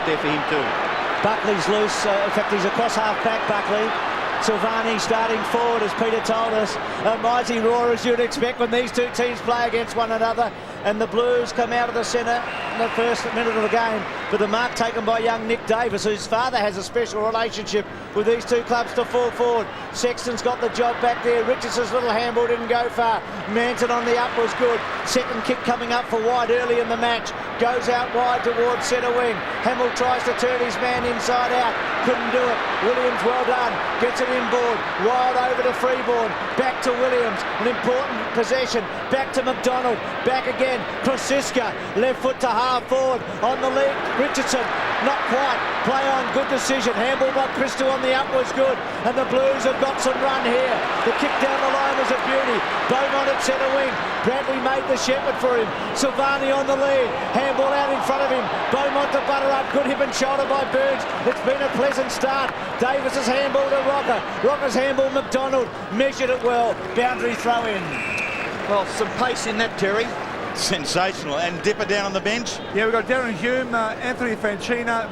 there for him too. Buckley's loose. In fact, he's across half-back, Buckley. Silvani starting forward, as Peter told us. A mighty roar, as you'd expect when these two teams play against one another. And the Blues come out of the centre in the first minute of the game. But the mark taken by young Nick Davis, whose father has a special relationship with these two clubs, to fall forward. Sexton's got the job back there. Richardson's little handball didn't go far. Manton on the up was good. Second kick coming up for White early in the match. Goes out wide towards centre wing. Hamill tries to turn his man inside out. Couldn't do it. Williams, well done. Gets it inboard. Wild over to Freeborn. Back to Williams. An important possession. Back to McDonald. Back again. Krosiska. Left foot to half forward. On the leg. Richardson. Not quite. Play on. Good decision. Handball by Christo on the up was good. And the Blues have got some run here. The kick down the line was a beauty. Beaumont at centre wing. Bradley made the shepherd for him. Silvani on the lead. Handball out in front of him. Beaumont to butter up. Good hip and shoulder by Burns. It's been a pleasant start. Davis's handball to Rocker. Rocker's handball Macdonald. Measured it well. Boundary throw in. Well, some pace in that, Terry. Sensational. And Dipper down on the bench. Yeah, we've got Darren Hume, Anthony Fancina,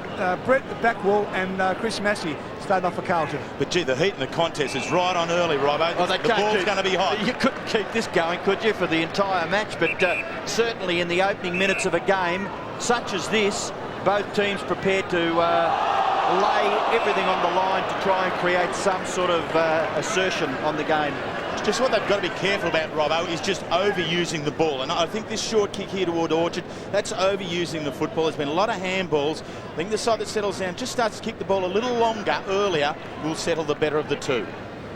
Brett Backwell and Chris Massey starting off for Carlton. But gee, the heat in the contest is right on early, Robbo. Well, the ball's going to be hot. You couldn't keep this going, could you, for the entire match? But certainly in the opening minutes of a game such as this, both teams prepared to lay everything on the line to try and create some sort of assertion on the game. Just what they've got to be careful about, Robbo, is just overusing the ball. And I think this short kick here toward Orchard, that's overusing the football. There's been a lot of handballs. I think the side that settles down just starts to kick the ball a little longer earlier will settle the better of the two.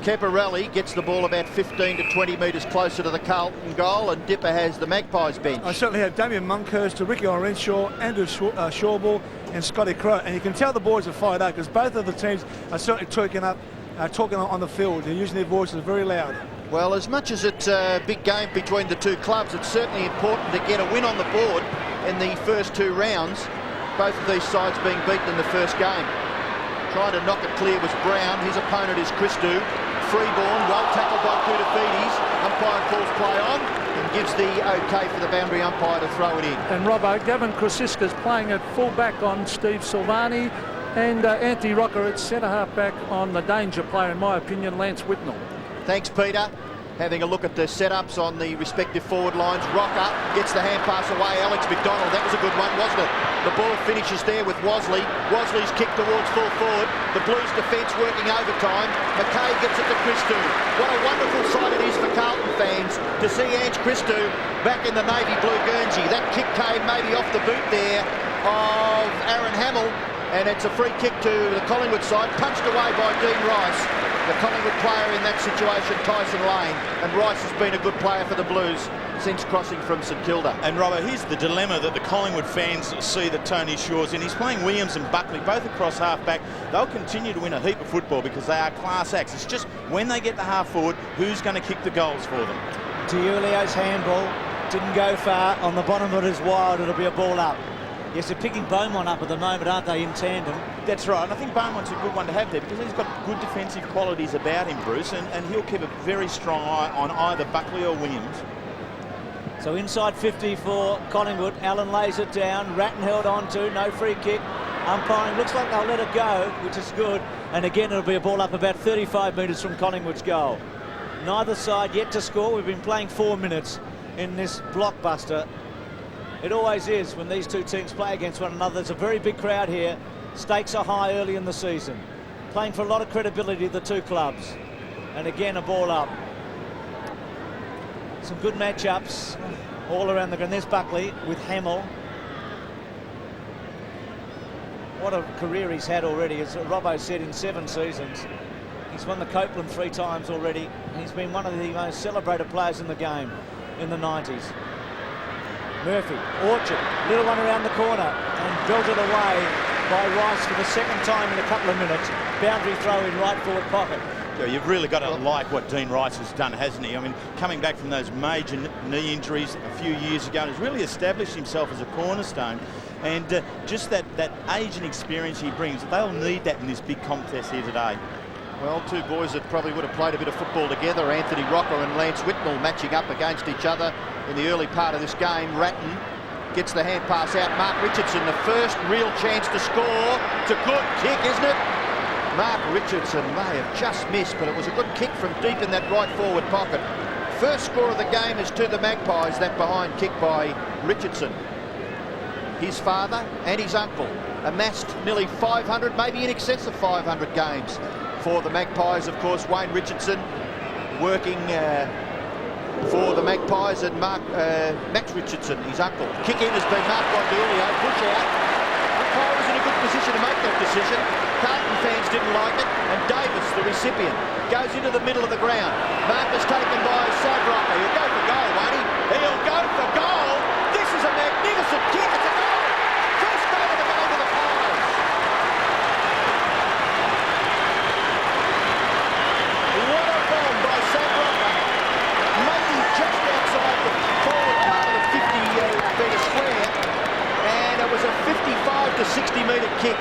Camporelli gets the ball about 15 to 20 metres closer to the Carlton goal, and Dipper has the Magpies bench. I certainly have Damien Monkhurst, Ricky Orenshaw, Andrew Shawball and Scotty Crow. And you can tell the boys are fired up because both of the teams are certainly talking on the field. They're using their voices very loud. Well, as much as it's a big game between the two clubs, it's certainly important to get a win on the board in the first two rounds. Both of these sides being beaten in the first game. Trying to knock it clear was Brown. His opponent is Christou. Freeborn, well tackled by Koutafidis. Umpire calls play on and gives the OK for the boundary umpire to throw it in. And Robbo, Gavin Krosiska's playing at full-back on Steve Silvani, and Anthony Rocker at centre-half back on the danger player, in my opinion, Lance Whitnell. Thanks, Peter. Having a look at the setups on the respective forward lines. Rocker gets the hand pass away. Alex McDonald, that was a good one, wasn't it? The ball finishes there with Wasley. Wasley's kick towards full forward. The Blues defence working overtime. McKay gets it to Christou. What a wonderful sight it is for Carlton fans to see Ange Christou back in the navy blue Guernsey. That kick came maybe off the boot there of Aaron Hamill, and it's a free kick to the Collingwood side, punched away by Dean Rice. The Collingwood player in that situation, Tyson Lane, and Rice has been a good player for the Blues since crossing from St Kilda. And Robbo, here's the dilemma that the Collingwood fans see that Tony Shaw's in. He's playing Williams and Buckley, both across half-back. They'll continue to win a heap of football because they are class acts. It's just when they get the half-forward, who's going to kick the goals for them? Giulio's handball didn't go far. On the bottom of it is Wild. It'll be a ball up. Yes, they're picking Beaumont up at the moment, aren't they, in tandem? That's right, and I think Beaumont's a good one to have there because he's got good defensive qualities about him, Bruce, and he'll keep a very strong eye on either Buckley or Williams. So inside 50 for Collingwood. Allen lays it down. Ratton held on to. No free kick. Umpiring looks like they'll let it go, which is good. And again, it'll be a ball up about 35 metres from Collingwood's goal. Neither side yet to score. We've been playing 4 minutes in this blockbuster. It always is when these two teams play against one another. There's a very big crowd here. Stakes are high early in the season. Playing for a lot of credibility, the two clubs. And again, a ball up. Some good matchups all around the ground. There's Buckley with Hamill. What a career he's had already, as Robbo said, in 7 seasons. He's won the Copeland 3 times already. He's been one of the most celebrated players in the game in the 90s. Murphy, Orchard, little one around the corner, and belted away by Rice for the second time in a couple of minutes. Boundary throw in right forward pocket. Yeah, you've really got to like what Dean Rice has done, hasn't he? I mean, coming back from those major knee injuries a few years ago, and has really established himself as a cornerstone. And just that age and experience he brings, they'll need that in this big contest here today. Well, two boys that probably would have played a bit of football together, Anthony Rocker and Lance Whitnell, matching up against each other in the early part of this game. Ratton gets the hand pass out. Mark Richardson, the first real chance to score. It's a good kick, isn't it? Mark Richardson may have just missed, but it was a good kick from deep in that right forward pocket. First score of the game is to the Magpies, that behind kick by Richardson. His father and his uncle amassed nearly 500, maybe in excess of 500 games for the Magpies. Of course, Wayne Richardson working for the Magpies, and Max Richardson, his uncle. Kick in has been marked by Julio, push out. Umpire was in a good position to make that decision. Carlton fans didn't like it, and Davis, the recipient, goes into the middle of the ground. Mark is taken by Savrocker. He'll go for goal, won't he? He'll go for goal. This is a magnificent kick. It's a goal. First goal of the game for the Pies. What a bomb by Savrocker. Maybe just outside the forward part of the 50-metre square. And it was a 55 to 60 metre kick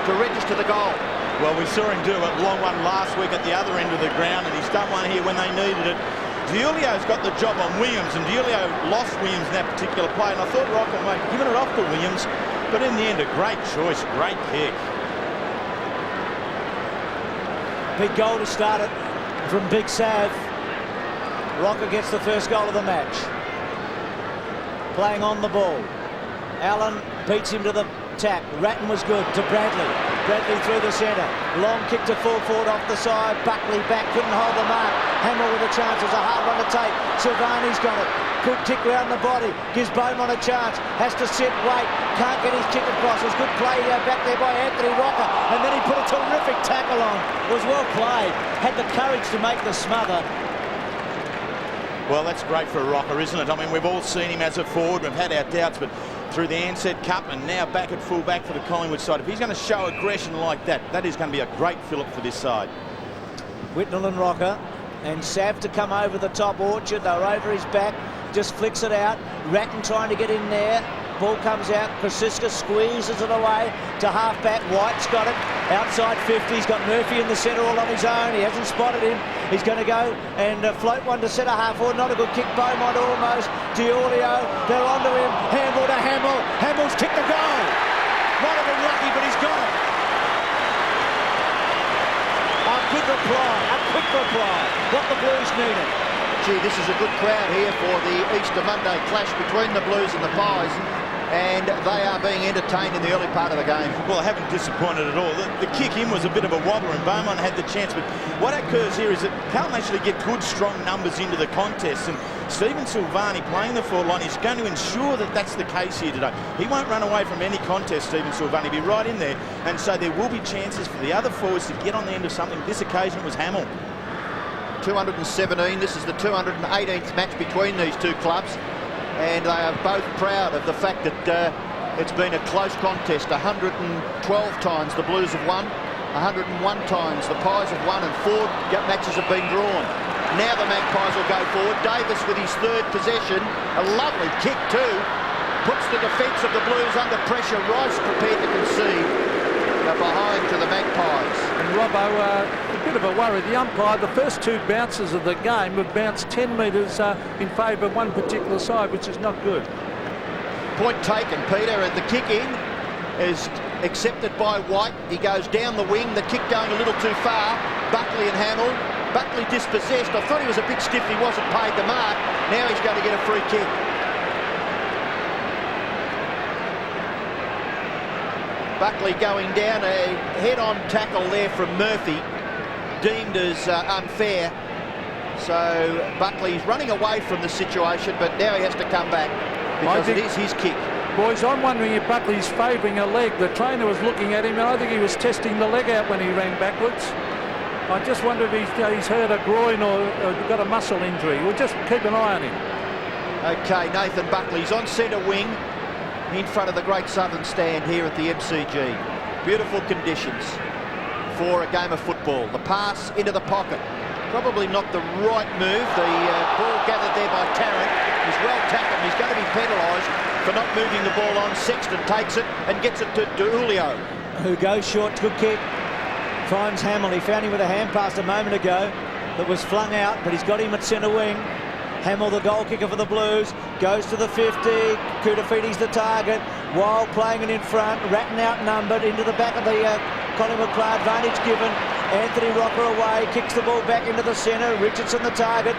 to register the goal. Well, we saw him do a long one last week at the other end of the ground, and he's done one here when they needed it. Julio's got the job on Williams, and Julio lost Williams in that particular play, and I thought Rocker might have given it off to Williams, but in the end, a great choice, great kick. Big goal to start it from Big Sav. Rocker gets the first goal of the match. Playing on the ball. Allen beats him to the tap. Ratton was good to Bradley. Bradley through the centre. Long kick to full forward off the side. Buckley back, couldn't hold the mark. Hammer with a chance. There's a hard one to take. Silvani's got it. Good kick round the body. Gives Beaumont a chance. Has to sit, wait. Can't get his kick across. It was good play back there by Anthony Rocker. And then he put a terrific tackle on. It was well played. Had the courage to make the smother. Well, that's great for a Rocker, isn't it? I mean, we've all seen him as a forward. We've had our doubts, but through the Ansett Cup and now back at full back for the Collingwood side, if he's going to show aggression like that, that is going to be a great fillip for this side. Whitnell and Rocker, and Sav to come over the top. Orchard, they're over his back, just flicks it out. Ratton trying to get in there. Ball comes out. Krasiska squeezes it away to half-back. White's got it outside 50. He's got Murphy in the centre all on his own. He hasn't spotted him. He's going to go and float one to centre half forward. Not a good kick. Beaumont almost. Giulio, they're onto him. Handball to Hamill. Hamill's kicked the goal. Might have been lucky, but he's got it. A quick reply. What the Blues needed. Gee, this is a good crowd here for the Easter Monday clash between the Blues and the Pies, and they are being entertained in the early part of the game. Well, I haven't disappointed at all. The kick in was a bit of a wobbler, and Beaumont had the chance, but what occurs here is that Carlton actually get good, strong numbers into the contest, and Stephen Silvani playing the forward line is going to ensure that that's the case here today. He won't run away from any contest, Stephen Silvani. He'll be right in there, and so there will be chances for the other forwards to get on the end of something. This occasion was Hamill. 217. This is the 218th match between these two clubs, and they are both proud of the fact that it's been a close contest. 112 times the Blues have won, 101 times the Pies have won, and 4 matches have been drawn. Now the Magpies will go forward. Davis with his third possession, a lovely kick too, puts the defence of the Blues under pressure. Rice prepared to concede. Behind to the Magpies. And Robbo, a bit of a worry. The umpire, the first 2 bounces of the game have bounced 10 metres in favour of one particular side, which is not good. Point taken, Peter, and the kick in is accepted by White. He goes down the wing, the kick going a little too far. Buckley and Hamill. Buckley dispossessed. I thought he was a bit stiff. He wasn't paid the mark. Now he's going to get a free kick. Buckley going down, a head-on tackle there from Murphy, deemed as unfair. So Buckley's running away from the situation, but now he has to come back because it is his kick. Boys, I'm wondering if Buckley's favouring a leg. The trainer was looking at him, and I think he was testing the leg out when he ran backwards. I just wonder if he's hurt a groin or got a muscle injury. We'll just keep an eye on him. OK, Nathan Buckley's on centre wing, in front of the Great Southern Stand here at the MCG. Beautiful conditions for a game of football. The pass into the pocket, probably not the right move. The ball gathered there by Tarrant is well tackled. He's going to be penalised for not moving the ball on. Sexton takes it and gets it to Julio, who goes short. Good kick. Finds Hamill. He found him with a hand pass a moment ago that was flung out, but he's got him at centre wing. Hamill, the goal kicker for the Blues, goes to the 50. Kudafiti's the target. Wild playing it in front. Ratton outnumbered into the back of the Collingwood play. Advantage given. Anthony Rocker away. Kicks the ball back into the centre. Richardson the target.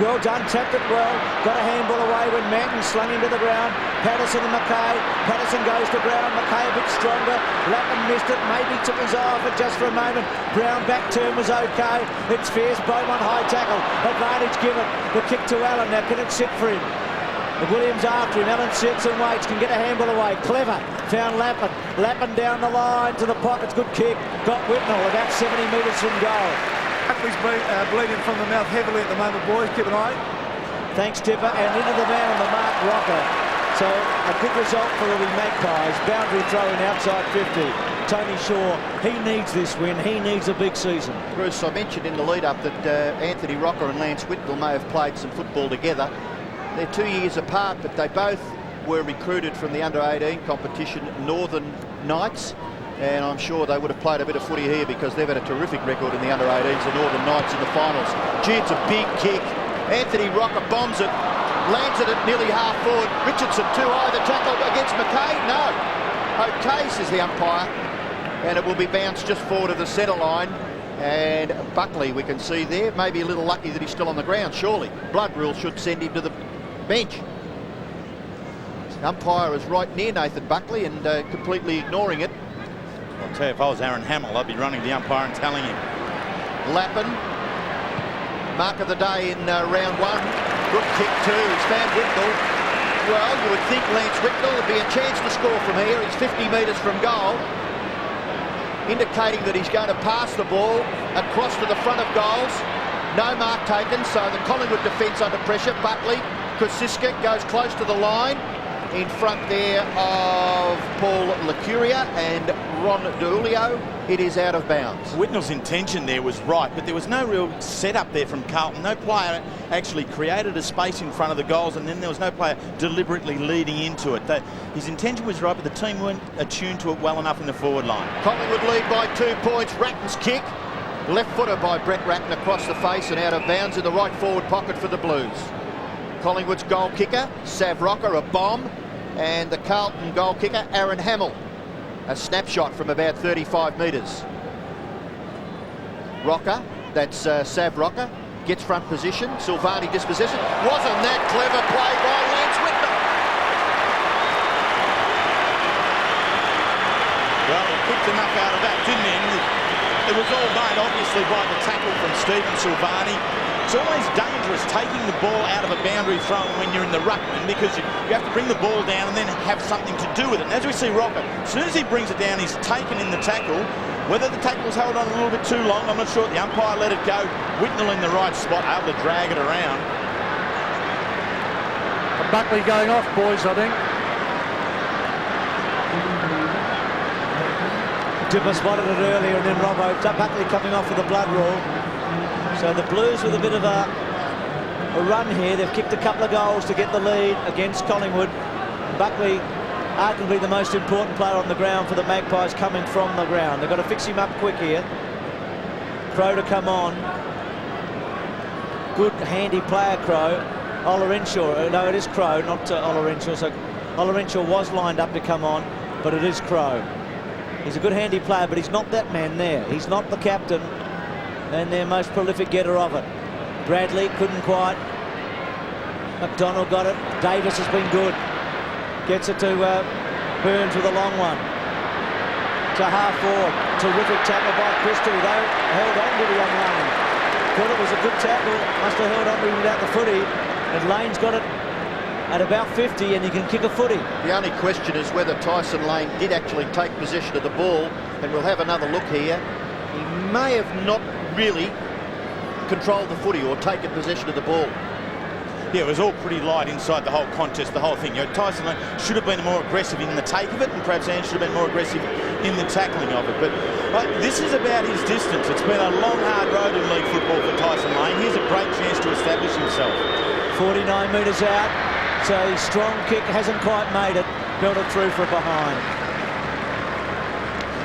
Well done, tapped it well. Got a handball away when Manton slung him to the ground. Patterson and Mackay. Patterson goes to Brown. Mackay a bit stronger. Lappin missed it. Maybe took his eye off it just for a moment. Brown back turn was okay. It's fierce. Beaumont high tackle. Advantage given. The kick to Allen. Now can it sit for him? Williams after him. Allen sits and waits. Can get a handball away. Clever. Found Lappin. Lappin down the line to the pockets. Good kick. Got Whitnell about 70 metres from goal. Buckley's bleeding from the mouth heavily at the moment, boys. Keep an eye. Thanks, Tipper. And into the man on the mark, Rocker. So a good result for the Magpies. Boundary throw in outside 50. Tony Shaw, he needs this win. He needs a big season. Bruce, I mentioned in the lead-up that Anthony Rocker and Lance Whitnell may have played some football together. They're 2 years apart, but they both were recruited from the under-18 competition, Northern Knights. And I'm sure they would have played a bit of footy here because they've had a terrific record in the under-18s, the Northern Knights in the finals. Gee, it's a big kick. Anthony Rocker bombs it, lands it at nearly half forward. Richardson too high, the tackle against Mackay? No. Okay, says the umpire. And it will be bounced just forward of the centre line. And Buckley, we can see there, maybe a little lucky that he's still on the ground, surely. Blood rule should send him to the bench. The umpire is right near Nathan Buckley and completely ignoring it. I'll tell you, if I was Aaron Hamill, I'd be running the umpire and telling him. Lappin, mark of the day in round one. Good kick too. He's found Whitnell. Well, you would think Lance Whitnell would be a chance to score from here. He's 50 metres from goal, indicating that he's going to pass the ball across to the front of goals. No mark taken, so the Collingwood defence under pressure. Buckley, Kosiska goes close to the line. In front there of Paul Lecuria and Ron DeJulio. It is out of bounds. Whitnell's intention there was right, but there was no real setup there from Carlton. No player actually created a space in front of the goals, and then there was no player deliberately leading into it. His intention was right, but the team weren't attuned to it well enough in the forward line. Collingwood lead by 2 points. Ratton's kick. Left footer by Brett Ratton across the face and out of bounds in the right forward pocket for the Blues. Collingwood's goal kicker, Sav Rocker, a bomb. And the Carlton goal kicker, Aaron Hamill, a snapshot from about 35 metres. Rocker, that's Sav Rocker, gets front position. Silvani dispossession. Wasn't that clever play by Lance Whitnell? Well, he picked enough out of that, didn't he? It was all made, obviously, by the tackle from Stephen Silvani. It's always dangerous taking the ball out of a boundary throw when you're in the ruckman, because you have to bring the ball down and then have something to do with it. And as we see Rocker, as soon as he brings it down, he's taken in the tackle. Whether the tackle was held on a little bit too long, I'm not sure. The umpire let it go. Whitnell in the right spot, able to drag it around. Buckley going off, boys, I think. Dipper spotted it earlier, and then Robbo, Buckley coming off with the blood rule. So the Blues with a bit of a run here. They've kicked a couple of goals to get the lead against Collingwood. Buckley, arguably the most important player on the ground for the Magpies, coming from the ground. They've got to fix him up quick here. Crow to come on. Good handy player, Crow. Ola Renshaw, no, it is Crow, not Ola Renshaw. So Ola Renshaw was lined up to come on, but it is Crow. He's a good handy player, but he's not that man there. He's not the captain and their most prolific getter of it. Bradley couldn't quite. McDonald got it. Davis has been good. Gets it to Burns with a long one. To half forward. Terrific tackle by Christie. They held on to the young Lane. Thought it was a good tackle. Must have held on to him without the footy. And Lane's got it at about 50, and he can kick a footy. The only question is whether Tyson Lane did actually take possession of the ball, and we'll have another look here. He may have not really controlled the footy or taken possession of the ball. Yeah, it was all pretty light inside the whole contest, the whole thing. You know, Tyson Lane should have been more aggressive in the take of it, and perhaps Ange should have been more aggressive in the tackling of it. But this is about his distance. It's been a long, hard road in league football for Tyson Lane. Here's a great chance to establish himself. 49 metres out, so his strong kick hasn't quite made it. Belted through for a behind.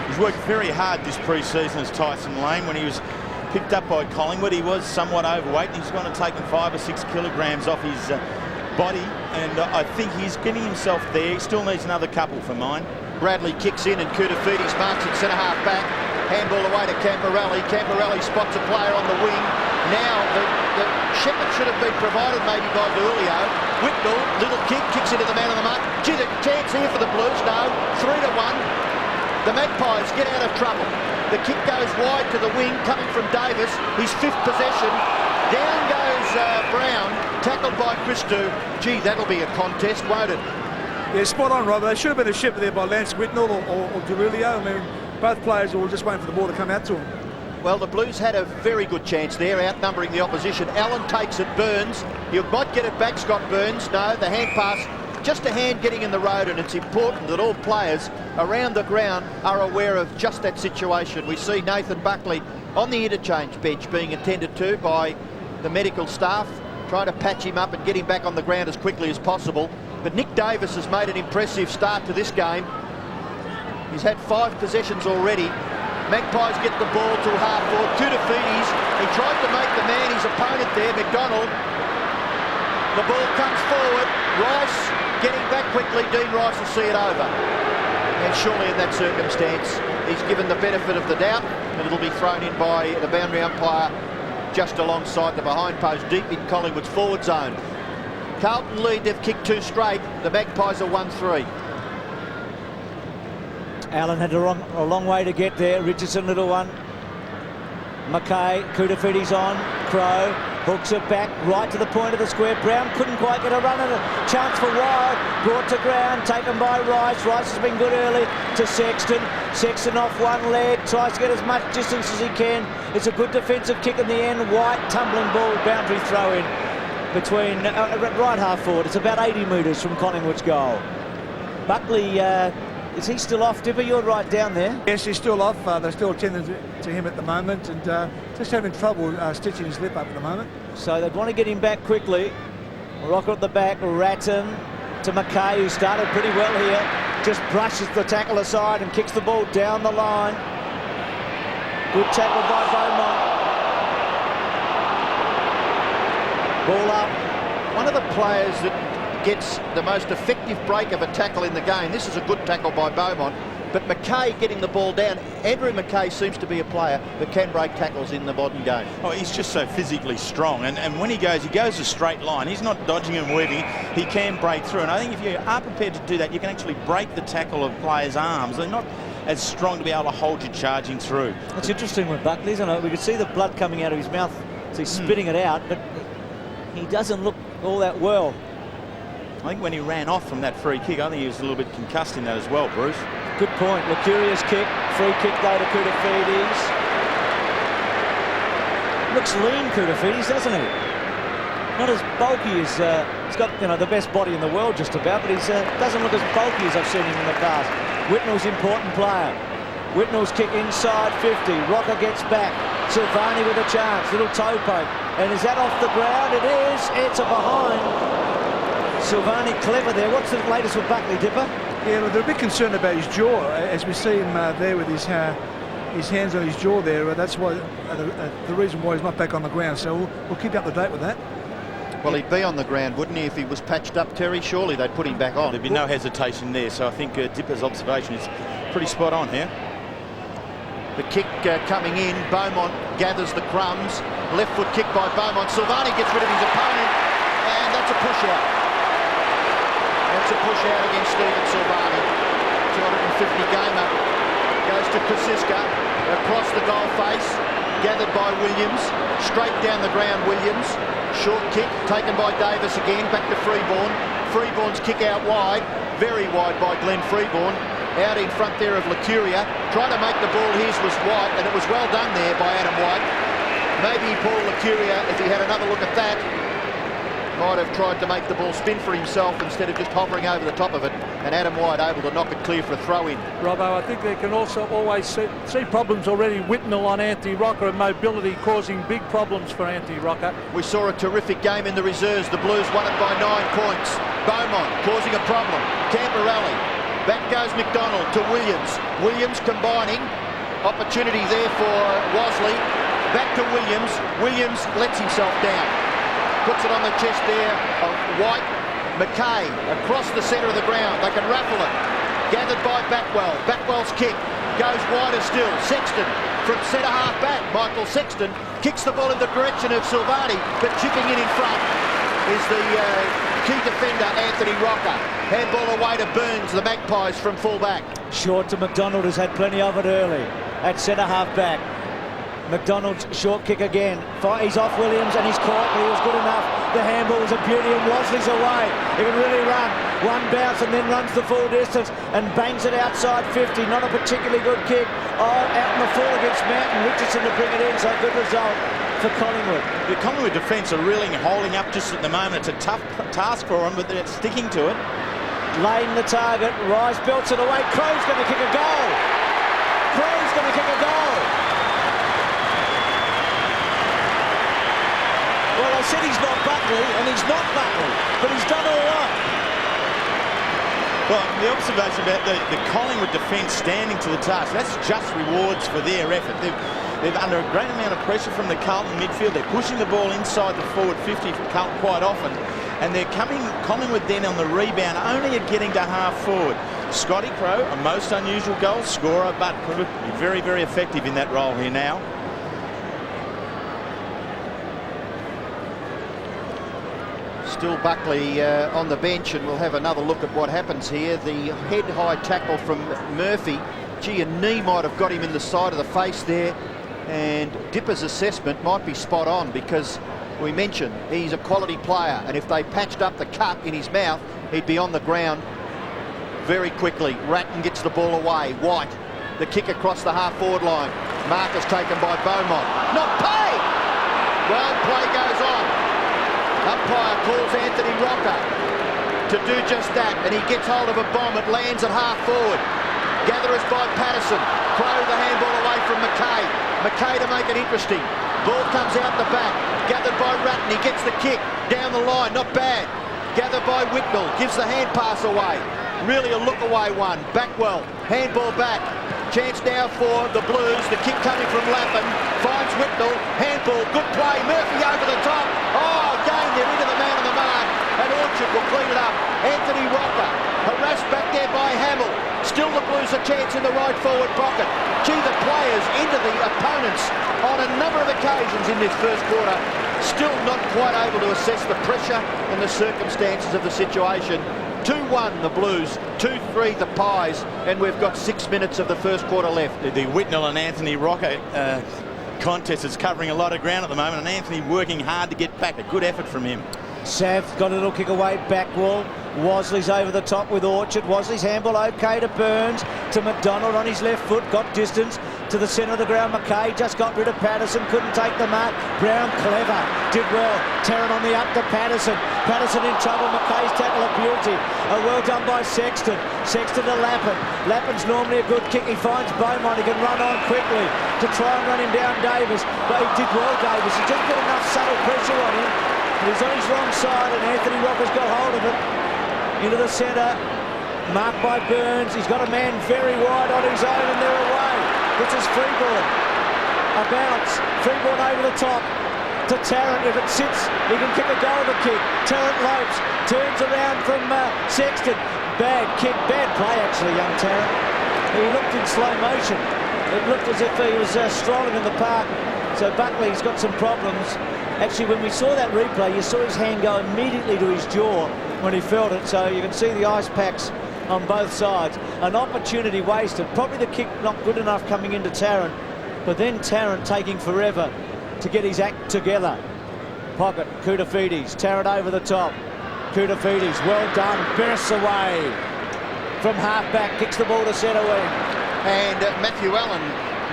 He's worked very hard this pre-season as Tyson Lane. When he was picked up by Collingwood. He was somewhat overweight, and he's going to take 5 or 6 kilograms off his body, and I think he's getting himself there. He still needs another couple for mine. Bradley kicks in and Koutafidis marks it centre-half back. Handball away to Camporelli. Camporelli spots a player on the wing. Now the shepherd should have been provided maybe by Julio. Whitnell, little kick, kicks into the man on the mark. Gee, the chance here for the Blues. No, 3-1. The Magpies get out of trouble. The kick goes wide to the wing, coming from Davis. His 5th possession. Down goes Brown, tackled by Christou. Gee, that'll be a contest, won't it? Yeah, spot on, Rob. There should have been a shepherd there by Lance Whitnell or Julio. I mean, both players were just waiting for the ball to come out to him. Well, the Blues had a very good chance there, outnumbering the opposition. Allen takes it, Burns. You might get it back, Scott Burns. No, the hand pass, just a hand getting in the road, and it's important that all players around the ground are aware of just that situation. We see Nathan Buckley on the interchange bench being attended to by the medical staff, trying to patch him up and get him back on the ground as quickly as possible. But Nick Davis has made an impressive start to this game. He's had 5 possessions already. Magpies get the ball to half-forward. Koutafidis, he tried to make the man his opponent there, McDonald. The ball comes forward. Rice getting back quickly. Dean Rice will see it over. And surely in that circumstance, he's given the benefit of the doubt, and it'll be thrown in by the boundary umpire just alongside the behind post, deep in Collingwood's forward zone. Carlton lead, they've kicked 2 straight. The Magpies are 1-3. Allen had a long way to get there. Richardson, little one. McKay, Koutafidis on. Crow hooks it back right to the point of the square. Brown couldn't quite get a run at it. Chance for Wild. Brought to ground, taken by Rice. Rice has been good early to Sexton. Sexton off one leg, tries to get as much distance as he can. It's a good defensive kick in the end. White tumbling ball, boundary throw in between right half forward. It's about 80 metres from Collingwood's goal. Buckley, is he still off, Dipper? You're right down there. Yes, he's still off. They're still attending to him at the moment, and just having trouble stitching his lip up at the moment. So they'd want to get him back quickly. Rocker at the back, Ratton to McKay, who started pretty well here. Just brushes the tackle aside and kicks the ball down the line. Good tackle by Beaumont. Ball up. One of the players that gets the most effective break of a tackle in the game. This is a good tackle by Beaumont, but McKay getting the ball down. Andrew McKay seems to be a player that can break tackles in the modern game. Oh, he's just so physically strong, and when he goes a straight line. He's not dodging and weaving. He can break through, and I think if you are prepared to do that, you can actually break the tackle of players' arms. They're not as strong to be able to hold you charging through. That's interesting with Buckley, isn't it? We could see the blood coming out of his mouth, so he's spitting it out, but he doesn't look all that well. I think when he ran off from that free kick, I think he was a little bit concussed in that as well, Bruce. Good point. Lucuria's kick, free kick though to Koutafidis. Looks lean, Koutafidis, doesn't he? Not as bulky as he's got, the best body in the world just about, but he doesn't look as bulky as I've seen him in the past. Whitnell's important player. Whitnell's kick inside 50. Rocker gets back. Silvani with a chance. Little toe poke. And is that off the ground? It is. It's a behind. Silvani clever there. What's the latest with Buckley, Dipper? Yeah, well, they're a bit concerned about his jaw, as we see him there with his hands on his jaw there. That's why the reason why he's not back on the ground. So we'll keep you up to date with that. Well, he'd be on the ground, wouldn't he, if he was patched up, Terry? Surely they'd put him back on. There'd be no hesitation there, so I think Dipper's observation is pretty spot on here. The kick coming in, Beaumont gathers the crumbs. Left foot kick by Beaumont. Silvani gets rid of his opponent, and that's a push out. That's a push out against Stephen Silvani. 250 gamer. Goes to Kosiska, across the goal face, gathered by Williams. Straight down the ground, Williams. Short kick taken by Davis again, back to Freeborn. Freeborn's kick out wide, very wide by Glenn Freeborn. Out in front there of Licuria, trying to make the ball his was White, and it was well done there by Adam White. Maybe Paul Licuria, if he had another look at that, might have tried to make the ball spin for himself instead of just hovering over the top of it, and Adam White able to knock it clear for a throw-in. Robbo, I think they can also always see problems already. Whitnell on Anthony Rocker and mobility causing big problems for Anthony Rocker. We saw a terrific game in the reserves. The Blues won it by 9 points. Beaumont causing a problem. Camporelli. Back goes McDonald to Williams. Williams combining. Opportunity there for Wosley. Back to Williams. Williams lets himself down. Puts it on the chest there of White. McKay across the centre of the ground. They can raffle it. Gathered by Backwell. Backwell's kick goes wider still. Sexton from centre half back. Michael Sexton kicks the ball in the direction of Silvani, but chipping in front is the key defender, Anthony Rocker. Handball away to Burns, the Magpies from full back. Short to McDonald, has had plenty of it early at centre half back. McDonald's short kick again. He's off Williams and he's caught, but he was good enough. The handball was a beauty and Wasley's away. He can really run. One bounce and then runs the full distance and bangs it outside 50. Not a particularly good kick. Oh, out in the full against Mountain. Richardson to bring it in, so good result for Collingwood. The Collingwood defence are really holding up just at the moment. It's a tough task for them, but they're sticking to it. Laying the target. Rice belts it away. Crow's going to kick a goal. Crow's going to kick a goal. Well, I said he's not Buckley, and he's not Buckley, but he's done all right. Well, the observation about the Collingwood defence standing to the task, that's just rewards for their effort. They're under a great amount of pressure from the Carlton midfield. They're pushing the ball inside the forward 50 for Carlton quite often, and they're coming, Collingwood then on the rebound, only at getting to half forward. Scotty Crow, a most unusual goal scorer, but could be very, very effective in that role here now. Still Buckley on the bench, and we'll have another look at what happens here. The head-high tackle from Murphy. Gee, a knee might have got him in the side of the face there, and Dipper's assessment might be spot on, because we mentioned he's a quality player, and if they patched up the cut in his mouth, he'd be on the ground very quickly. Ratton gets the ball away. White, the kick across the half-forward line. Marcus taken by Beaumont. Not paid! Well, play goes on. Umpire calls Anthony Rocker to do just that, and he gets hold of a bomb. It lands at half forward. Gatherers by Patterson. Crow the handball away from McKay. McKay to make it interesting. Ball comes out the back. Gathered by Ratton. He gets the kick down the line. Not bad. Gathered by Whitnell. Gives the hand pass away. Really a look away one. Backwell. Handball back. Chance now for the Blues. The kick coming from Lappin. Finds Whitnell. Handball. Good play. Murphy over the top. Oh, again, they're into the man on the mark. And Orchard will clean it up. Anthony Rocker. Harassed back there by Hamill. Still the Blues a chance in the right forward pocket. Gee, the players into the opponents on a number of occasions in this first quarter. Still not quite able to assess the pressure and the circumstances of the situation. 2-1 the Blues, 2-3 the Pies, and we've got 6 minutes of the first quarter left. The Whitnell and Anthony Rocker contest is covering a lot of ground at the moment, and Anthony working hard to get back. A good effort from him. Sav got a little kick away, back wall. Wasley's over the top with Orchard. Wasley's handball okay to Burns, to McDonald on his left foot, got distance to the centre of the ground. McKay just got rid of Patterson, couldn't take the mark. Brown clever, did well. Tarrant on the up to Patterson. Patterson in trouble. McKay's tackle a beauty. Well done by Sexton. Sexton to Lappin. Lappin's normally a good kick. He finds Beaumont. He can run on quickly to try and run him down Davis. But he did well, Davis. He just put enough subtle pressure on him. He's on his wrong side, and Anthony Rocker's got hold of it. Into the centre, marked by Burns. He's got a man very wide on his own, and they're away. This is Freeborn. A bounce. Freeborn over the top to Tarrant. If it sits, he can kick a goal to kick. Tarrant lopes, turns around from Sexton. Bad kick, bad play actually, young Tarrant. He looked in slow motion. It looked as if he was strolling in the park. So Buckley's got some problems. Actually, when we saw that replay, you saw his hand go immediately to his jaw when he felt it. So you can see the ice packs on both sides. An opportunity wasted. Probably the kick not good enough coming into Tarrant, but then Tarrant taking forever to get his act together. Pocket, Koutafidis, Tarrant over the top. Koutafidis, well done, bursts away from half-back, kicks the ball to centre wing. And Matthew Allen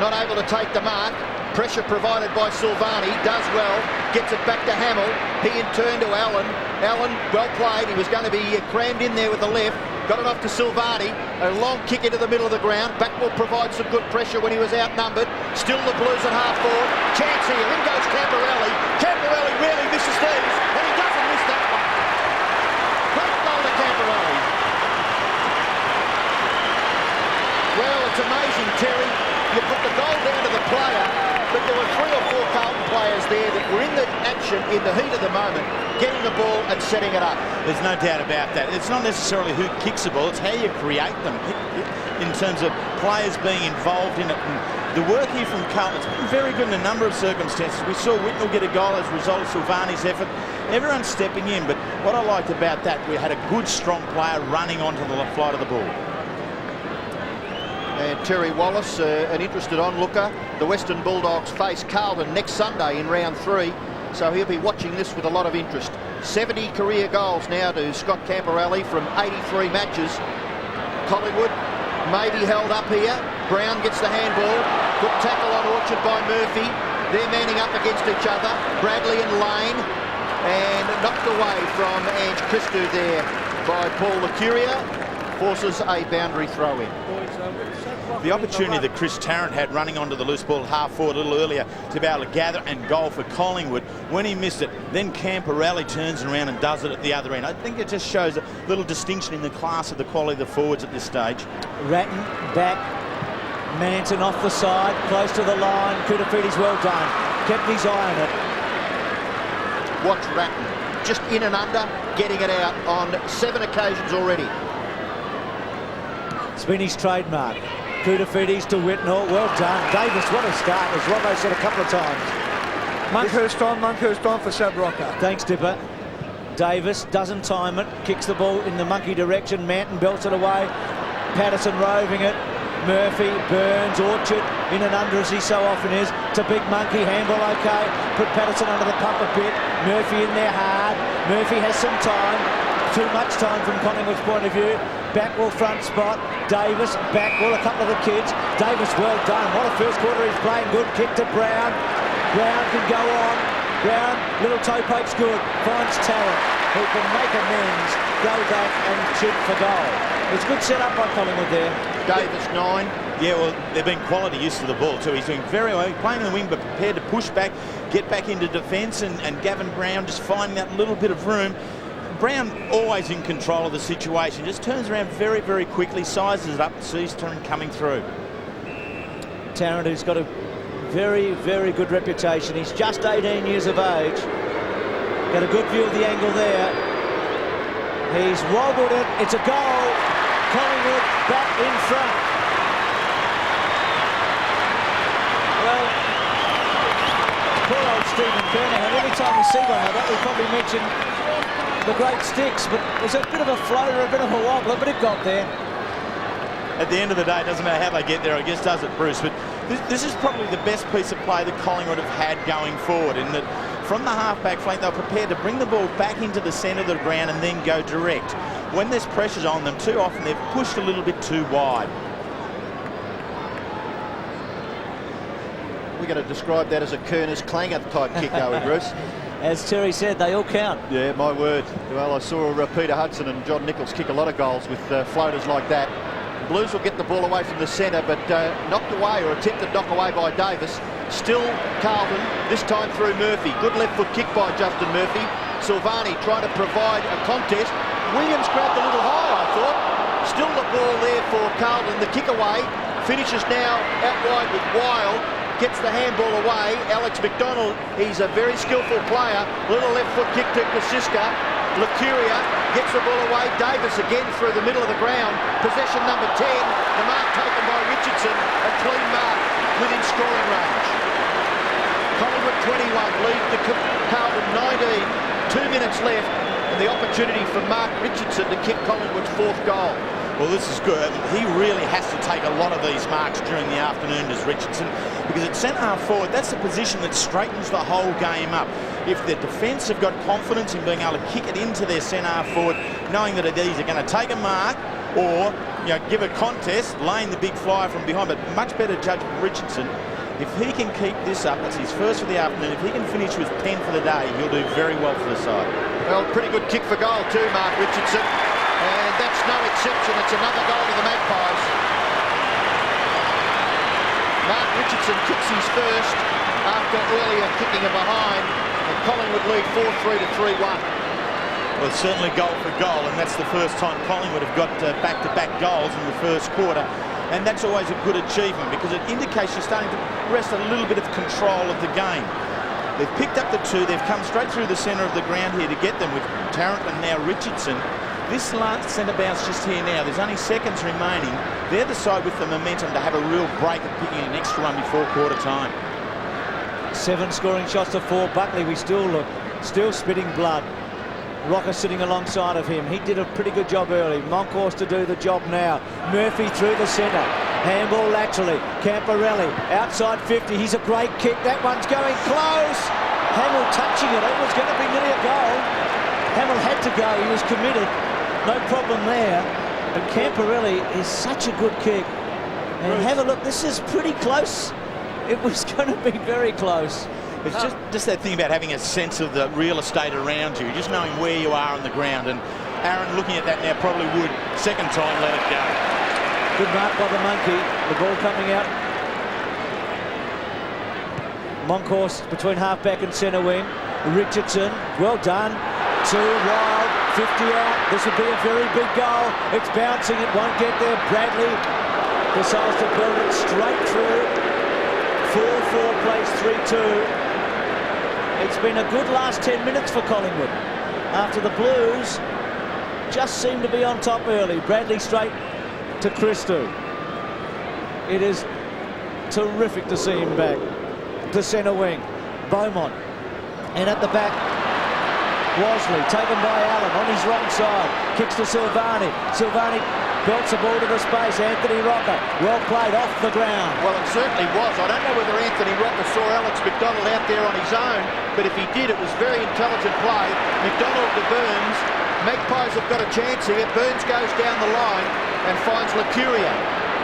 not able to take the mark. Pressure provided by Silvani, does well, gets it back to Hamill. He in turn to Allen. Allen, well played. He was going to be crammed in there with the left. Got it off to Silvani. A long kick into the middle of the ground. Backwell provides some good pressure when he was outnumbered. Still the Blues at half forward. Chance here. In goes Camporelli. Camporelli really misses these, and he doesn't miss that one. Great goal to Camporelli. Well, it's amazing, Terry. You put the goal down to the player, but there were 3 or 4 there that were in the action in the heat of the moment, getting the ball and setting it up. There's no doubt about that. It's not necessarily who kicks the ball, it's how you create them in terms of players being involved in it. And the work here from Carlton, it's been very good in a number of circumstances. We saw Whitnell get a goal as a result of Silvani's effort. Everyone's stepping in, but what I liked about that, we had a good, strong player running onto the flight of the ball. And Terry Wallace, an interested onlooker. The Western Bulldogs face Carlton next Sunday in round 3, so he'll be watching this with a lot of interest. 70 career goals now to Scott Camperelli from 83 matches. Collingwood may be held up here. Brown gets the handball. Good tackle on Orchard by Murphy. They're manning up against each other. Bradley and Lane. And knocked away from Ange Christou there by Paul Lecuria. Forces a boundary throw in. The opportunity that Chris Tarrant had running onto the loose ball half forward a little earlier to be able to gather and goal for Collingwood, when he missed it, then Camperelli turns around and does it at the other end. I think it just shows a little distinction in the class of the quality of the forwards at this stage. Ratton back, Manton off the side, close to the line. Koudafides well done, kept his eye on it. Watch Ratton, just in and under, getting it out on 7 occasions already. It's been his trademark. Koudafides to Whitnell, well done. Davis, what a start, as Robbo said a couple of times. Monkhurst on for Seb Rocker. Thanks, Dipper. Davis doesn't time it, kicks the ball in the monkey direction. Manton belts it away. Patterson roving it. Murphy, Burns, Orchard in and under as he so often is. It's a big monkey, handball okay. Put Patterson under the pump a bit. Murphy in there hard. Murphy has some time. Too much time from Collingwood's point of view. Backwell front spot. Davis, Backwell, a couple of the kids. Davis, well done. What a first quarter he's playing. Good kick to Brown. Brown can go on. Brown, little toe poke's good. Finds Tarrant, who can make amends, go back and shoot for goal. It's good set up by Collingwood there. Davis 9. Yeah, well, they've been quality use of the ball too. He's doing very well. He's playing in the wing, but prepared to push back, get back into defence, and Gavin Brown just finding that little bit of room. Brown always in control of the situation, just turns around very, very quickly, sizes it up, sees Tarrant coming through. Tarrant, who's got a very, very good reputation. He's just 18 years of age. Got a good view of the angle there. He's wobbled it. It's a goal. Collingwood back in front. Well, poor old Stephen Kernahan. Every time we see one like that, we probably mention the great sticks, but it was a bit of a floater, a bit of a wobbler, but it got there. At the end of the day, it doesn't matter how they get there, I guess, does it, Bruce? But this is probably the best piece of play that Collingwood have had going forward, in that from the half-back flank, they were prepared to bring the ball back into the centre of the ground and then go direct. When there's pressures on them, too often they've pushed a little bit too wide. We're going to describe that as a Kerner's clanger type kick, are we, Bruce? As Terry said, they all count. Yeah, my word. Well, I saw Peter Hudson and John Nichols kick a lot of goals with floaters like that. Blues will get the ball away from the centre, but knocked away, or attempted knock away by Davis. Still Carlton, this time through Murphy. Good left foot kick by Justin Murphy. Silvani trying to provide a contest. Williams grabbed a little high, I thought. Still the ball there for Carlton. The kick away finishes now out wide with Wild. Gets the handball away. Alex McDonald, he's a very skillful player. Little left foot kick to Kosiska. Lecuria gets the ball away. Davis again through the middle of the ground. Possession number 10. The mark taken by Richardson. A clean mark within scoring range. Collingwood 21, lead to Carlton 19. 2 minutes left, and the opportunity for Mark Richardson to kick Collingwood's 4th goal. Well, this is good. He really has to take a lot of these marks during the afternoon as Richardson, because at centre-half forward, that's the position that straightens the whole game up. If the defence have got confidence in being able to kick it into their centre-half forward, knowing that it is going to take a mark or give a contest, laying the big flyer from behind, but much better judgment Richardson. If he can keep this up, it's his first for the afternoon. If he can finish with 10 for the day, he'll do very well for the side. Well, pretty good kick for goal too, Mark Richardson. And that's no exception. It's another goal to the Magpies. Mark Richardson kicks his first after earlier kicking it behind. And Collingwood lead 4-3 to 3-1. Well, certainly goal for goal, and that's the first time Collingwood have got back-to-back goals in the first quarter. And that's always a good achievement, because it indicates you're starting to wrest a little bit of control of the game. They've picked up the 2. They've come straight through the centre of the ground here to get them with Tarrant and now Richardson. This last centre bounce just here now, there's only seconds remaining. They're the side with the momentum to have a real break at picking an extra run before quarter time. 7 scoring shots to 4. Buckley, we still spitting blood. Rocker sitting alongside of him. He did a pretty good job early. Monkhorst to do the job now. Murphy through the centre. Handball laterally. Camporelli outside 50. He's a great kick. That one's going close. Hamill touching it. It was going to be nearly a goal. Hamill had to go. He was committed. No problem there. But Camporelli is such a good kick. And have a look. This is pretty close. It was going to be very close. It's just that thing about having a sense of the real estate around you, just knowing where you are on the ground. And Aaron, looking at that now, probably would second time let it go. Good mark by the monkey. The ball coming out. Monkhorst between half-back and centre wing. Richardson, well done. 2 wide, 50 out. This would be a very big goal. It's bouncing, it won't get there. Bradley decides to build it straight through. 4-4 plays 3-2. It's been a good last 10 minutes for Collingwood. After the Blues just seem to be on top early. Bradley straight to Christou. It is terrific to see him back. To centre wing. Beaumont. And at the back, Wosley, taken by Allen on his wrong side. Kicks to Silvani. Silvani belts the ball to the space. Anthony Rocker, well played off the ground. Well, it certainly was. I don't know whether Anthony Rocker saw Alex McDonald out there on his own, but if he did, it was very intelligent play. McDonald to Burns. Magpies have got a chance here. Burns goes down the line and finds Lacuria.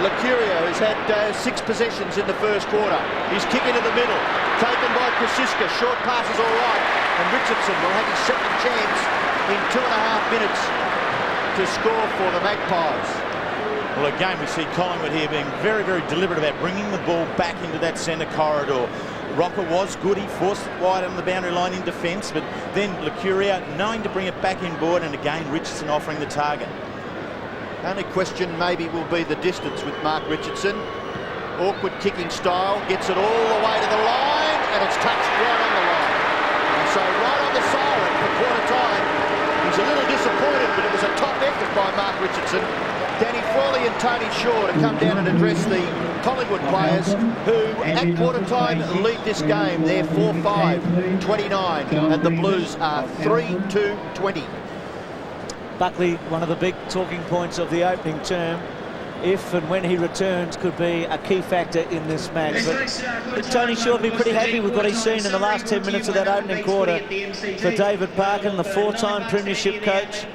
Lacuria has had 6 possessions in the first quarter. He's kicking to the middle. Taken by Kosiska. Short pass is all right. And Richardson will have his second chance in 2.5 minutes to score for the Magpies. Well, again, we see Collingwood here being very, very deliberate about bringing the ball back into that centre corridor. Rocker was good. He forced it wide on the boundary line in defence, but then Lacuria knowing to bring it back inboard, and again Richardson offering the target. Only question maybe will be the distance with Mark Richardson. Awkward kicking style, gets it all the way to the line, and it's touched right on the line. And so right on the siren for quarter time. He's a little disappointed, but it was a top effort by Mark Richardson. Danny Frawley and Tony Shaw to come down and address the Collingwood players who at quarter time lead this game. They're 4-5, 29, and the Blues are 3-2-20. Buckley, one of the big talking points of the opening term, if and when he returns, could be a key factor in this match. But Tony Shaw will be pretty happy with what he's seen in the last 10 minutes of that opening quarter. For David Parkin, the 4-time premiership coach,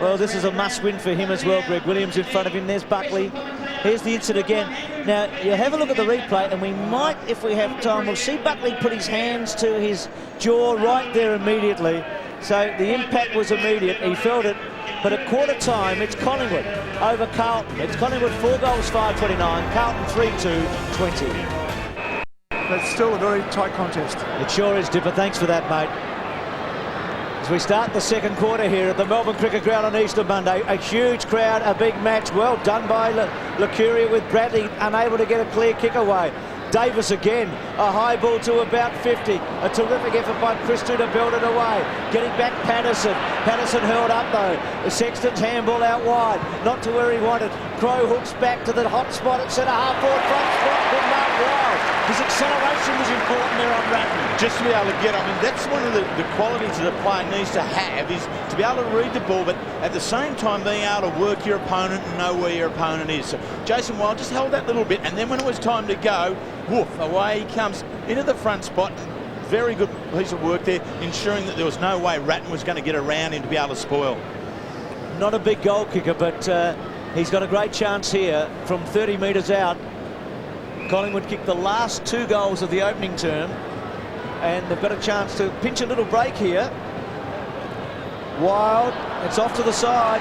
well, this is a must-win for him as well. Greg Williams in front of him. There's Buckley. Here's the incident again. Now, you have a look at the replay, and we might, if we have time, we'll see Buckley put his hands to his jaw right there immediately. So the impact was immediate. He felt it. But at quarter time, it's Collingwood over Carlton. It's Collingwood 4 goals, 5-29. Carlton 3-2-20. But still a very tight contest. It sure is, Dipper. Thanks for that, mate. As we start the second quarter here at the Melbourne Cricket Ground on Easter Monday, a huge crowd, a big match. Well done by Lacuria with Bradley unable to get a clear kick away. Davis again, a high ball to about 50. A terrific effort by Christou to build it away. Getting back Patterson. Patterson hurled up though. The Sexton's handball out wide, not to where he wanted. Crow hooks back to the hot spot at centre half forward front spot. Good mark, Wild. His acceleration was important there on Ratton. Just to be able to get, I mean, that's one of the qualities that a player needs to have, is to be able to read the ball, but at the same time being able to work your opponent and know where your opponent is. So Jason Wild just held that little bit, and then when it was time to go, woof, away he comes into the front spot. Very good piece of work there, ensuring that there was no way Ratton was going to get around him to be able to spoil. Not a big goal kicker, but he's got a great chance here from 30 metres out. Collingwood kicked the last 2 goals of the opening term, and they've got a chance to pinch a little break here. Wild, it's off to the side,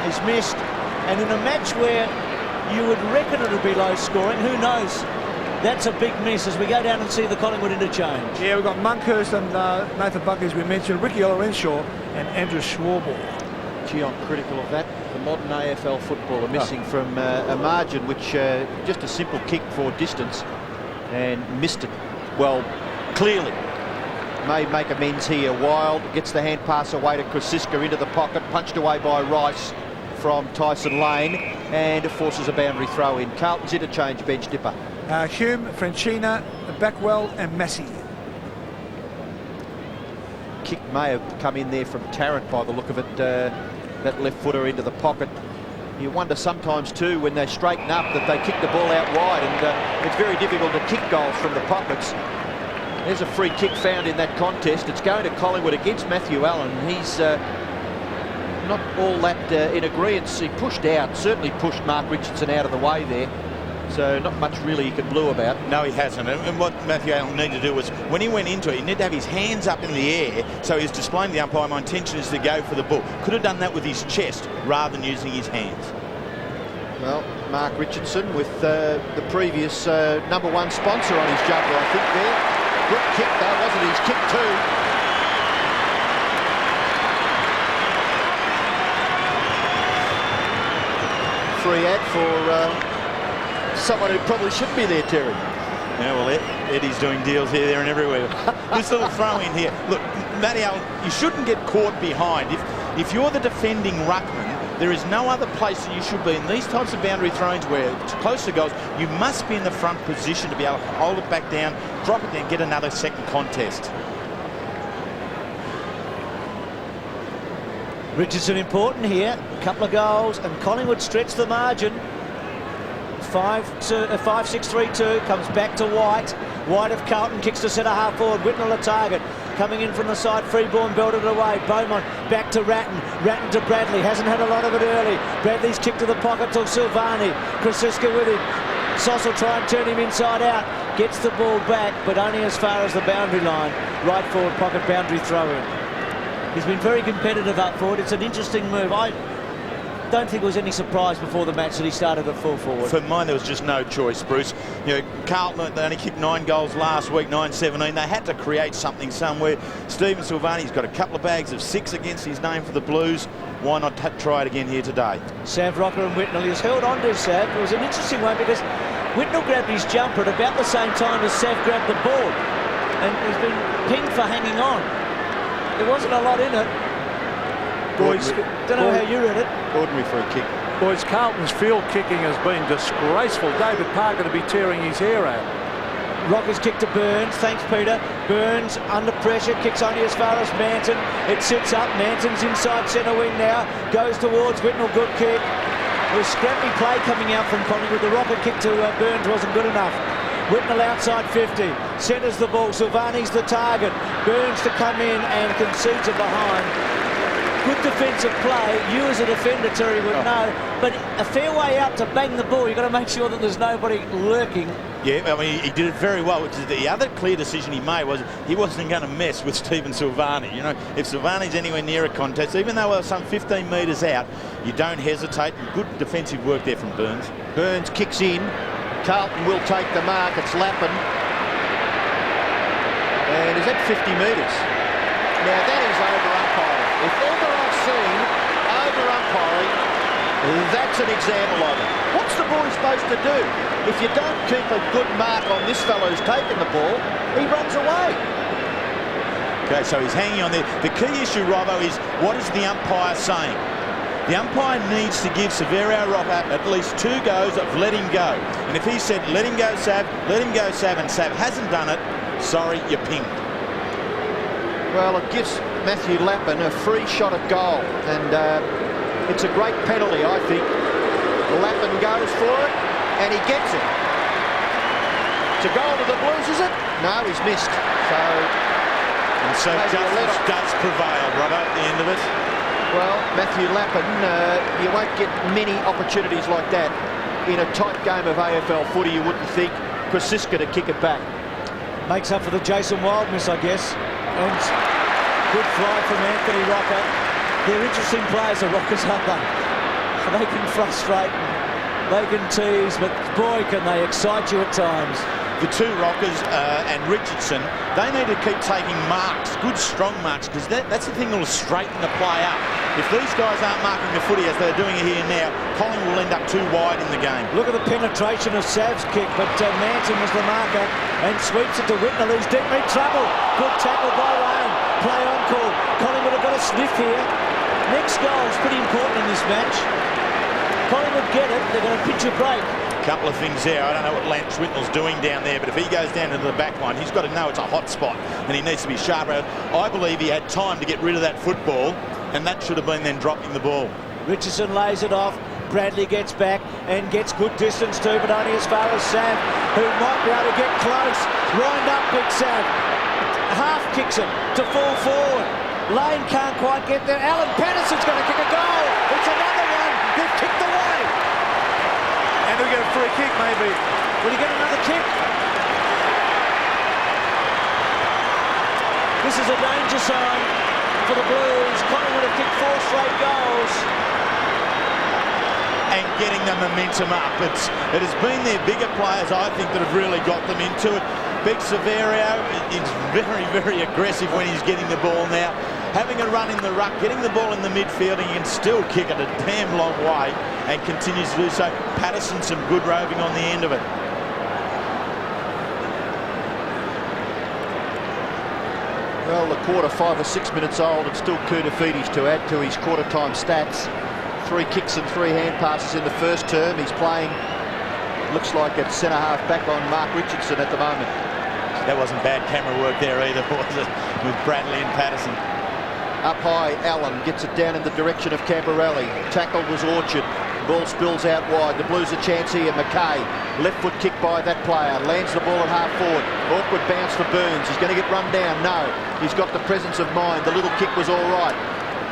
he's missed, and in a match where you would reckon it would be low scoring, who knows? That's a big miss as we go down and see the Collingwood interchange. Yeah, we've got Monkhorst and Nathan Buckley, as we mentioned, Ricky Olorenshaw and Andrew Schwarble. Gee, I'm critical of that. The modern AFL football are missing from a margin which just a simple kick for distance and missed it, well, clearly. may make amends here. Wild gets the hand pass away to Krasiska into the pocket, punched away by Rice from Tyson Lane, and it forces a boundary throw in. Carlton's interchange bench dipper. Hume, Franchina, Backwell and Massey. Kick may have come in there from Tarrant by the look of it, that left footer into the pocket. You wonder sometimes too when they straighten up that they kick the ball out wide, and it's very difficult to kick goals from the pockets. There's a free kick found in that contest. It's going to Collingwood against Matthew Allen. He's not all that in agreement. He pushed out, certainly pushed Mark Richardson out of the way there. So not much really he can blue about. No, he hasn't. And what Matthew Allen needed to do was, when he went into it, he needed to have his hands up in the air, so he's displaying to the umpire, my intention is to go for the ball. Could have done that with his chest rather than using his hands. Well, Mark Richardson with the previous #1 sponsor on his jumper, I think there. Good kick though, wasn't his kick too. Free ad for someone who probably shouldn't be there, Terry. Yeah, well, Eddie's doing deals here, there and everywhere. This little throw in here. Look, Matty Allen, you shouldn't get caught behind. If you're the defending ruckman, there is no other place that you should be. In these types of boundary throws where it's close to goals, you must be in the front position to be able to hold it back down, drop it down, get another second contest. Richardson important here. A couple of goals, and Collingwood stretch the margin. 5-6-3-2, comes back to White. White of Carlton kicks to centre half forward. Whitnell a target. Coming in from the side, Freeborn belted away. Beaumont back to Ratton. Ratton to Bradley. Hasn't had a lot of it early. Bradley's kicked to the pocket to Silvani. Krasiska with him. Sauce will try and turn him inside out. Gets the ball back, but only as far as the boundary line. Right forward pocket boundary throw in. He's been very competitive up forward. It's an interesting move. I don't think it was any surprise before the match that he started at full forward. For mine, there was just no choice, Bruce. You know, Carlton, they only kicked 9 goals last week, 9-17. They had to create something somewhere. Stephen Silvani's got a couple of bags of 6 against his name for the Blues. Why not try it again here today? Sav Rocker and Whitnell. He's held on to Sav. It was an interesting one because Whitnell grabbed his jumper at about the same time as Sav grabbed the ball. And he's been pinged for hanging on. There wasn't a lot in it. Boys, don't know how you read it. Ordinary free kick. Boys, Carlton's field kicking has been disgraceful. David Parker to be tearing his hair out. Rockers kick to Burns. Thanks, Peter. Burns under pressure, kicks only as far as Manton. It sits up. Manton's inside centre wing now. Goes towards Whitnell. Good kick. There's scrappy play coming out from Collingwood. The rocket kick to Burns wasn't good enough. Whitnell outside 50. Centres the ball. Silvani's the target. Burns to come in and concedes it behind. Good defensive play. You as a defender, Terry, would know. But a fair way out to bang the ball. You've got to make sure that there's nobody lurking. Yeah, I mean, he did it very well. Which is the other clear decision he made was he wasn't going to mess with Stephen Silvani. You know, if Silvani's anywhere near a contest, even though we're some 15 metres out, you don't hesitate. Good defensive work there from Burns. Burns kicks in. Carlton will take the mark. It's Lappin. And is that 50 metres? Now that is over umpiring. If ever I've seen over umpiring, that's an example of it. What's the boy supposed to do? If you don't keep a good mark on this fellow who's taken the ball, he runs away. Okay, so he's hanging on there. The key issue, Robbo, is what is the umpire saying? The umpire needs to give Saverio Rocker at least 2 goes of let him go. And if he said, let him go, Sav, and Sav hasn't done it, sorry, you're pinged. Well, it gives Matthew Lappin a free shot at goal, and it's a great penalty, I think. Lappin goes for it, and he gets it. It's a goal to the Blues, is it? No, he's missed. So justice does prevail, Robbo, at the end of it. Well, Matthew Lappin, you won't get many opportunities like that in a tight game of AFL footy. You wouldn't think. Krasiska to kick it back. Makes up for the Jason Wild miss, I guess. And good fly from Anthony Rocker. They're interesting players, the Rockers, aren't they? They can frustrate, they can tease, but boy, can they excite you at times. The 2 Rockers and Richardson, they need to keep taking marks, good strong marks, because that's the thing that will straighten the play up. If these guys aren't marking the footy as they're doing it here now, Collingwood will end up too wide in the game. Look at the penetration of Sav's kick, but Manton was the marker and sweeps it to Whitnell, who's deep in trouble. Good tackle by Lane. Play on call. Collingwood have got a sniff here. Next goal is pretty important in this match. Collingwood get it. They're going to pitch a break. Couple of things there. I don't know what Lance Whitnell's doing down there, but if he goes down into the back line, he's got to know it's a hot spot and he needs to be sharper. I believe he had time to get rid of that football, and that should have been then dropping the ball. Richardson lays it off. Bradley gets back and gets good distance too, but only as far as Sav, who might be able to get close. Wind up, big Sav. Half kicks it to full forward. Lane can't quite get there. Alan Patterson's going to kick a goal. It's another one. They've kicked away. And we get a free kick, maybe. Will he get another kick? This is a danger sign for the Blues. Collingwood have kicked 4 straight goals. And getting the momentum up. It has been their bigger players, I think, that have really got them into it. Big Severio is very, very aggressive when he's getting the ball now. Having a run in the ruck, getting the ball in the midfield, and he can still kick it a damn long way and continues to do so. Patterson, some good roving on the end of it. Well, the quarter 5 or 6 minutes old, and still Koutafidis to add to his quarter time stats. 3 kicks and 3 hand passes in the first term. He's playing, looks like at centre half back on Mark Richardson at the moment. That wasn't bad camera work there either, was it? With Bradley and Patterson. Up high, Allen gets it down in the direction of Camperelli. Tackle was Orchard. Ball spills out wide. The Blues a chance here. McKay, left foot kick by that player. Lands the ball at half forward. Awkward bounce for Burns. He's going to get run down. No, he's got the presence of mind. The little kick was all right.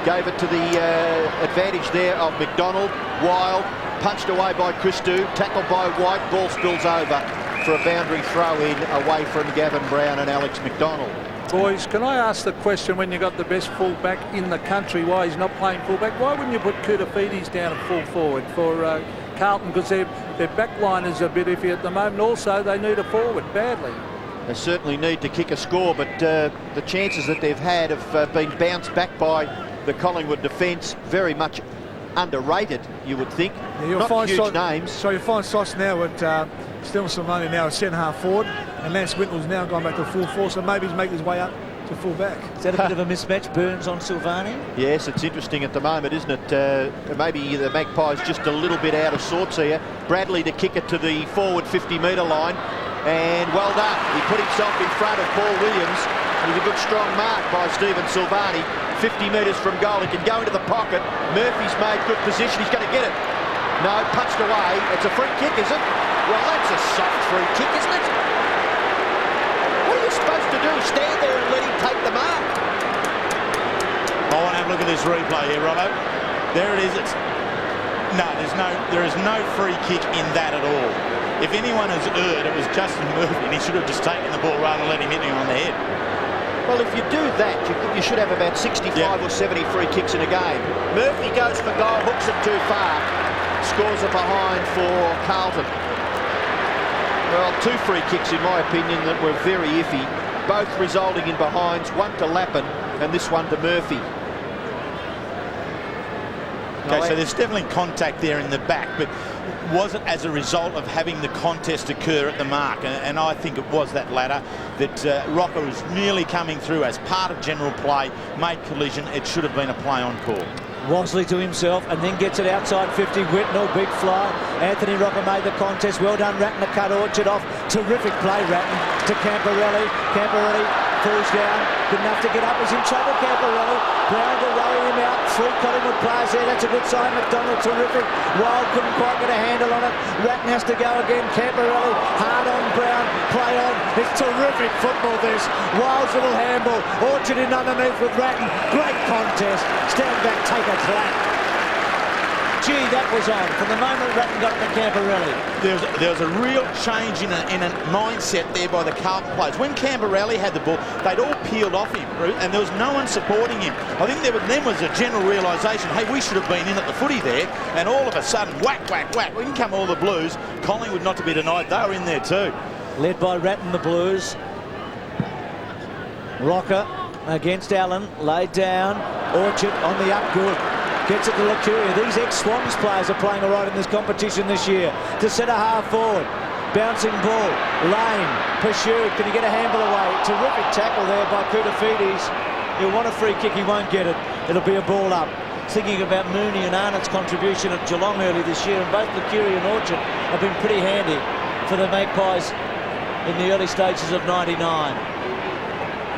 Gave it to the advantage there of McDonald. Wild, punched away by Christou. Tackled by White. Ball spills over for a boundary throw in away from Gavin Brown and Alex McDonald. Boys, can I ask the question, when you got the best fullback in the country, why he's not playing fullback? Why wouldn't you put Koutafidis down at full forward for Carlton? Because their back line is a bit iffy at the moment. Also, they need a forward badly. They certainly need to kick a score, but the chances that they've had have been bounced back by the Collingwood defence. Very much underrated, you would think. Yeah, you'll not find huge names. So you find Sauce now at Steven Silvani now at centre half forward, and Lance Whitnell's now gone back to full force, so maybe he's making his way up to full back. Is that a bit of a mismatch, Burns on Silvani? Yes, it's interesting at the moment, isn't it? Maybe the Magpies just a little bit out of sorts here. Bradley to kick it to the forward 50-metre line, and well done. He put himself in front of Paul Williams. It was a good strong mark by Stephen Silvani. 50 metres from goal. He can go into the pocket. Murphy's made good position. He's going to get it. No, punched away. It's a free kick, is it? Well, that's a soft free kick, isn't it? What are you supposed to do? Stand there and let him take the mark? I want to have a look at this replay here, Robbo. There it is. There is no free kick in that at all. If anyone has erred, it was Justin Murphy, and he should have just taken the ball rather than let him hit him on the head. Well, if you do that, you should have about 65 or 70 free kicks in a game. Murphy goes for goal, hooks it too far, scores a behind for Carlton. Well, 2 free kicks, in my opinion, that were very iffy, both resulting in behinds, one to Lappin and this one to Murphy. Okay, so there's definitely contact there in the back, but was it as a result of having the contest occur at the mark? And I think it was that latter, that Rocker was nearly coming through as part of general play, made collision. It should have been a play on call. Wosley to himself and then gets it outside 50. Whitnell, big fly. Anthony Rocker made the contest. Well done, Ratton to cut Orchard off. Terrific play, Ratton to Camperelli. Camperelli falls down. Good enough to get up. He's in trouble, Camperelli. Brown to roll him out. 3 Collingwood players there. That's a good sign. McDonald, terrific. Wild couldn't quite get a handle on it. Ratton has to go again. Camperelli hard on Brown. Play on. It's terrific football, this. Wild's little handball. Orchard in underneath with Ratton. Great contest. Stand back, take a clap. Gee, that was on. From the moment Ratton got to Camperelli. There was a real change in a mindset there by the Carlton players. When Camperelli had the ball, they'd all peeled off him, and there was no one supporting him. I think then was a general realisation, hey, we should have been in at the footy there, and all of a sudden, whack, whack, whack. In come all the Blues. Collingwood, not to be denied, they were in there too. Led by Ratton, the Blues. Rocker against Allen, laid down. Orchard on the up, good. Gets it to Lacuria. These ex-Swans players are playing all right in this competition this year. To centre half forward. Bouncing ball. Lane. Pursued. Can he get a handle away? Terrific tackle there by Koutafidis. He'll want a free kick. He won't get it. It'll be a ball up. Thinking about Mooney and Arnott's contribution at Geelong early this year, and both Lacuria and Orchard have been pretty handy for the Magpies in the early stages of '99.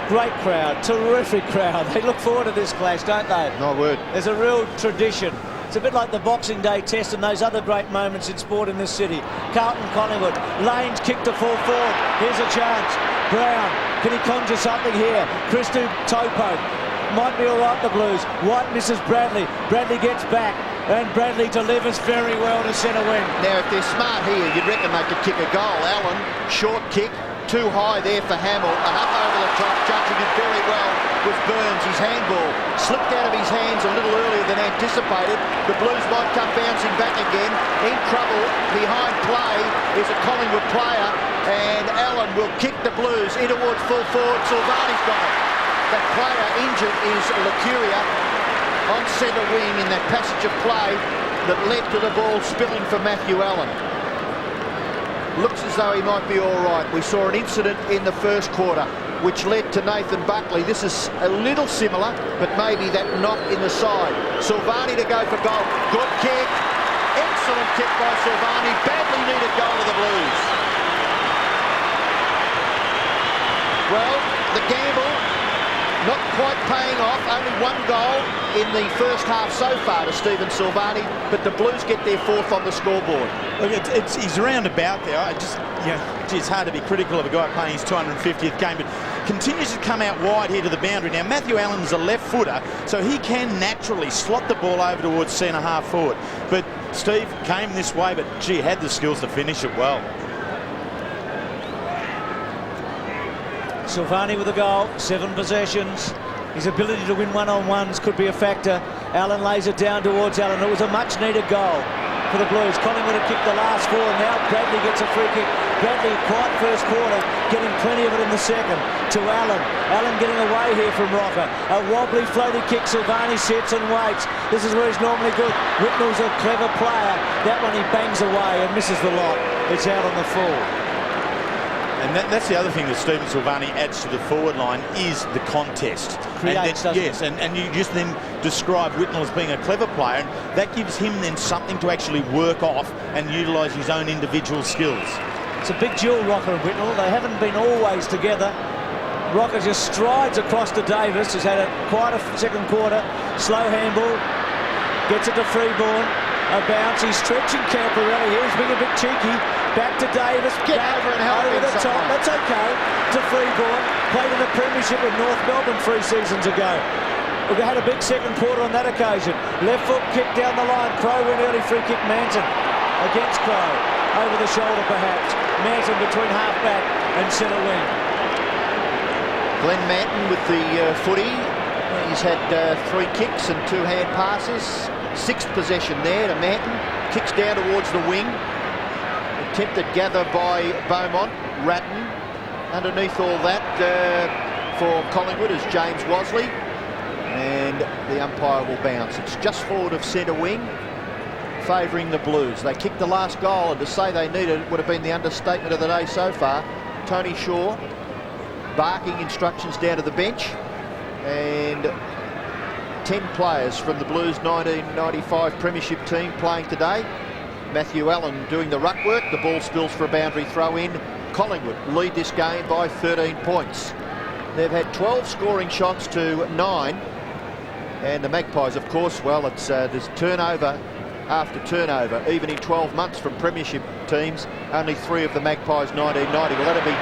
Great crowd, terrific crowd. They look forward to this clash, don't they? My word. There's a real tradition. It's a bit like the Boxing Day Test and those other great moments in sport in this city. Carlton, Collingwood. Lane's kick to full forward. Here's a chance. Brown, can he conjure something here? Christou Topo. Might be all right, the Blues. White misses Bradley. Bradley gets back, and Bradley delivers very well to centre wing. Now, if they're smart here, you'd reckon they could kick a goal. Allen, short kick, too high there for Hamill, and up over the top, judging it very well with Burns. His handball slipped out of his hands a little earlier than anticipated. The Blues might come bouncing back again. In trouble behind play is a Collingwood player, and Allen will kick the Blues in towards full forward. Silvani's got it. That player injured is Lacuria on centre wing in that passage of play that led to the ball spilling for Matthew Allen. Looks as though he might be all right. We saw an incident in the first quarter which led to Nathan Buckley. This is a little similar, but maybe that knock in the side. Silvani to go for goal. Good kick. Excellent kick by Silvani. Badly needed goal of the Blues. Well, the gamble not quite paying off. Only one goal in the first half so far to Stephen Silvani, but the Blues get their fourth on the scoreboard. Look, he's around about there. It's hard to be critical of a guy playing his 250th game, but continues to come out wide here to the boundary. Now, Matthew Allen's a left footer, so he can naturally slot the ball over towards centre half forward. But Steve came this way, but gee, had the skills to finish it well. Silvani with a goal, 7 possessions. His ability to win one-on-ones could be a factor. Allen lays it down towards Allen. It was a much-needed goal for the Blues. Collingwood have kicked the last 4, and now Bradley gets a free kick. Bradley, quiet first quarter, getting plenty of it in the second. To Allen. Allen getting away here from Rocker. A wobbly, floaty kick. Silvani sits and waits. This is where he's normally good. Whitnell's a clever player. That one he bangs away and misses the lot. It's out on the full. And that's the other thing that Stephen Silvani adds to the forward line is the contest. Creates, and you just then describe Whitnell as being a clever player, and that gives him then something to actually work off and utilise his own individual skills. It's a big duel, Rocker and Whitnell. They haven't been always together. Rocker just strides across to Davis, who's had quite a second quarter. Slow handball, gets it to Freeborn. A bounce, he's stretching Camporelli here. He's being a bit cheeky. Back to Davis. Get over and help over him the top. someone. That's okay. To Freeborn. Played in the premiership with North Melbourne 3 seasons ago. We had a big second quarter on that occasion. Left foot kick down the line. Crow went early, free kick Manton against Crow. Over the shoulder perhaps. Manton between half-back and centre wing. Glenn Manton with the footy. He's had 3 kicks and 2 hand passes. 6th possession there to Manton. Kicks down towards the wing. Attempted gather by Beaumont. Ratton underneath all that for Collingwood is James Wosley. And the umpire will bounce. It's just forward of centre wing, favouring the Blues. They kicked the last goal, and to say they needed it would have been the understatement of the day so far. Tony Shaw barking instructions down to the bench, and 10 players from the Blues 1995 Premiership team playing today. Matthew Allen doing the ruck work. The ball spills for a boundary throw in. Collingwood lead this game by 13 points. They've had 12 scoring shots to 9. And the Magpies, of course, well, it's there's turnover after turnover. Even in 12 months from Premiership teams, only 3 of the Magpies 1990. Well, that'll be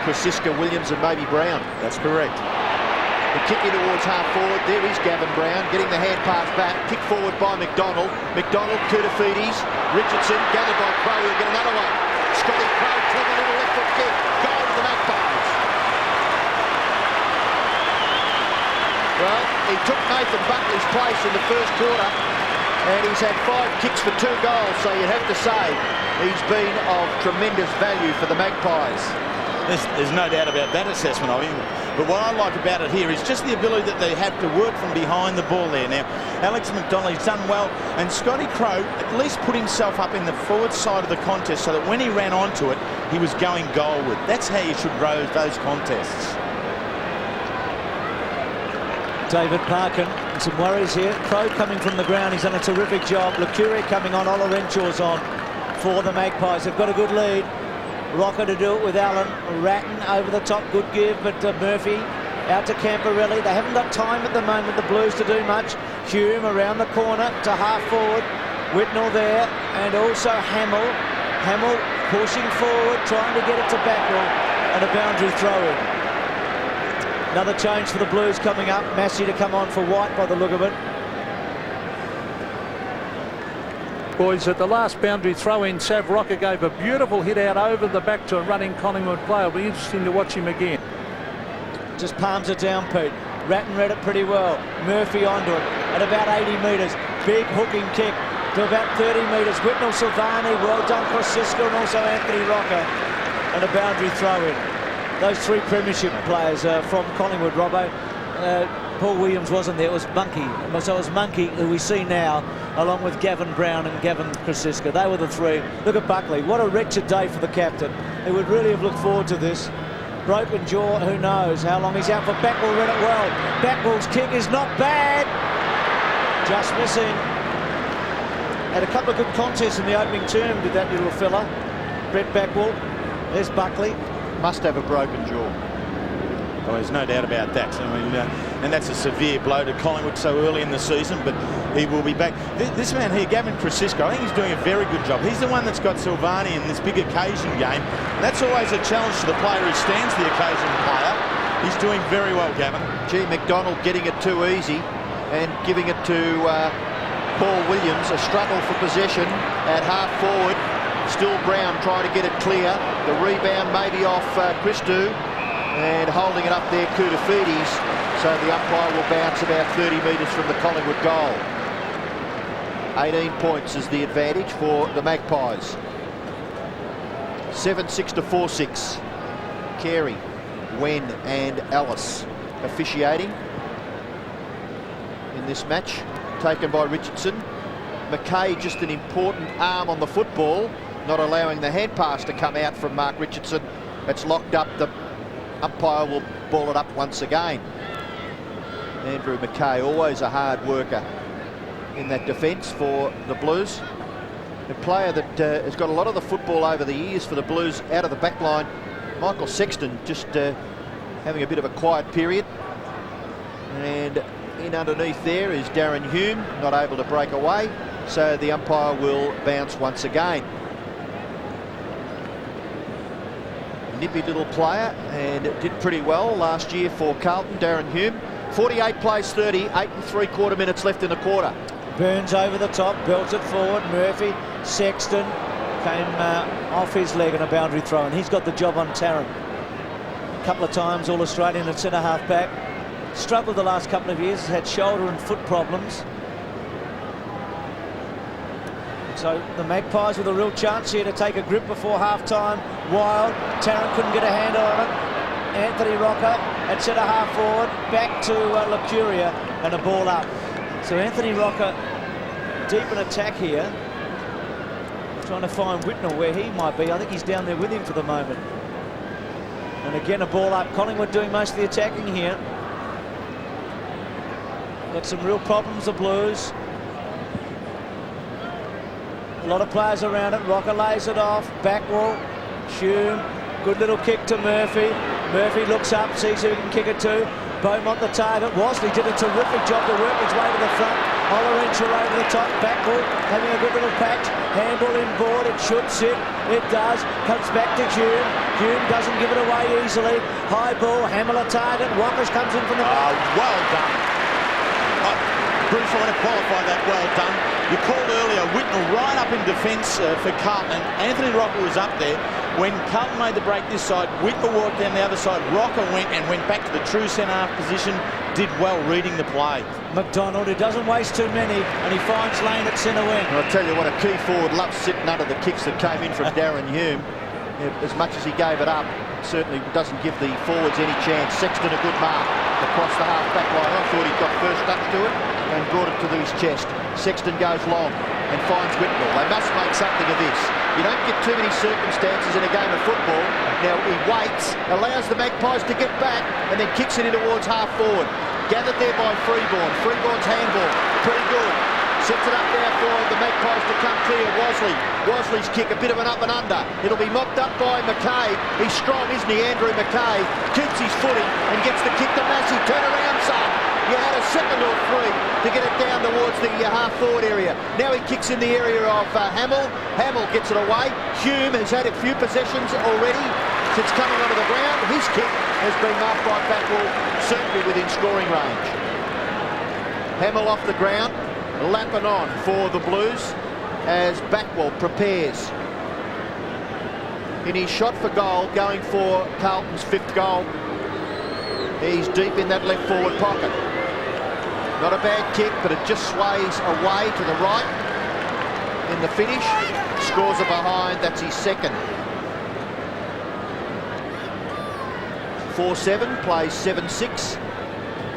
Krasiska, Williams and maybe Brown. That's correct. The kick in towards half forward. There is Gavin Brown getting the hand pass back. Kick forward by McDonald. McDonald, Koutafidis, Richardson, gathered by Crow. He'll get another one. Scotty Crow, clever little left foot kick. Goal to the Magpies. Well, he took Nathan Buckley's place in the first quarter, and he's had 5 kicks for 2 goals, so you'd have to say he's been of tremendous value for the Magpies. There's no doubt about that assessment of him. But what I like about it here is just the ability that they have to work from behind the ball there. Now, Alex McDonald, he's done well, and Scotty Crowe at least put himself up in the forward side of the contest so that when he ran onto it, he was going goalward. That's how you should row those contests. David Parkin, some worries here. Crowe coming from the ground, he's done a terrific job. Lucuria coming on, Ola Renshaw's on for the Magpies. They've got a good lead. Rocker to do it with Allen. Ratton over the top, good give, but Murphy out to Camporelli. They haven't got time at the moment, the Blues, to do much. Hume around the corner to half forward. Whitnell there, and also Hamill. Hamill pushing forward, trying to get it to Backwell, and a boundary throw in. Another change for the Blues coming up. Massey to come on for White by the look of it. Boys, at the last boundary throw-in, Sav Rocker gave a beautiful hit out over the back to a running Collingwood player. It'll be interesting to watch him again. Just palms it down, Pete. Ratton read it pretty well. Murphy onto it at about 80 metres. Big hooking kick to about 30 metres. Whitnell, Silvani, well done for Siska, and also Anthony Rocker. And a boundary throw-in. Those three premiership players from Collingwood, Robbo. Paul Williams wasn't there, it was Monkey. So it was Monkey, who we see now, along with Gavin Brown and Gavin Krasiska. They were the three. Look at Buckley. What a wretched day for the captain. He would really have looked forward to this. Broken jaw, who knows how long he's out for. Backwell read it well. Backwell's kick is not bad. Just missing. Had a couple of good contests in the opening term, did that little fella. Brett Backwell. There's Buckley. Must have a broken jaw. Well, there's no doubt about that. I mean, and that's a severe blow to Collingwood so early in the season, but he will be back. This man here, Gavin Krasiska, I think he's doing a very good job. He's the one that's got Silvani in this big occasion game. And that's always a challenge to the player who stands the occasion player. He's doing very well, Gavin. G. McDonald getting it too easy and giving it to Paul Williams. A struggle for possession at half forward. Still Brown trying to get it clear. The rebound maybe off Christou. And holding it up there, Koutafidis. So the umpire will bounce about 30 metres from the Collingwood goal. 18 points is the advantage for the Magpies. 7-6 to 4-6. Carey, Wen and Ellis officiating in this match. Taken by Richardson. McKay just an important arm on the football, not allowing the hand pass to come out from Mark Richardson. It's locked up. The umpire will ball it up once again. Andrew McKay, always a hard worker in that defence for the Blues. A player that has got a lot of the football over the years for the Blues out of the back line. Michael Sexton just having a bit of a quiet period. And in underneath there is Darren Hume, not able to break away. So the umpire will bounce once again. Nippy little player and did pretty well last year for Carlton, Darren Hume. 48 plays 30, 8 3/4 minutes left in the quarter. Burns over the top, belts it forward. Murphy, Sexton came off his leg and a boundary throw, and he's got the job on Tarrant. A couple of times All-Australian at centre half back. Struggled the last couple of years, had shoulder and foot problems. So the Magpies with a real chance here to take a grip before half-time. Wild, Tarrant couldn't get a handle on it. Anthony Rocker at centre half forward, back to Lucuria and a ball up. So Anthony Rocker deep in attack here, trying to find Whitnell where he might be. I think he's down there with him for the moment. And again a ball up. Collingwood doing most of the attacking here. Got some real problems, the Blues. A lot of players around it. Rocker lays it off. Backwell, Hume, good little kick to Murphy. Murphy looks up, sees who he can kick it to. Beaumont the target. Worsley did a terrific job to work his way to the front. Ola over the top. Backwell having a good little patch. Handball inboard. It should sit. It does. Comes back to Hume. Hume doesn't give it away easily. High ball. Hamill a target. Walkers comes in from the back. Well done. Bruce, I want to qualify that well done. You called earlier Whitnell right up in defence for Carlton. Anthony Rocker was up there. When Carlton made the break this side, Whitnell walked down the other side. Rocker went back to the true centre-half position. Did well reading the play. McDonald, who doesn't waste too many, and he finds lane at centre wing. I'll tell you what, a key forward loves sitting under the kicks that came in from Darren Hume. as much as he gave it up, certainly doesn't give the forwards any chance. Sexton a good mark across the half-back line. I thought he got first touch to it and brought it to his chest. Sexton goes long and finds Whitnell. They must make something of this. You don't get too many circumstances in a game of football. Now he waits, allows the Magpies to get back, and then kicks it in towards half-forward. Gathered there by Freeborn. Freeborn's handball, pretty good. Sets it up there for the Magpies to come clear. Wosley's kick, a bit of an up and under. It'll be mopped up by McKay. He's strong, isn't he, Andrew McKay? Keeps his footing and gets the kick to Massey. Turn around, son. You had a second or three to get it down towards the half-forward area. Now he kicks in the area of Hamill. Hamill gets it away. Hume has had a few possessions already since coming onto the ground. His kick has been marked by Backwell, certainly within scoring range. Hamill off the ground. Lapping on for the Blues as Backwell prepares in his shot for goal, going for Carlton's 5th goal. He's deep in that left forward pocket. Not a bad kick, but it just sways away to the right in the finish. Scores are behind, that's his second. 4-7, plays 7-6,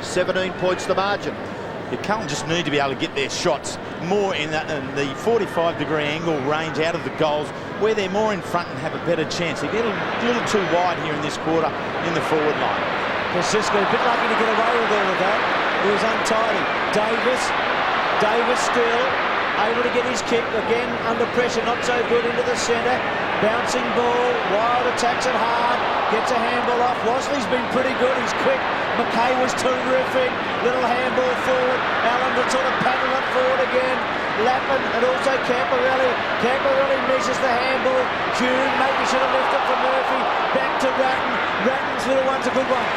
17 points the margin. The Carlton just need to be able to get their shots more in the 45-degree angle range out of the goals, where they're more in front and have a better chance. They get a little too wide here in this quarter in the forward line. Francisco a bit lucky to get away with all of that. He was untidy. Davis still able to get his kick again under pressure, not so good into the centre. Bouncing ball, Wild attacks it hard, gets a handball off. Wosley's been pretty good, he's quick. McKay was terrific. Little handball forward. Allen to sort of paddle it forward again. Lappin and also Camporelli. Camporelli misses the handball. Hume maybe should have left it for Murphy. Back to Ratton. Ratton's little one's a good one.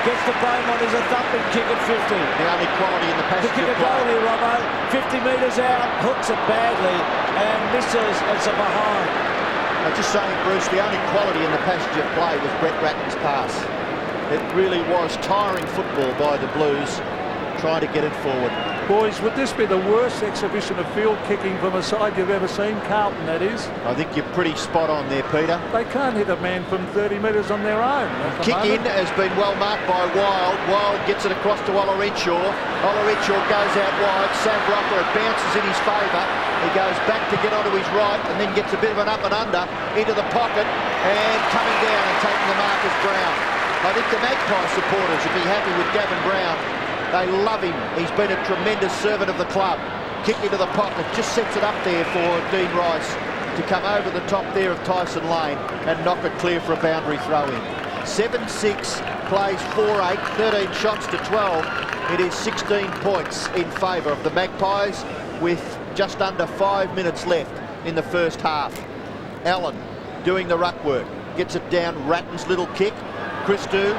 Gets the Beaumont as a thumping kick at 50. The only quality in the passage to kick a goal here, Robbo. 50 metres out, hooks it badly and misses. It's a behind. I'm just saying, Bruce, the only quality in the passage of play was Brett Ratton's pass. It really was tiring football by the Blues, trying to get it forward. Boys, would this be the worst exhibition of field kicking from a side you've ever seen? Carlton, that is. I think you're pretty spot on there, Peter. They can't hit a man from 30 metres on their own. Kick in has been well marked by Wild. Wild gets it across to Olorenshaw. Olorenshaw goes out wide. Sam Rocker, it bounces in his favour. He goes back to get onto his right and then gets a bit of an up and under into the pocket and coming down and taking the mark is Brown. I think the Magpie supporters would be happy with Gavin Brown. They love him. He's been a tremendous servant of the club. Kick into the pocket, just sets it up there for Dean Rice to come over the top there of Tyson Lane and knock it clear for a boundary throw-in. 7-6, plays 4-8, 13 shots to 12. It is 16 points in favour of the Magpies with just under 5 minutes left in the first half. Allen doing the ruck work, gets it down, Ratton's little kick. Christou,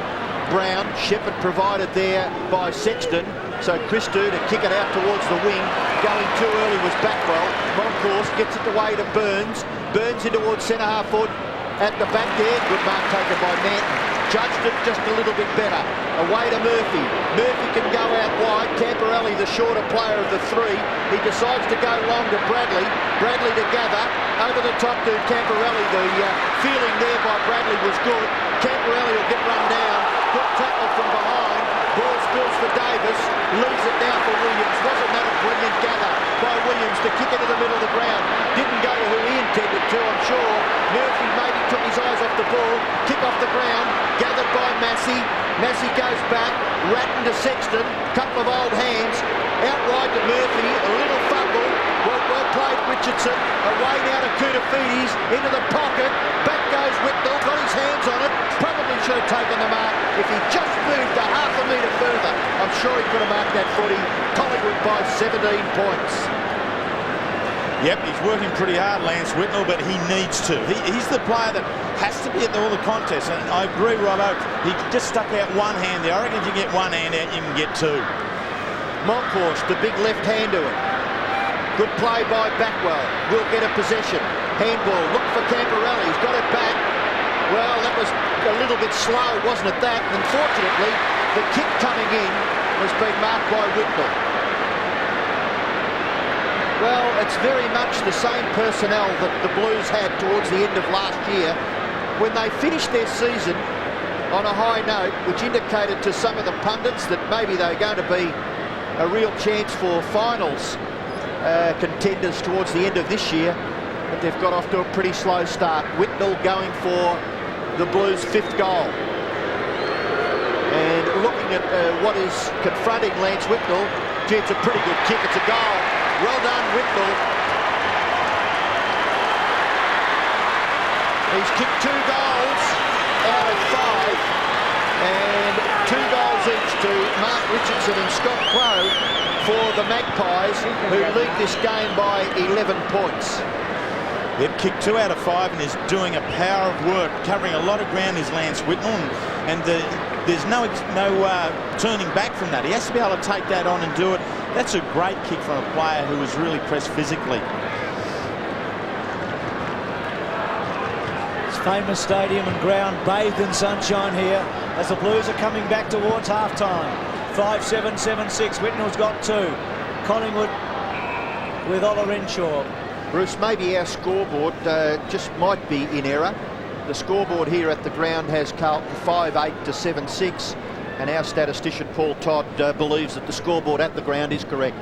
Brown, Shepherd provided there by Sexton. So Christou to kick it out towards the wing. Going too early was Backwell. Moncourse gets it away to Burns. Burns in towards centre half foot. At the back there, good mark taken by Manton. Judged it just a little bit better. Away to Murphy. Murphy can go out wide. Camporelli, the shorter player of the three. He decides to go long to Bradley. Bradley to gather. Over the top to Camporelli. The feeling there by Bradley was good. Camporelli will get run down. Good tackle from behind. Ball spills for Davis. Leaves it now for Williams. Wasn't that a brilliant gather by Williams to kick it to the middle of the ground? Didn't go to who he intended to, I'm sure. Murphy maybe took his eyes off the ball. Kick off the ground. Gathered by Massey. Massey goes back. Ratton to Sexton. Couple of old hands. Out wide to Murphy. A little fumble. Well played, Richardson. Away now to Koutafidis. Into the pocket. Back goes Whitnell. Got his hands on it. Probably should have taken the mark. If he just moved a half a metre further, I'm sure he could have marked that footy. Collingwood by 17 points. Yep, he's working pretty hard, Lance Whitnell, but he needs to. He's the player that has to be at all the contests. And I agree, Robbo. He just stuck out one hand there. I reckon if you get one hand out, you can get two. Moncourse, the big left hand to it. Good play by Backwell. Will get a possession. Handball. Look for Camporelli. He's got it back. Well, that was a little bit slow, wasn't it, that? Unfortunately, the kick coming in has been marked by Whitnell. Well, it's very much the same personnel that the Blues had towards the end of last year when they finished their season on a high note, which indicated to some of the pundits that maybe they're going to be a real chance for finals contenders towards the end of this year, but they've got off to a pretty slow start. Whitnell going for the Blues' 5th goal. And looking at what is confronting Lance Whitnell, gee, it's a pretty good kick. It's a goal. Well done, Whitnell. He's kicked 2 goals out of 5, and 2 goals each to Mark Richardson and Scott Crow for the Magpies, who lead this game by 11 points. They've kicked 2 out of 5 and is doing a power of work, covering a lot of ground, is Lance Whitnell, and there's no turning back from that. He has to be able to take that on and do it. That's a great kick from a player who was really pressed physically. It's famous stadium and ground bathed in sunshine here as the Blues are coming back towards half-time. 5-7, 7-6. Whitnell's got 2. Collingwood with Ola Renshaw. Bruce, maybe our scoreboard just might be in error. The scoreboard here at the ground has Carlton 5-8 to 7-6, and our statistician Paul Todd believes that the scoreboard at the ground is correct.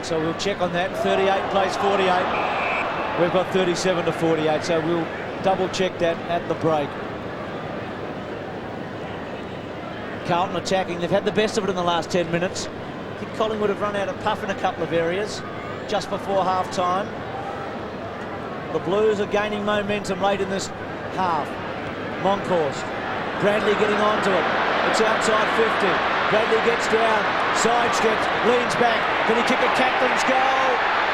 So we'll check on that. 38 plays 48. We've got 37 to 48, so we'll double check that at the break. Carlton attacking. They've had the best of it in the last 10 minutes. I think Collingwood have run out of puff in a couple of areas just before half-time. The Blues are gaining momentum late in this half. Monkhorst. Bradley getting onto it. It's outside 50. Bradley gets down, sidesteps, leans back. Can he kick a captain's goal?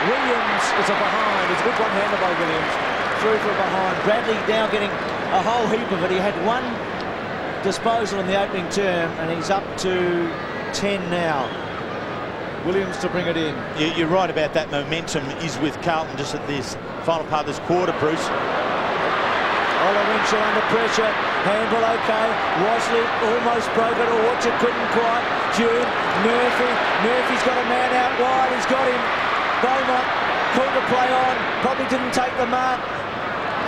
Williams is a behind. It's a good one-hander by Williams. Through for a behind. Bradley now getting a whole heap of it. He had 1 disposal in the opening term, and he's up to 10 now. Williams to bring it in. You're right about that. Momentum is with Carlton just at this final part of this quarter, Bruce. Ola Renshaw under pressure. Handball okay. Wasley almost broke it. Orchard couldn't quite. June. Murphy's got a man out wide. He's got him. Beaumont called the play on. Probably didn't take the mark.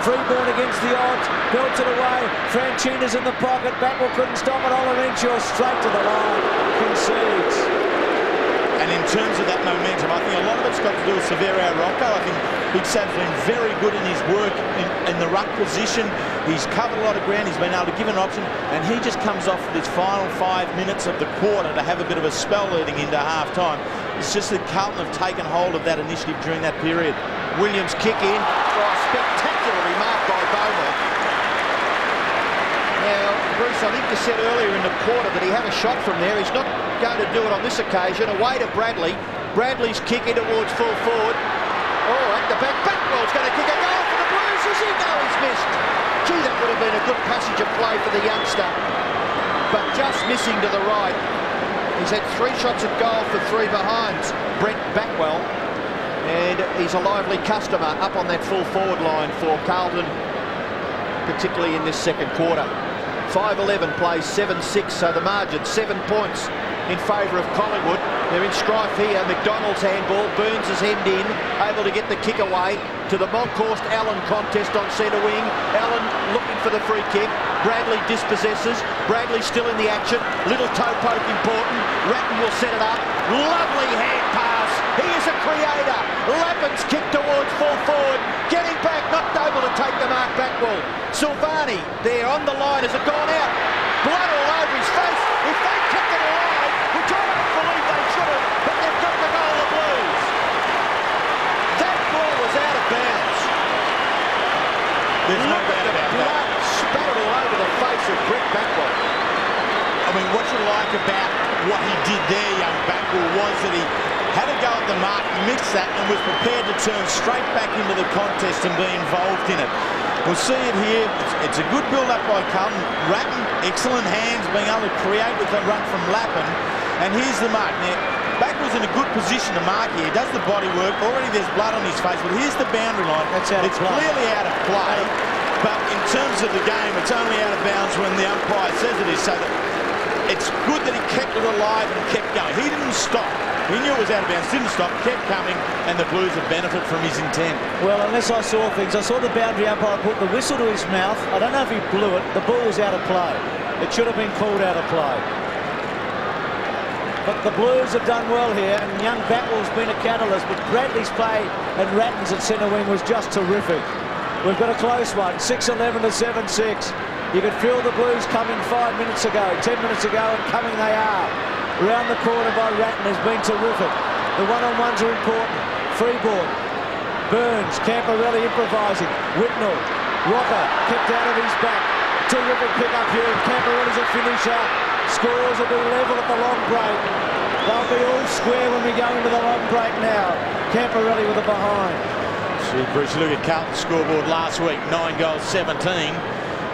Freeborn against the odds. Belts it away. Franchina's in the pocket. Backwell couldn't stop it. Ola Renshaw straight to the line. Concedes. And in terms of that momentum, I think a lot of it's got to do with Severo Rocco. I think Big Sam's been very good in his work in the ruck position. He's covered a lot of ground. He's been able to give an option, and he just comes off this final 5 minutes of the quarter to have a bit of a spell leading into half-time. It's just that Carlton have taken hold of that initiative during that period. Williams kick in. Oh, spectacularly marked by Beaumont. Now, Bruce, I think you said earlier in the quarter that he had a shot from there. He's not going to do it on this occasion. Away to Bradley. Bradley's kicking towards full forward. Oh, at the back. Backwell's going to kick a goal for the Blues. Does he go? He's missed. Gee, that would have been a good passage of play for the youngster. But just missing to the right. He's had 3 shots at goal for 3 behinds. Brent Backwell. And he's a lively customer up on that full forward line for Carlton, particularly in this second quarter. 5-11 plays 7-6, so the margin 7 points in favour of Collingwood. They're in strife here. McDonald's handball. Burns is hemmed in, able to get the kick away to the Monkhorst-Allen contest on centre wing. Allen looking for the free kick. Bradley dispossesses. Bradley still in the action. Little toe poke important. Ratton will set it up. Lovely hand pass. He is a creator. Lappin's kick towards full forward. Getting back, not able to take the mark. Backwell. Silvani there on the line. Has it gone out? Blood all over his face. If they kept it alive, which I don't believe they should have, but they've got the goal of Blues. That ball was out of bounds. There's no doubt about that. Blood spattered all over the face of Brett Backwell. I mean, what you like about what he did there, young Backwell, was that he had a go at the mark, mixed that, and was prepared to turn straight back into the contest and be involved in it. We'll see it here. It's a good build-up by Carlton. Ratton, excellent hands, being able to create with a run from Lappin. And here's the mark. Now, Backwell's in a good position to mark here. Does the body work. Already there's blood on his face, but here's the boundary line. That's out of it's play. Clearly out of play. But in terms of the game, it's only out of bounds when the umpire says it is. So that it's good that he kept it alive and kept going. He didn't stop. He knew it was out of bounds, didn't stop, kept coming, and the Blues have benefited from his intent. Well, unless I saw things, I saw the boundary umpire put the whistle to his mouth. I don't know if he blew it. The ball was out of play. It should have been called out of play. But the Blues have done well here, and young Batwell's been a catalyst, but Bradley's play and Ratton's at centre wing was just terrific. We've got a close one, 6-11 to 7-6. You could feel the Blues coming 5 minutes ago, 10 minutes ago, and coming they are. Round the corner by Ratton has been terrific. The one-on-ones are important. Freeboard, Burns, Camporelli improvising, Whitnell, Rocker kept out of his back. Terrific pick up here, and Camporelli's a finisher. Scores will be level at the long break. They'll be all square when we go into the long break now. Camporelli with a behind. See, Bruce, look at Carlton's scoreboard last week, 9 goals, 17.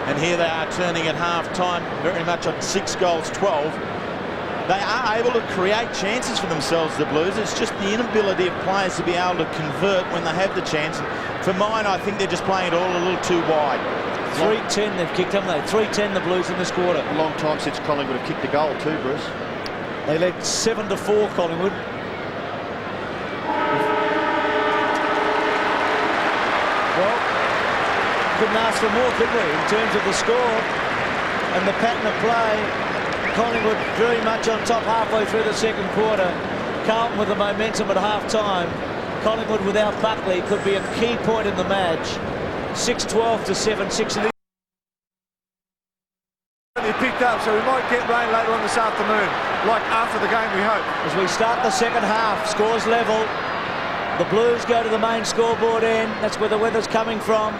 And here they are turning at half-time, very much on 6 goals, 12. They are able to create chances for themselves, the Blues. It's just the inability of players to be able to convert when they have the chance. For mine, I think they're just playing it all a little too wide. 3-10 they've kicked, haven't they? 3-10 the Blues in this quarter. A long time since Collingwood have kicked a goal too, Bruce. They led 7-4, Collingwood. Well, couldn't ask for more, could we, in terms of the score and the pattern of play. Collingwood very much on top halfway through the second quarter. Carlton with the momentum at half-time. Collingwood without Buckley could be a key point in the match. 6-12 to 7-6. He picked up, so we might get rain later on this afternoon, like after the game, we hope. As we start the second half, scores level. The Blues go to the main scoreboard end. That's where the weather's coming from.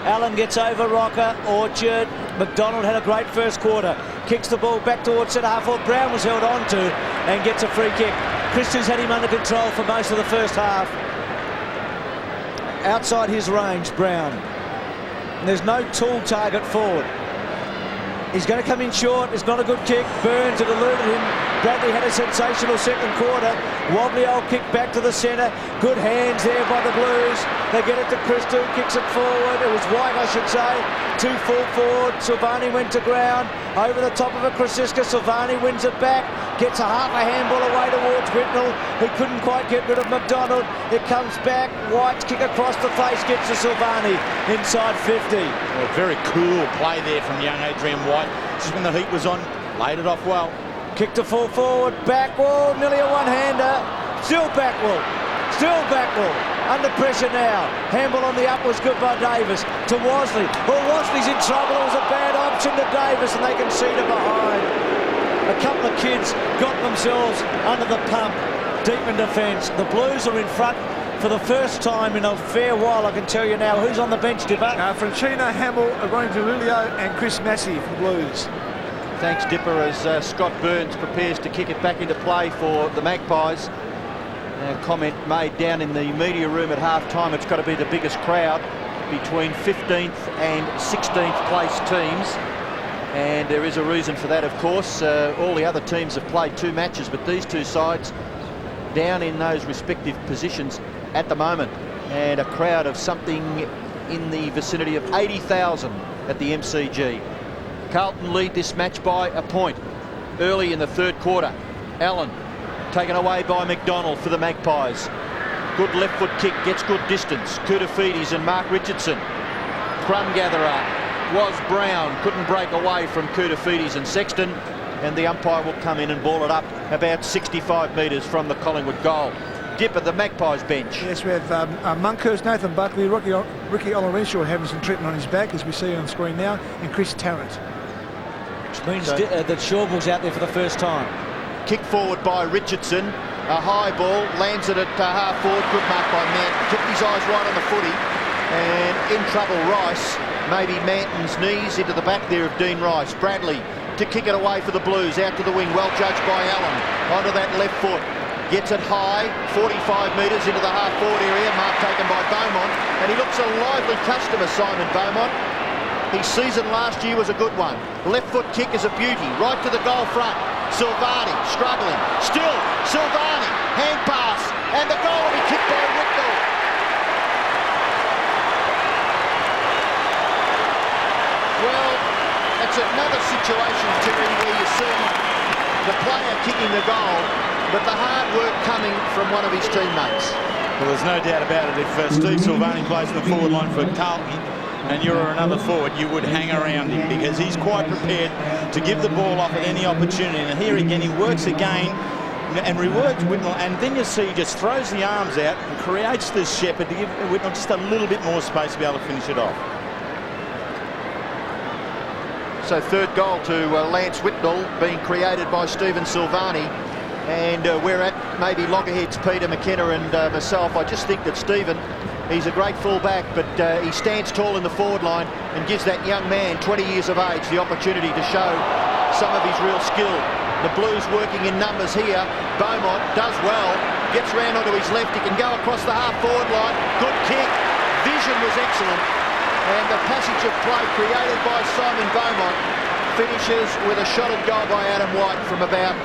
Allen gets over Rocker, Orchard. McDonald had a great first quarter. Kicks the ball back towards centre half. Brown was held on to and gets a free kick. Christian's had him under control for most of the first half. Outside his range, Brown. And there's no tall target forward. He's going to come in short. It's not a good kick. Burns had eluded him. Bradley had a sensational second quarter. Wobbly old kick back to the centre. Good hands there by the Blues. They get it to Christo, kicks it forward. It was White, I should say. 2 full forward. Silvani went to ground. Over the top of it, Krasiska. Silvani wins it back. Gets a half a handball away towards Whitnell. He couldn't quite get rid of McDonald. It comes back. White's kick across the face gets to Silvani. Inside 50. Well, very cool play there from young Adrian White. Just when the heat was on, laid it off well. Kick to full forward, Backwell, nearly a one-hander. Still Backwell, under pressure now. Handball on the up was good by Davis to Worsley. Well, Worsley's in trouble. It was a bad option to Davis, and they concede it behind. A couple of kids got themselves under the pump, deep in defence. The Blues are in front for the first time in a fair while, I can tell you now. Who's on the bench, Dipper? Francina, Hamill, Ronnie DeLulio and Chris Massey for the Blues. Thanks, Dipper, as Scott Burns prepares to kick it back into play for the Magpies. A comment made down in the media room at half-time, it's got to be the biggest crowd between 15th and 16th place teams. And there is a reason for that, of course. All the other teams have played 2 matches, but these 2 sides down in those respective positions at the moment. And a crowd of something in the vicinity of 80,000 at the MCG. Carlton lead this match by a point early in the third quarter. Allen taken away by McDonald for the Magpies. Good left foot kick, gets good distance. Koutafidis and Mark Richardson. Crumb gatherer was Brown, couldn't break away from Koutafidis and Sexton, and the umpire will come in and ball it up about 65 metres from the Collingwood goal. Dipper, the Magpies bench. Yes, we have Monkhurst, Nathan Buckley, Ricky Olorenshaw having some treatment on his back, as we see on screen now, and Chris Tarrant. Which means that Shawball's out there for the first time. Kick forward by Richardson. A high ball, lands it at half forward. Good mark by Manton. Kept his eyes right on the footy. And in trouble, Rice. Maybe Manton's knees into the back there of Dean Rice. Bradley to kick it away for the Blues. Out to the wing. Well judged by Allen. Onto that left foot. Gets it high. 45 metres into the half forward area. Mark taken by Beaumont. And he looks a lively customer, Simon Beaumont. His season last year was a good one. Left foot kick is a beauty. Right to the goal front. Silvani struggling. Still Silvani. Hand pass. And the goal will be kicked by Whitnell. Well, it's another situation, Terry, where you see the player kicking the goal, but the hard work coming from one of his teammates. Well, there's no doubt about it. If Steve Silvani plays in the forward line for Carlton and you're another forward, you would hang around him because he's quite prepared to give the ball off at any opportunity. And here again, he works again and rewards Whitnell, and then you see he just throws the arms out and creates this shepherd to give Whitnell just a little bit more space to be able to finish it off. So third goal to Lance Whitnell being created by Stephen Silvani. And we're at maybe loggerheads, Peter McKenna and myself. I just think that Stephen, he's a great fullback, but he stands tall in the forward line and gives that young man, 20 years of age, the opportunity to show some of his real skill. The Blues working in numbers here. Beaumont does well, gets round onto his left. He can go across the half-forward line. Good kick. Vision was excellent. And the passage of play created by Simon Beaumont finishes with a shot at goal by Adam White from about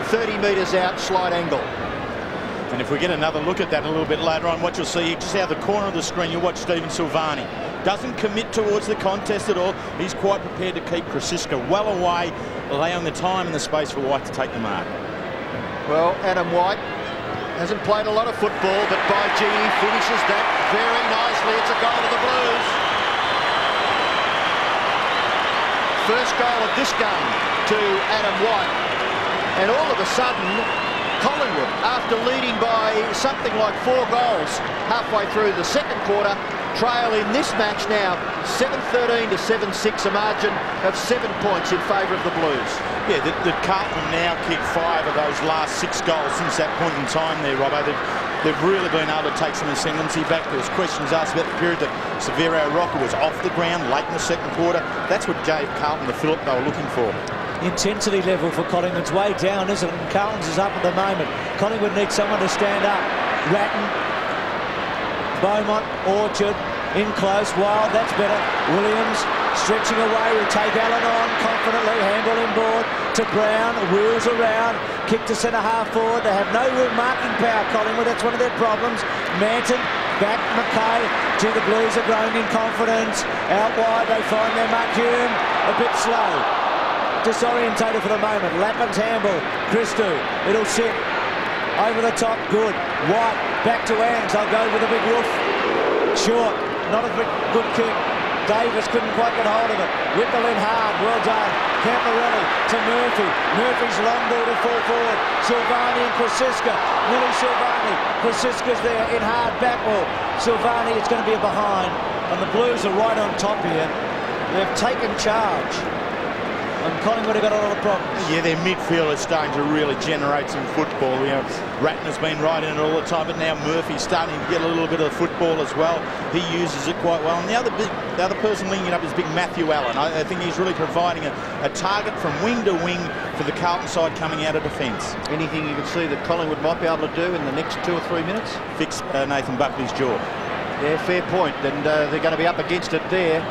30 metres out, slight angle. And if we get another look at that a little bit later on, what you'll see just out of the corner of the screen, you'll watch Stephen Silvani. Doesn't commit towards the contest at all. He's quite prepared to keep Krasiska well away, allowing the time and the space for White to take the mark. Well, Adam White hasn't played a lot of football, but by G, he finishes that very nicely. It's a goal to the Blues. First goal of this game to Adam White. And all of a sudden, Collingwood, after leading by something like 4 goals halfway through the second quarter, trail in this match now 7-13 to 7-6, a margin of 7 points in favour of the Blues. Yeah, the Carlton now kicked 5 of those last 6 goals since that point in time there, Robbo. They've really been able to take some ascendancy back. There was questions asked about the period that Severo Rocker was off the ground late in the second quarter. That's what gave Carlton the fillip they were looking for. Intensity level for Collingwood's way down, isn't it? And Carlton's is up at the moment. Collingwood needs someone to stand up. Ratton, Beaumont, Orchard, in close, Wild, that's better. Williams stretching away, will take Allen on confidently, handball inboard to Brown, wheels around, kick to centre half forward. They have no real marking power, Collingwood, that's one of their problems. Manton, back Mackay, gee, the Blues are growing in confidence. Out wide, they find their mark. Hume, a bit slow. Disorientated for the moment. Lappin's handball. Christou, it'll sit. Over the top, good. White, back to Angs. They'll go with a big woof. Short, not a good kick. Davis couldn't quite get hold of it. Whitnell in hard, well done. Camporelli to Murphy. Murphy's long ball to fall forward. Silvani and Krasiska. Willie Silvani. Krasiska's there in hard back ball. Silvani, it's going to be a behind. And the Blues are right on top here. They've taken charge. And Collingwood have got a lot of problems. Yeah, their midfield is starting to really generate some football. You know, Ratton has been right in it all the time, but now Murphy's starting to get a little bit of the football as well. He uses it quite well. And the other person linking it up is big Matthew Allen. I think he's really providing a target from wing to wing for the Carlton side coming out of defence. Anything you can see that Collingwood might be able to do in the next 2 or 3 minutes? Fix Nathan Buckley's jaw. Yeah, fair point. And they're going to be up against it there.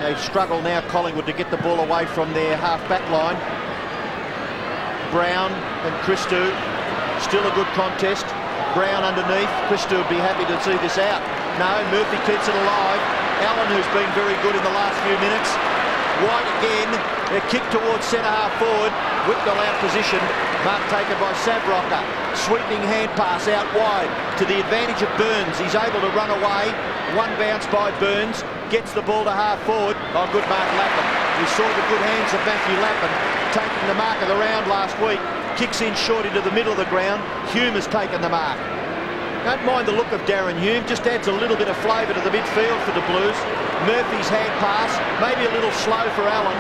They struggle now, Collingwood, to get the ball away from their half-back line. Brown and Christou, still a good contest. Brown underneath. Christou would be happy to see this out. No, Murphy keeps it alive. Allen, who's been very good in the last few minutes. White again, a kick towards centre-half forward. Whitnell out position. Mark taken by Savrocker. Sweeping hand pass out wide to the advantage of Burns. He's able to run away. One bounce by Burns. Gets the ball to half forward. Oh, good mark, Lappin. We saw the good hands of Matthew Lappin taking the mark of the round last week. Kicks in short into the middle of the ground. Hume has taken the mark. Don't mind the look of Darren Hume. Just adds a little bit of flavour to the midfield for the Blues. Murphy's hand pass, maybe a little slow for Allen.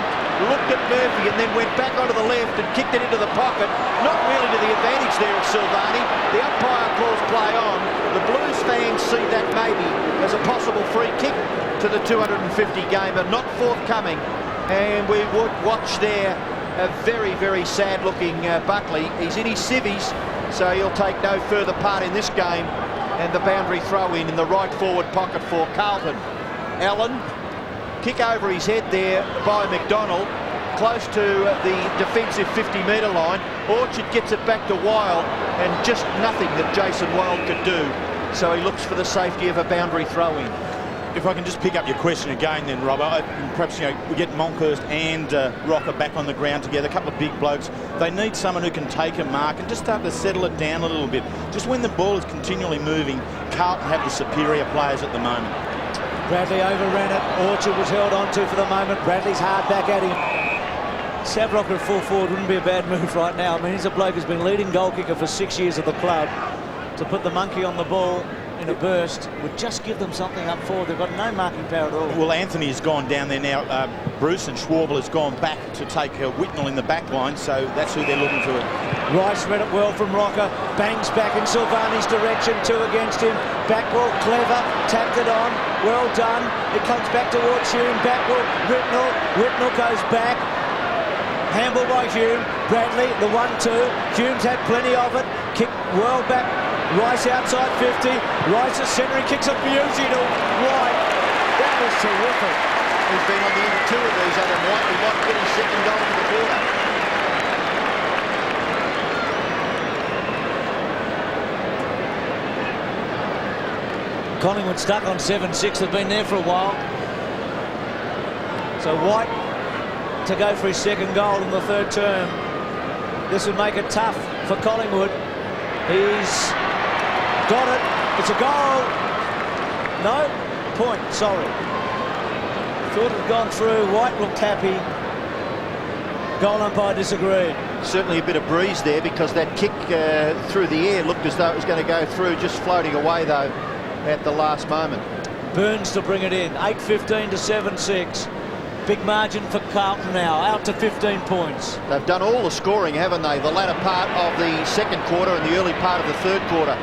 Looked at Murphy and then went back onto the left and kicked it into the pocket. Not really to the advantage there of Silvani. The umpire calls play on. The Blues fans see that maybe as a possible free kick to the 250 gamer, not forthcoming. And we would watch there a very, very sad-looking Buckley. He's in his civvies, so he'll take no further part in this game. And the boundary throw-in the right forward pocket for Carlton. Allen, kick over his head there by McDonald, close to the defensive 50-metre line. Orchard gets it back to Wild, and just nothing that Jason Wild could do. So he looks for the safety of a boundary throw-in. if I can just pick up your question again then, Rob, perhaps, you know, we get Monkhorst and Rocker back on the ground together, a couple of big blokes. They need someone who can take a mark and just start to settle it down a little bit. Just when the ball is continually moving, Carlton have the superior players at the moment. Bradley overran it. Orchard was held onto for the moment. Bradley's hard back at him. Savrock at full forward wouldn't be a bad move right now. I mean, he's a bloke who's been leading goal kicker for 6 years at the club. To put the monkey on the ball in a burst would just give them something up forward. They've got no marking power at all. Well, Anthony has gone down there now. Bruce and Schwabel has gone back to take Whitnell in the back line, so that's who they're looking to. Rice read it well from Rocker. Bangs back in Silvani's direction. 2 against him. Backwell, clever. Tapped it on. Well done. It comes back towards Hume. Backwell, Whitnell. Whitnell goes back. Handball by Hume. Bradley, the 1-2. Hume's had plenty of it. Kick well back. Rice outside 50. Rice is centering, kicks a beauty to White. That was terrific. He's been on the end of 2 of these, Adam White. He might get his second goal in the quarter. Collingwood stuck on 7-6. They've been there for a while. So White to go for his second goal in the 3rd term. This would make it tough for Collingwood. He's got it. It's a goal. No? Point. Sorry. Thought it had gone through. White looked happy. Goal umpire disagreed. Certainly a bit of breeze there because that kick through the air looked as though it was going to go through, just floating away though at the last moment. Burns to bring it in. 8-15 to 7-6. Big margin for Carlton now, out to 15 points. They've done all the scoring, haven't they? The latter part of the 2nd quarter and the early part of the 3rd quarter.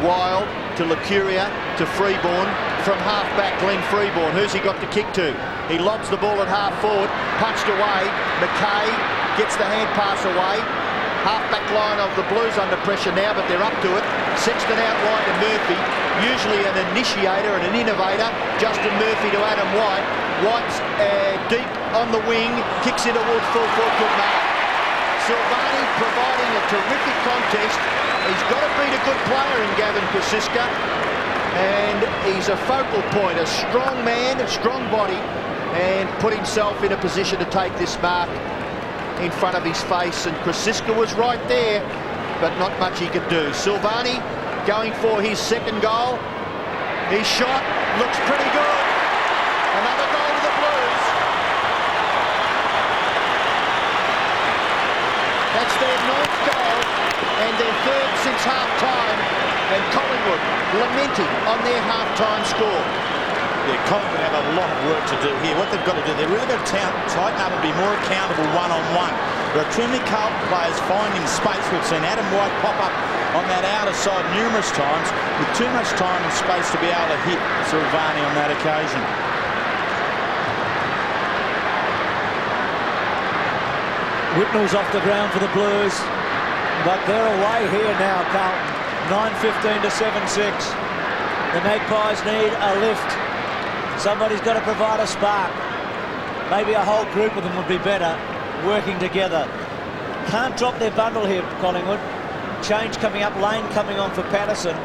Wild to Lucuria to Freeborn. From half-back, Glenn Freeborn. Who's he got the kick to? He lobs the ball at half-forward. Punched away. McKay gets the hand pass away. Half-back line of the Blues under pressure now, but they're up to it. Sexton out wide to Murphy. Usually an initiator and an innovator. Justin Murphy to Adam White. White's deep on the wing. Kicks in towards full forward. Good mark. Silvani providing a terrific contest. He's got to beat a good player in Gavin Kosiska. And he's a focal point, a strong man, a strong body, and put himself in a position to take this mark in front of his face. And Kosiska was right there, but not much he could do. Silvani going for his 2nd goal. His shot looks pretty good. Another goal to the Blues. That's their 9th goal and their 3rd since half-time, and Collingwood lamenting on their half-time score. Yeah, Collingwood have a lot of work to do here. What they've got to do, they've really got to tighten up and be more accountable one-on-one. There are too many Carlton players finding space. We've seen Adam White pop up on that outer side numerous times with too much time and space to be able to hit Silvani on that occasion. Whitnell's off the ground for the Blues, but they're away here now, Carlton. 9-15 to 7-6. The Magpies need a lift. Somebody's got to provide a spark. Maybe a whole group of them would be better working together. Can't drop their bundle here, Collingwood. Change coming up, Lane coming on for Patterson.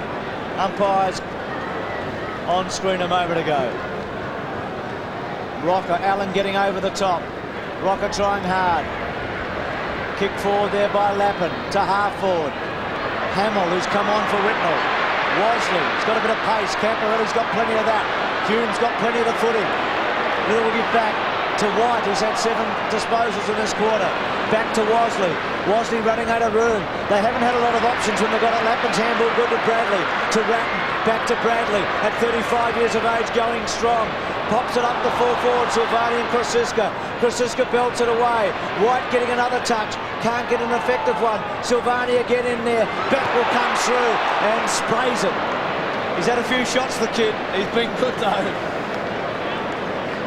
Umpires on screen a moment ago. Rocker, Allen getting over the top. Rocker trying hard. Kick forward there by Lappin to half forward. Hamill, who's come on for Whitnell. Wosley, he's got a bit of pace. Camporelli's got plenty of that. Hume's got plenty of the footing. Little will give back to White, who's had 7 disposals in this quarter. Back to Wosley. Wosley running out of room. They haven't had a lot of options when they got it. Lappin's handball good to Bradley. To Ratton. Back to Bradley at 35 years of age, going strong. Pops it up the full forward. Silvani and Kosiska. Kosiska belts it away. White getting another touch. Can't get an effective one. Silvani again in there. Back will come through and sprays it. He's had a few shots, the kid. He's been good though.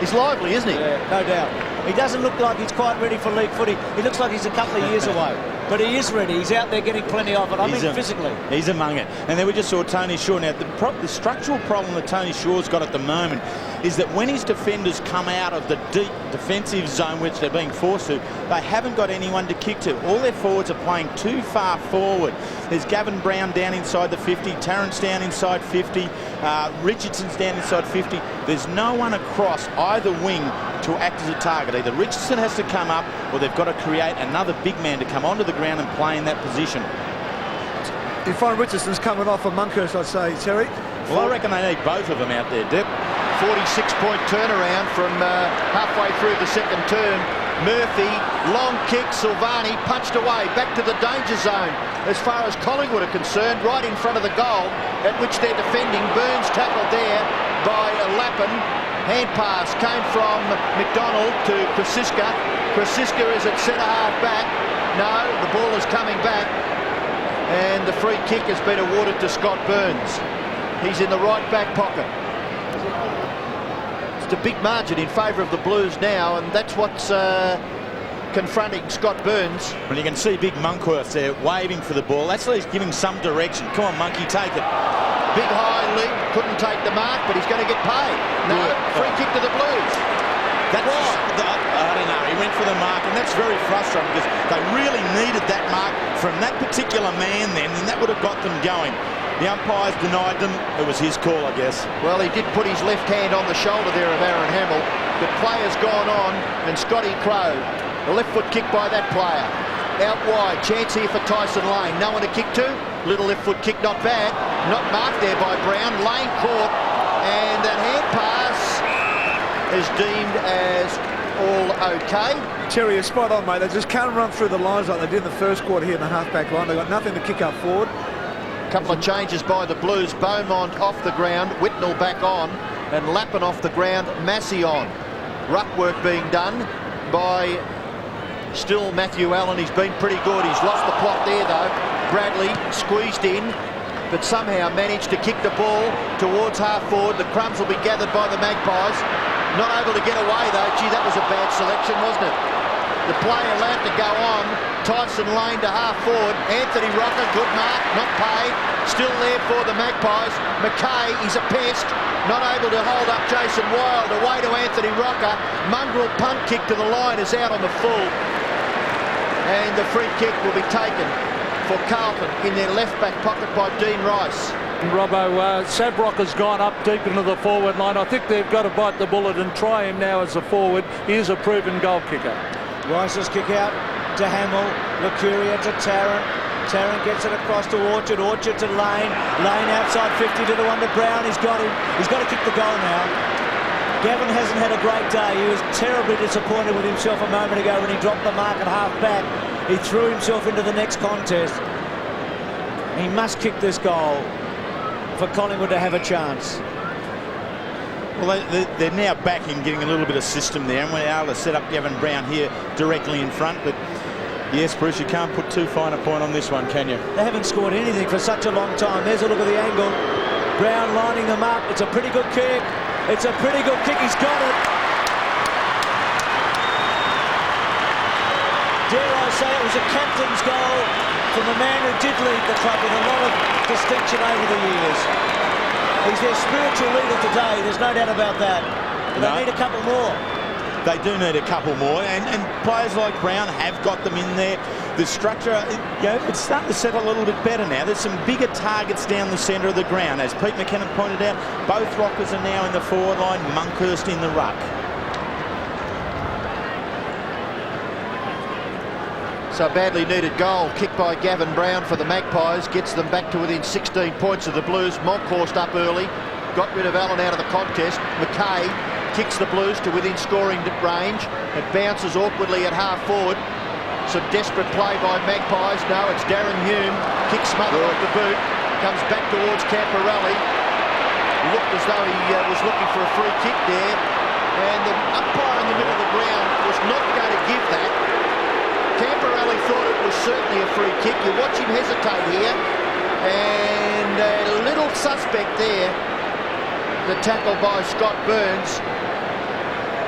He's lively, isn't he? Yeah, no doubt. He doesn't look like he's quite ready for league footy. He looks like he's a couple of years away. But he is ready. He's out there getting plenty of it. I mean, physically. He's among it. And then we just saw Tony Shaw. Now, the structural problem that Tony Shaw's got at the moment is that when his defenders come out of the deep defensive zone which they're being forced to, they haven't got anyone to kick to. All their forwards are playing too far forward. There's Gavin Brown down inside the 50, Tarrant's down inside 50, Richardson's down inside 50. There's no one across either wing to act as a target. Either Richardson has to come up or they've got to create another big man to come onto the ground and play in that position. You find Richardson's coming off of Monkhurst, I'd say, Terry. Well, I reckon they need both of them out there, Dip. 46-point turnaround from halfway through the second term. Murphy, long kick, Silvani punched away, back to the danger zone. As far as Collingwood are concerned, right in front of the goal at which they're defending. Burns tackled there by Lappin. Hand pass came from McDonald to Krasiska. Krasiska is at centre half back. No, the ball is coming back. And the free kick has been awarded to Scott Burns. He's in the right back pocket. It's a big margin in favour of the Blues now, and that's what's confronting Scott Burns. Well, you can see big Monkhurst there waving for the ball. That's at least giving some direction. Come on, Monkey, take it. Big high leap, couldn't take the mark, but he's going to get paid. No, free kick to the Blues. That's I don't know. He went for the mark, and that's very frustrating because they really needed that mark from that particular man then, and that would have got them going. The umpires denied them. It was his call, I guess. Well, he did put his left hand on the shoulder there of Aaron Hamill. The player's gone on, and Scotty Crowe, the left foot kick by that player. Out wide, chance here for Tyson Lane. No one to kick to. Little left foot kick, not bad. Not marked there by Brown. Lane caught, and that hand pass is deemed as all okay. Terry, you're spot on, mate. They just can't run through the lines like they did in the first quarter here in the half-back line. They've got nothing to kick up forward. Couple of changes by the Blues. Beaumont off the ground, Whitnell back on, and Lappin off the ground, Massey on. Ruck work being done by still Matthew Allen. He's been pretty good. He's lost the plot there though. Bradley squeezed in, but somehow managed to kick the ball towards half forward. The crumbs will be gathered by the Magpies. Not able to get away though. Gee, that was a bad selection, wasn't it? The player allowed to go on. Tyson Lane to half forward. Anthony Rocker, good mark, not paid. Still there for the Magpies. McKay, he's a pest. Not able to hold up Jason Wild. Away to Anthony Rocker. Mongrel punt kick to the line is out on the full. And the free kick will be taken for Carlton in their left back pocket by Dean Rice. Robbo, Savrock has gone up deep into the forward line. I think they've got to bite the bullet and try him now as a forward. He is a proven goal kicker. Rice's kick out to Hamill. Lucuria to Tarrant. Tarrant gets it across to Orchard. Orchard to Lane. Lane outside 50 to the one to Brown. He's got him. He's got to kick the goal now. Gavin hasn't had a great day. He was terribly disappointed with himself a moment ago when he dropped the mark at half back. He threw himself into the next contest. He must kick this goal for Collingwood to have a chance. Well, they're now back in getting a little bit of system there, and we're able to set up Gavin Brown here directly in front. But yes, Bruce, you can't put too fine a point on this one, can you? They haven't scored anything for such a long time. There's a look at the angle. Brown lining them up. It's a pretty good kick. It's a pretty good kick. He's got it. Dare I say it was a captain's goal from a man who did lead the club with a lot of distinction over the years. He's their spiritual leader today, there's no doubt about that. But they need a couple more. They do need a couple more, and players like Brown have got them in there. The structure, it's starting to settle a little bit better now. There's some bigger targets down the centre of the ground. As Pete McKinnon pointed out, both rockers are now in the forward line, Monkhurst in the ruck. So badly needed goal, kicked by Gavin Brown for the Magpies, gets them back to within 16 points of the Blues. Monkhorst up early, got rid of Allen out of the contest. McKay kicks the Blues to within scoring range. It bounces awkwardly at half forward. Some desperate play by Magpies. No, it's Darren Hume, kick smothered off the boot, comes back towards Camporelli. Looked as though he was looking for a free kick there, and the umpire in the middle of the ground was not going to give that. Camporelli thought it was certainly a free kick. You watch him hesitate here, and a little suspect there, the tackle by Scott Burns.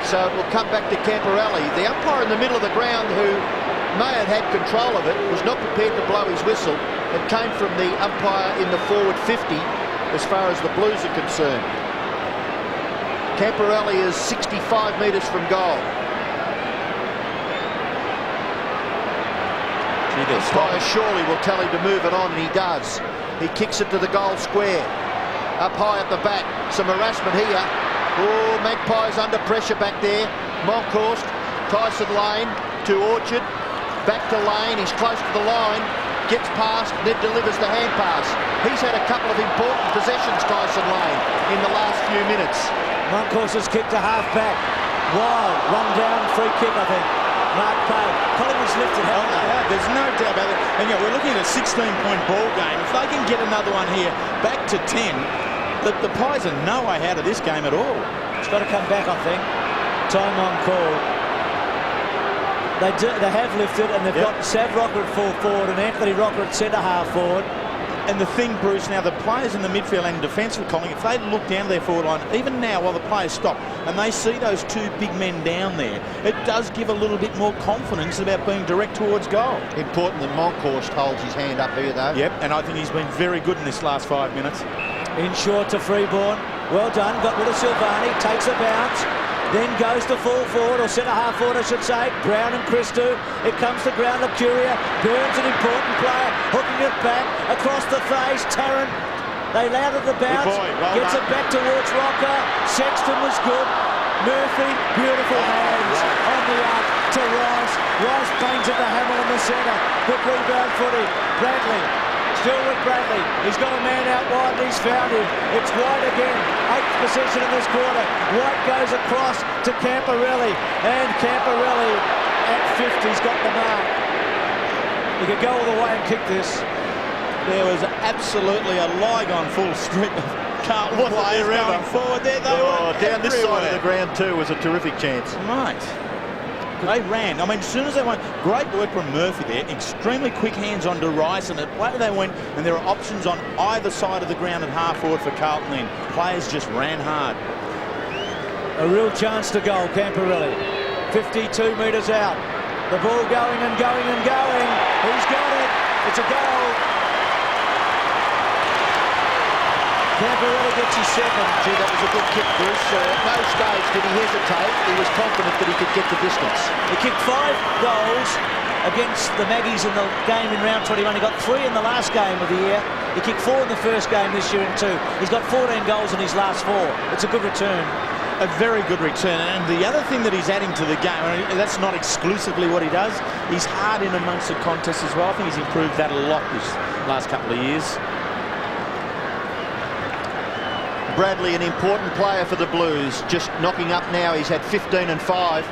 So it will come back to Camporelli. The umpire in the middle of the ground, who may have had control of it, was not prepared to blow his whistle. It came from the umpire in the forward 50 as far as the Blues are concerned. Camporelli is 65 metres from goal. Umpire surely will tell him to move it on, and he does. He kicks it to the goal square. Up high at the back. Some harassment here. Oh, Magpies under pressure back there. Monkhorst, Tyson Lane to Orchard. Back to Lane. He's close to the line. Gets past, then delivers the hand pass. He's had a couple of important possessions, Tyson Lane, in the last few minutes. Monkhorst has kicked to half back. Wild, run down, free kick, I think. Mark Payne. Collingwood's lifted, haven't they? Yeah, there's no doubt about it. And we're looking at a 16-point ball game. If they can get another one here, back to 10, the Pies are no way out of this game at all. It's got to come back, I think. Time on call. They have lifted, and they've got Sav Rocker at full forward and Anthony Rocker at centre half forward. And the thing, Bruce, now the players in the midfield and defence for Collingwood, if they look down their forward line, even now while the players stop, and they see those two big men down there, it does give a little bit more confidence about being direct towards goal. Important that Monkhorst holds his hand up here, though. Yep, and I think he's been very good in this last 5 minutes. In short to Freeborn. Well done. Got rid of Silvani. Takes a bounce. Then goes to full forward, or centre half forward, I should say. Brown and Christou. It comes to ground of Curia. Burns, an important player, hooking it back across the face. Tarrant. They allowed it the bounce. Gets it back towards Rocker. Sexton was good. Murphy, beautiful hands on the arc to Rice. Rice painted the hammer in the centre. Good rebound footy. Bradley. Still with Bradley. He's got a man out wide and he's found him. It's White again. 8th possession in this quarter. White goes across to Camporelli. And Camporelli at 50's got the mark. He could go all the way and kick this. There was absolutely a Lygon full strip of Carlton players going forward there. They were down this side of the everywhere. ground too was a terrific chance. Mate. They ran. I mean, as soon as they went, great work from Murphy there. Extremely quick hands onto Rice, and away they went. And there are options on either side of the ground at half forward for Carlton. Then players just ran hard. A real chance to goal, Camporelli. 52 metres out. The ball going and going and going. He's got it. It's a goal. Camporelli gets his second. Gee, that was a good kick, Bruce. At no stage did he hesitate. He was confident that he could get the distance. He kicked 5 goals against the Maggies in the game in round 21. He got 3 in the last game of the year. He kicked 4 in the first game this year in 2. He's got 14 goals in his last 4. It's a good return. A very good return. And the other thing that he's adding to the game, I mean, that's not exclusively what he does, he's hard in amongst the contests as well. I think he's improved that a lot this last couple of years. Bradley, an important player for the Blues, just knocking up now. He's had 15 and 5.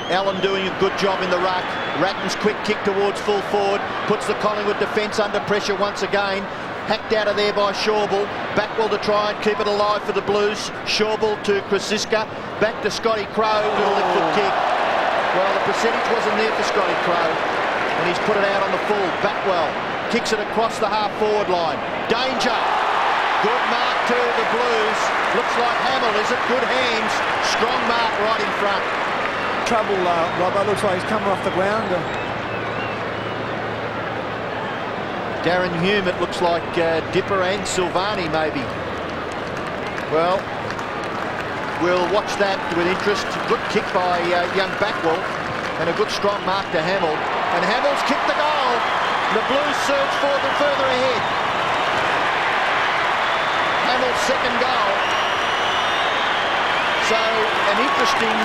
Allen doing a good job in the ruck. Ratton's quick kick towards full forward, puts the Collingwood defence under pressure once again. Hacked out of there by Shawbull. Backwell to try and keep it alive for the Blues. Shawbull to Krasiska. Back to Scotty Crow to a left foot kick. Well, the percentage wasn't there for Scotty Crow, and he's put it out on the full. Backwell kicks it across the half forward line. Danger. Good mark to the Blues. Looks like Hamill, is it? Good hands. Strong mark right in front. Trouble, Robbo. Looks like he's coming off the ground. Darren Hume, it looks like Dipper and Silvani maybe. Well, we'll watch that with interest. Good kick by young Backwell, and a good strong mark to Hamill. And Hamill's kicked the goal. The Blues surge forward and further ahead. Hamill's second goal. So an interesting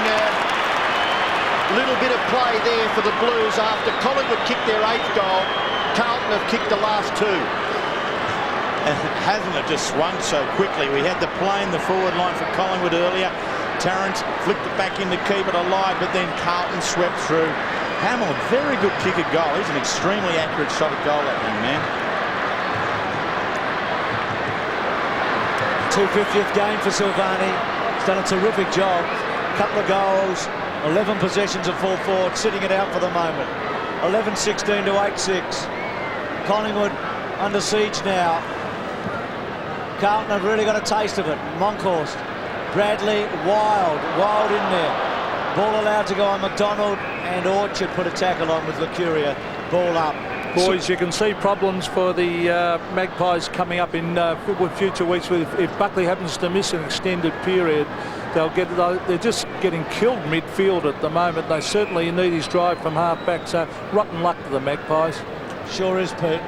little bit of play there for the Blues after Collingwood kicked their 8th goal. Carlton have kicked the last 2. And hasn't it just swung so quickly? We had the play in the forward line for Collingwood earlier. Tarrant flicked it back in to keep it alive, but then Carlton swept through. Hamill, very good kick at goal. He's an extremely accurate shot at goal, that young man. 250th game for Silvani. He's done a terrific job. Couple of goals, 11 possessions of full forward, sitting it out for the moment. 11-16 to 8-6. Collingwood under siege now. Carlton have really got a taste of it. Monkhorst, Bradley, Wild in there. Ball allowed to go on McDonald, and Orchard put a tackle on with Lucuria. Ball up. Boys, you can see problems for the Magpies coming up in future weeks. If Buckley happens to miss an extended period, they're just getting killed midfield at the moment. They certainly need his drive from half-back, so rotten luck to the Magpies. Sure is, Pete.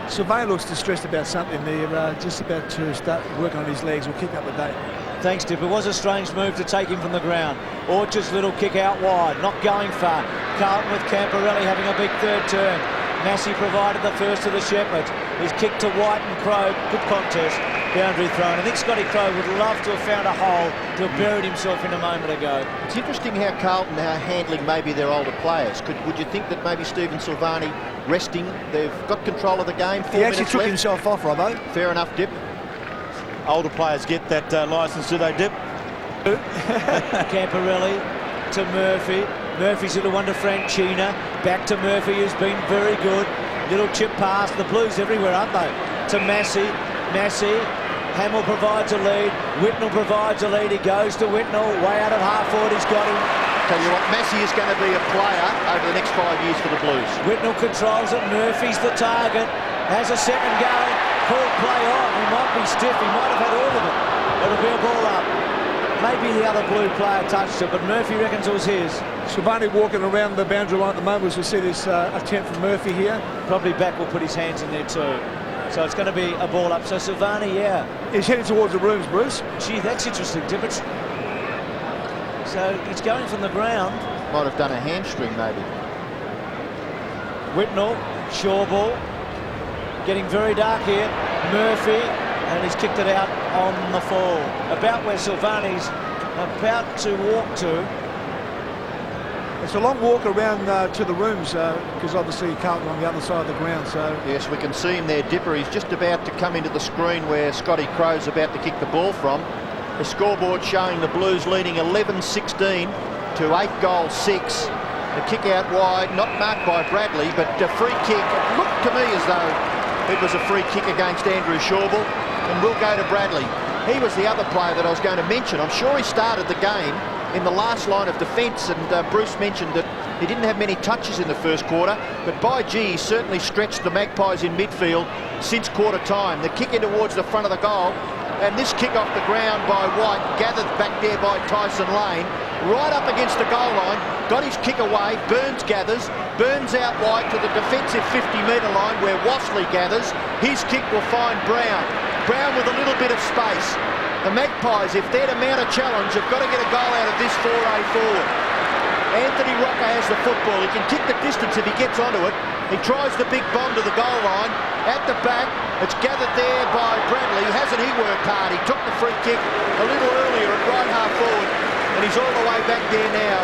Sylvain looks distressed about something. They're just about to start working on his legs. We'll kick up the date. Thanks, Dip. It was a strange move to take him from the ground. Orchard's little kick out wide, not going far. Carlton with Camporelli having a big third turn. Massey provided the first to the Shepherds. He's kicked to White and Crow. Good contest. Boundary thrown. I think Scotty Crow would love to have found a hole to have buried himself in a moment ago. It's interesting how Carlton are handling maybe their older players. Would you think that maybe Stephen Silvani resting, they've got control of the game? He actually took himself off, Robbo. Fair enough, Dip. Older players get that licence, do they, Dip? Camporelli to Murphy. Murphy's little one to Franchina. Back to Murphy, who's been very good. Little chip pass. The Blues everywhere, aren't they? To Massey. Massey. Hamill provides a lead. Whitnell provides a lead. He goes to Whitnell. Way out at half forward. He's got him. Tell you what, Massey is going to be a player over the next 5 years for the Blues. Whitnell controls it. Murphy's the target. Has a second go. Called play on. He might be stiff. He might have had all of it. It'll be a ball up. Maybe the other Blue player touched it, but Murphy reckons it was his. Sylvani walking around the boundary line at the moment as we see this attempt from Murphy here. Probably back will put his hands in there too. So it's going to be a ball up. So Sylvani, yeah. He's heading towards the rooms, Bruce. Gee, that's interesting, Tippett. So it's going from the ground. Might have done a hamstring maybe. Whitnell, shore ball. Getting very dark here. Murphy, and he's kicked it out on the fall. About where Sylvani's about to walk to. It's a long walk around to the rooms because obviously Carlton on the other side of the ground. So yes, we can see him there, Dipper. He's just about to come into the screen where Scotty Crow's about to kick the ball from. The scoreboard showing the Blues leading 11-16 to 8-6. The kick out wide, not marked by Bradley, but a free kick. It looked to me as though it was a free kick against Andrew Shawble, and we'll go to Bradley. He was the other player that I was going to mention. I'm sure he started the game in the last line of defence, and Bruce mentioned that he didn't have many touches in the first quarter, but by gee, he certainly stretched the Magpies in midfield since quarter time. The kick in towards the front of the goal, and this kick off the ground by White, gathered back there by Tyson Lane, right up against the goal line, got his kick away. Burns gathers, Burns out wide to the defensive 50-metre line where Wassley gathers. His kick will find Brown. Brown with a little bit of space. The Magpies, if they're to mount a challenge, have got to get a goal out of this foray forward. Anthony Rocker has the football. He can kick the distance if he gets onto it. He tries the big bomb to the goal line. At the back, it's gathered there by Bradley. Hasn't he worked hard? He took the free kick a little earlier at right half forward, and he's all the way back there now,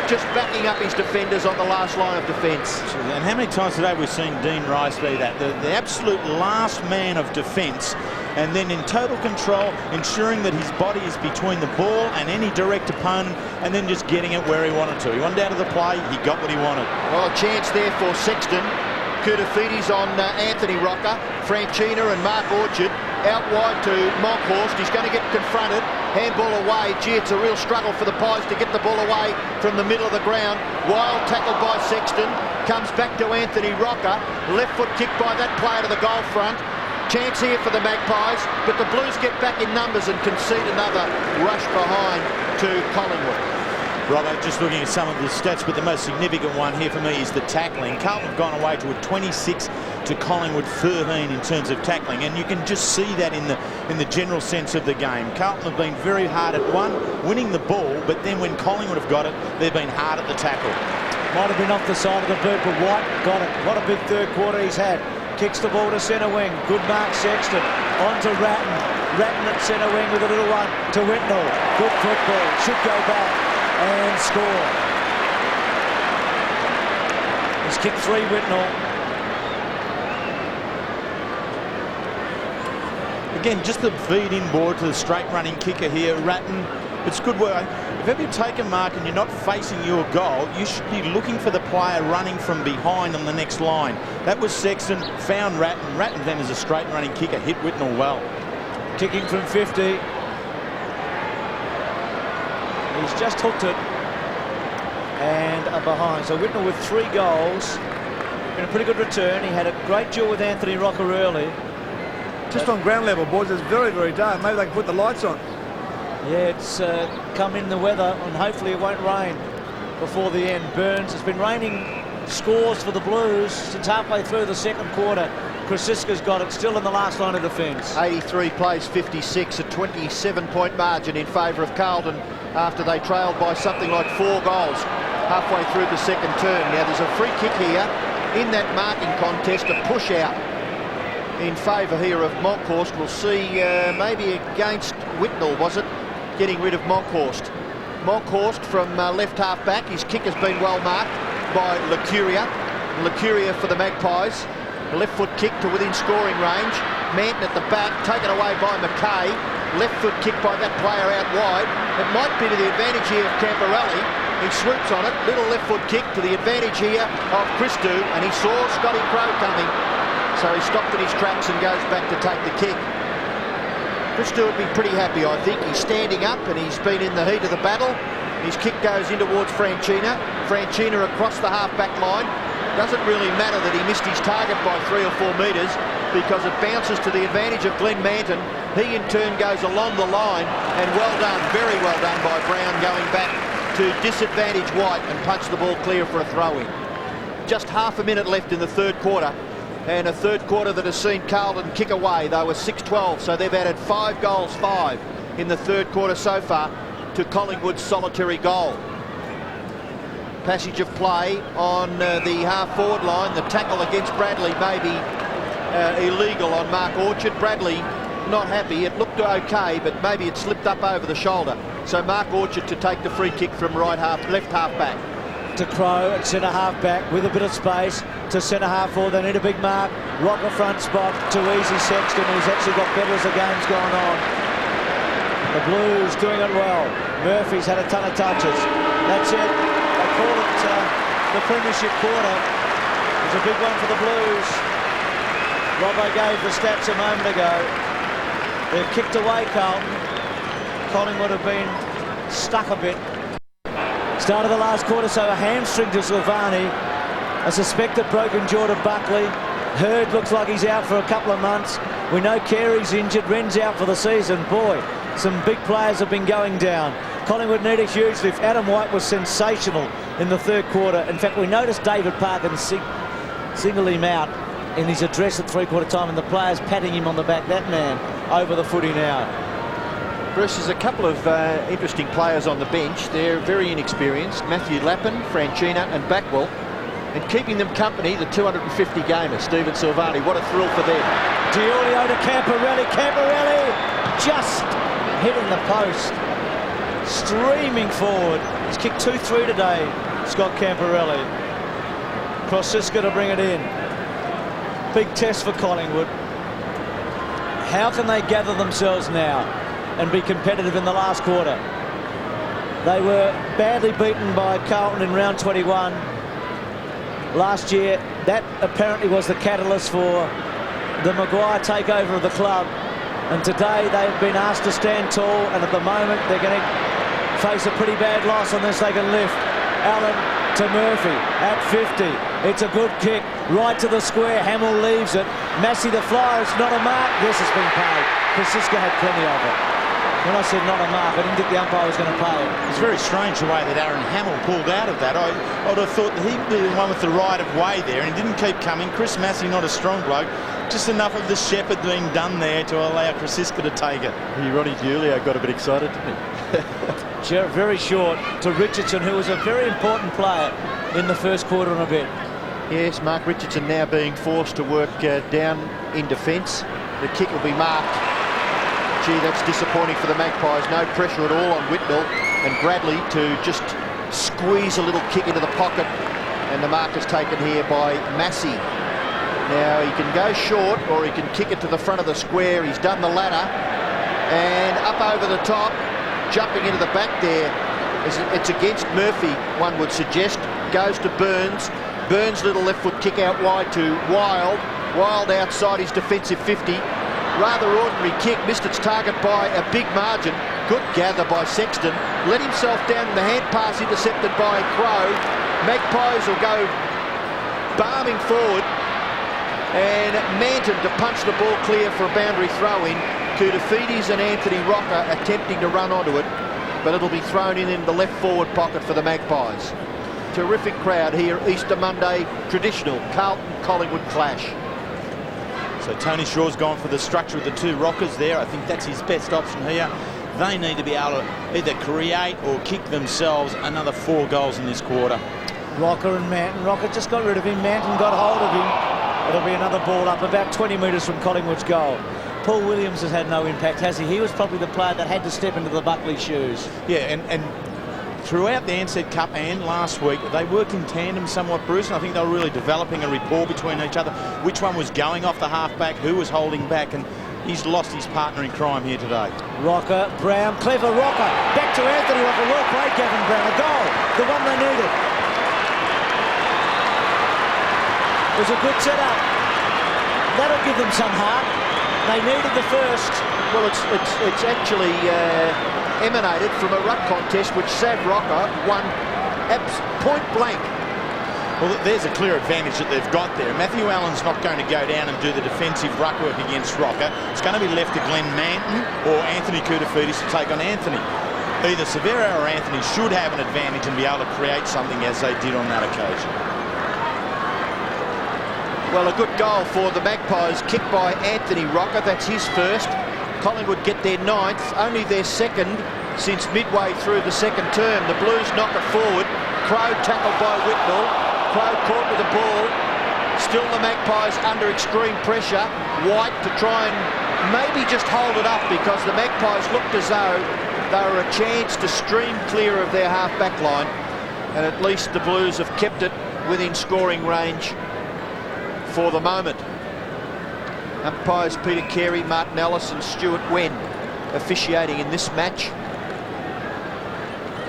just backing up his defenders on the last line of defence. And how many times today we've seen Dean Rice be that? The absolute last man of defence, and then in total control, ensuring that his body is between the ball and any direct opponent, and then just getting it where he wanted to. He wanted out of the play, he got what he wanted. Well, a chance there for Sexton. Kudafides on Anthony Rocker, Franchina and Mark Orchard out wide to Monkhorst. He's going to get confronted. Handball away. Gee, it's a real struggle for the Pies to get the ball away from the middle of the ground. Wild tackle by Sexton. Comes back to Anthony Rocker. Left foot kick by that player to the goal front. Chance here for the Magpies, but the Blues get back in numbers and concede another rush behind to Collingwood. Robert, just looking at some of the stats, but the most significant one here for me is the tackling. Carlton have gone away to a 26 to Collingwood 13 in terms of tackling, and you can just see that in the general sense of the game. Carlton have been very hard at winning the ball, but then when Collingwood have got it, they've been hard at the tackle. Might have been off the side of the boot, but White got it. What a big third quarter he's had. Kicks the ball to centre wing. Good mark, Sexton. On to Ratton. Ratton at centre wing with a little one to Whitnell. Good football. Should go back and score. He's kicked 3, Whitnell. Again, just the feed inboard to the straight running kicker here, Ratton. It's good work. If ever you take a mark and you're not facing your goal, you should be looking for the player running from behind on the next line. That was Sexton, found Ratton. Ratton then as a straight running kicker hit Whitnell well. Kicking from 50. He's just hooked it and a behind. So Whitnell with 3 goals. Been a pretty good return. He had a great duel with Anthony Rocker early. Just on ground level, boys, it's very, very dark. Maybe they can put the lights on. Yeah, it's come in the weather, and hopefully it won't rain before the end. Burns, it's been raining scores for the Blues since halfway through the second quarter. Krasiska's got it, still in the last line of defence. 83 plays 56, a 27-point margin in favour of Carlton after they trailed by something like 4 goals halfway through the second term. Now there's a free kick here in that marking contest, a push out in favour here of Monkhorst. We'll see maybe against Whitnell, was it? Getting rid of Monkhorst. Monkhorst from left half back. His kick has been well marked by Lucuria. Lucuria for the Magpies. A left foot kick to within scoring range. Manton at the back, taken away by McKay. Left foot kick by that player out wide. It might be to the advantage here of Camporelli. He swoops on it. Little left foot kick to the advantage here of Christou, and he saw Scotty Crow coming. So he stopped in his tracks and goes back to take the kick. Christou would be pretty happy, I think. He's standing up and he's been in the heat of the battle. His kick goes in towards Franchina. Franchina across the half-back line. Doesn't really matter that he missed his target by 3 or 4 metres because it bounces to the advantage of Glenn Manton. He in turn goes along the line, and well done, very well done by Brown, going back to disadvantage White and punch the ball clear for a throw-in. Just half a minute left in the third quarter, and a third quarter that has seen Carlton kick away. They were 6-12, so they've added 5 goals, 5 in the third quarter so far to Collingwood's solitary goal. Passage of play on the half-forward line. The tackle against Bradley may be illegal on Mark Orchard. Bradley not happy. It looked okay, but maybe it slipped up over the shoulder. So Mark Orchard to take the free kick from left half back. To Crow at centre half back with a bit of space to centre half forward. They need a big mark. Rocker front spot to Easy Sexton, who's actually got better as the game's gone on. The Blues doing it well. Murphy's had a ton of touches. That's it. They call it the premiership quarter. It's a big one for the Blues. Robbo gave the stats a moment ago. They've kicked away Carlton. Collingwood have been stuck a bit. Start of the last quarter, so a hamstring to Silvani. A suspected broken jaw to Buckley. Hurd looks like he's out for a couple of months. We know Carey's injured. Wren's out for the season. Boy, some big players have been going down. Collingwood need a huge lift. Adam White was sensational in the third quarter. In fact, we noticed David Parkin single him out in his address at three-quarter time, and the players patting him on the back. That man over the footy now. Bruce, there's a couple of interesting players on the bench. They're very inexperienced. Matthew Lappin, Franchina and Backwell. And keeping them company, the 250 gamer, Stephen Silvani. What a thrill for them. Giulio to Camporelli. Camporelli just hitting the post. Streaming forward. He's kicked 2-3 today, Scott Camporelli. Krasiska to bring it in. Big test for Collingwood. How can they gather themselves now and be competitive in the last quarter? They were badly beaten by Carlton in round 21 last year. That apparently was the catalyst for the Maguire takeover of the club, and today they've been asked to stand tall, and at the moment they're going to face a pretty bad loss unless they can lift. Allen to Murphy at 50. It's a good kick right to the square. Hamill leaves it. Massey the flyer. It's not a mark. This has been paid. Krasiska had plenty of it. When I said not a mark, I didn't think the umpire was going to pay it. It's very strange the way that Aaron Hamill pulled out of that. I would have thought that he'd be the one with the right of way there, and he didn't keep coming. Chris Massey, not a strong bloke. Just enough of the shepherd being done there to allow Krasiska to take it. Ronnie Giulio got a bit excited, didn't he? Very short to Richardson, who was a very important player in the first quarter and a bit. Yes, Mark Richardson now being forced to work down in defence. The kick will be marked. Gee, that's disappointing for the Magpies. No pressure at all on Whitnell and Bradley to just squeeze a little kick into the pocket. And the mark is taken here by Massey. Now he can go short or he can kick it to the front of the square. He's done the latter. And up over the top, jumping into the back there. It's against Murphy, one would suggest. Goes to Burns. Burns' little left foot kick out wide to Wild. Wild outside his defensive 50. Rather ordinary kick, missed its target by a big margin. Good gather by Sexton. Let himself down in the hand pass intercepted by Crow. Magpies will go barming forward. And Manton to punch the ball clear for a boundary throw-in. Koutafidis and Anthony Rocker attempting to run onto it, but it'll be thrown in the left forward pocket for the Magpies. Terrific crowd here, Easter Monday, traditional Carlton-Collingwood clash. So Tony Shaw's gone for the structure of the two rockers there. I think that's his best option here. They need to be able to either create or kick themselves another 4 goals in this quarter. Rocker and Manton. Rocker just got rid of him. Manton got hold of him. It'll be another ball up about 20 metres from Collingwood's goal. Paul Williams has had no impact, has he? He was probably the player that had to step into the Buckley shoes. Yeah, and throughout the Ansett Cup and last week, they worked in tandem somewhat, Bruce, and I think they were really developing a rapport between each other. Which one was going off the half-back, who was holding back, and he's lost his partner in crime here today. Rocker, Brown, clever Rocker. Back to Anthony Rocker. Well played, Gavin Brown. A goal. The one they needed. It was a good setup. That'll give them some heart. They needed the first. Well, it's actually emanated from a ruck contest which Sav Rocker won point blank. Well, there's a clear advantage that they've got there. Matthew Allen's not going to go down and do the defensive ruck work against Rocker. It's going to be left to Glenn Manton or Anthony Koutafidis to take on Anthony. Either Severo or Anthony should have an advantage and be able to create something as they did on that occasion. Well, a good goal for the Magpies, kicked by Anthony Rocker. That's his first. Collingwood get their 9th, only their 2nd since midway through the 2nd term. The Blues knock it forward. Crow tackled by Whitnell. Crow caught with the ball. Still the Magpies under extreme pressure. White to try and maybe just hold it up, because the Magpies looked as though they were a chance to stream clear of their half-back line. And at least the Blues have kept it within scoring range for the moment. Umpires Peter Carey, Martin Ellis and Stuart Wen officiating in this match.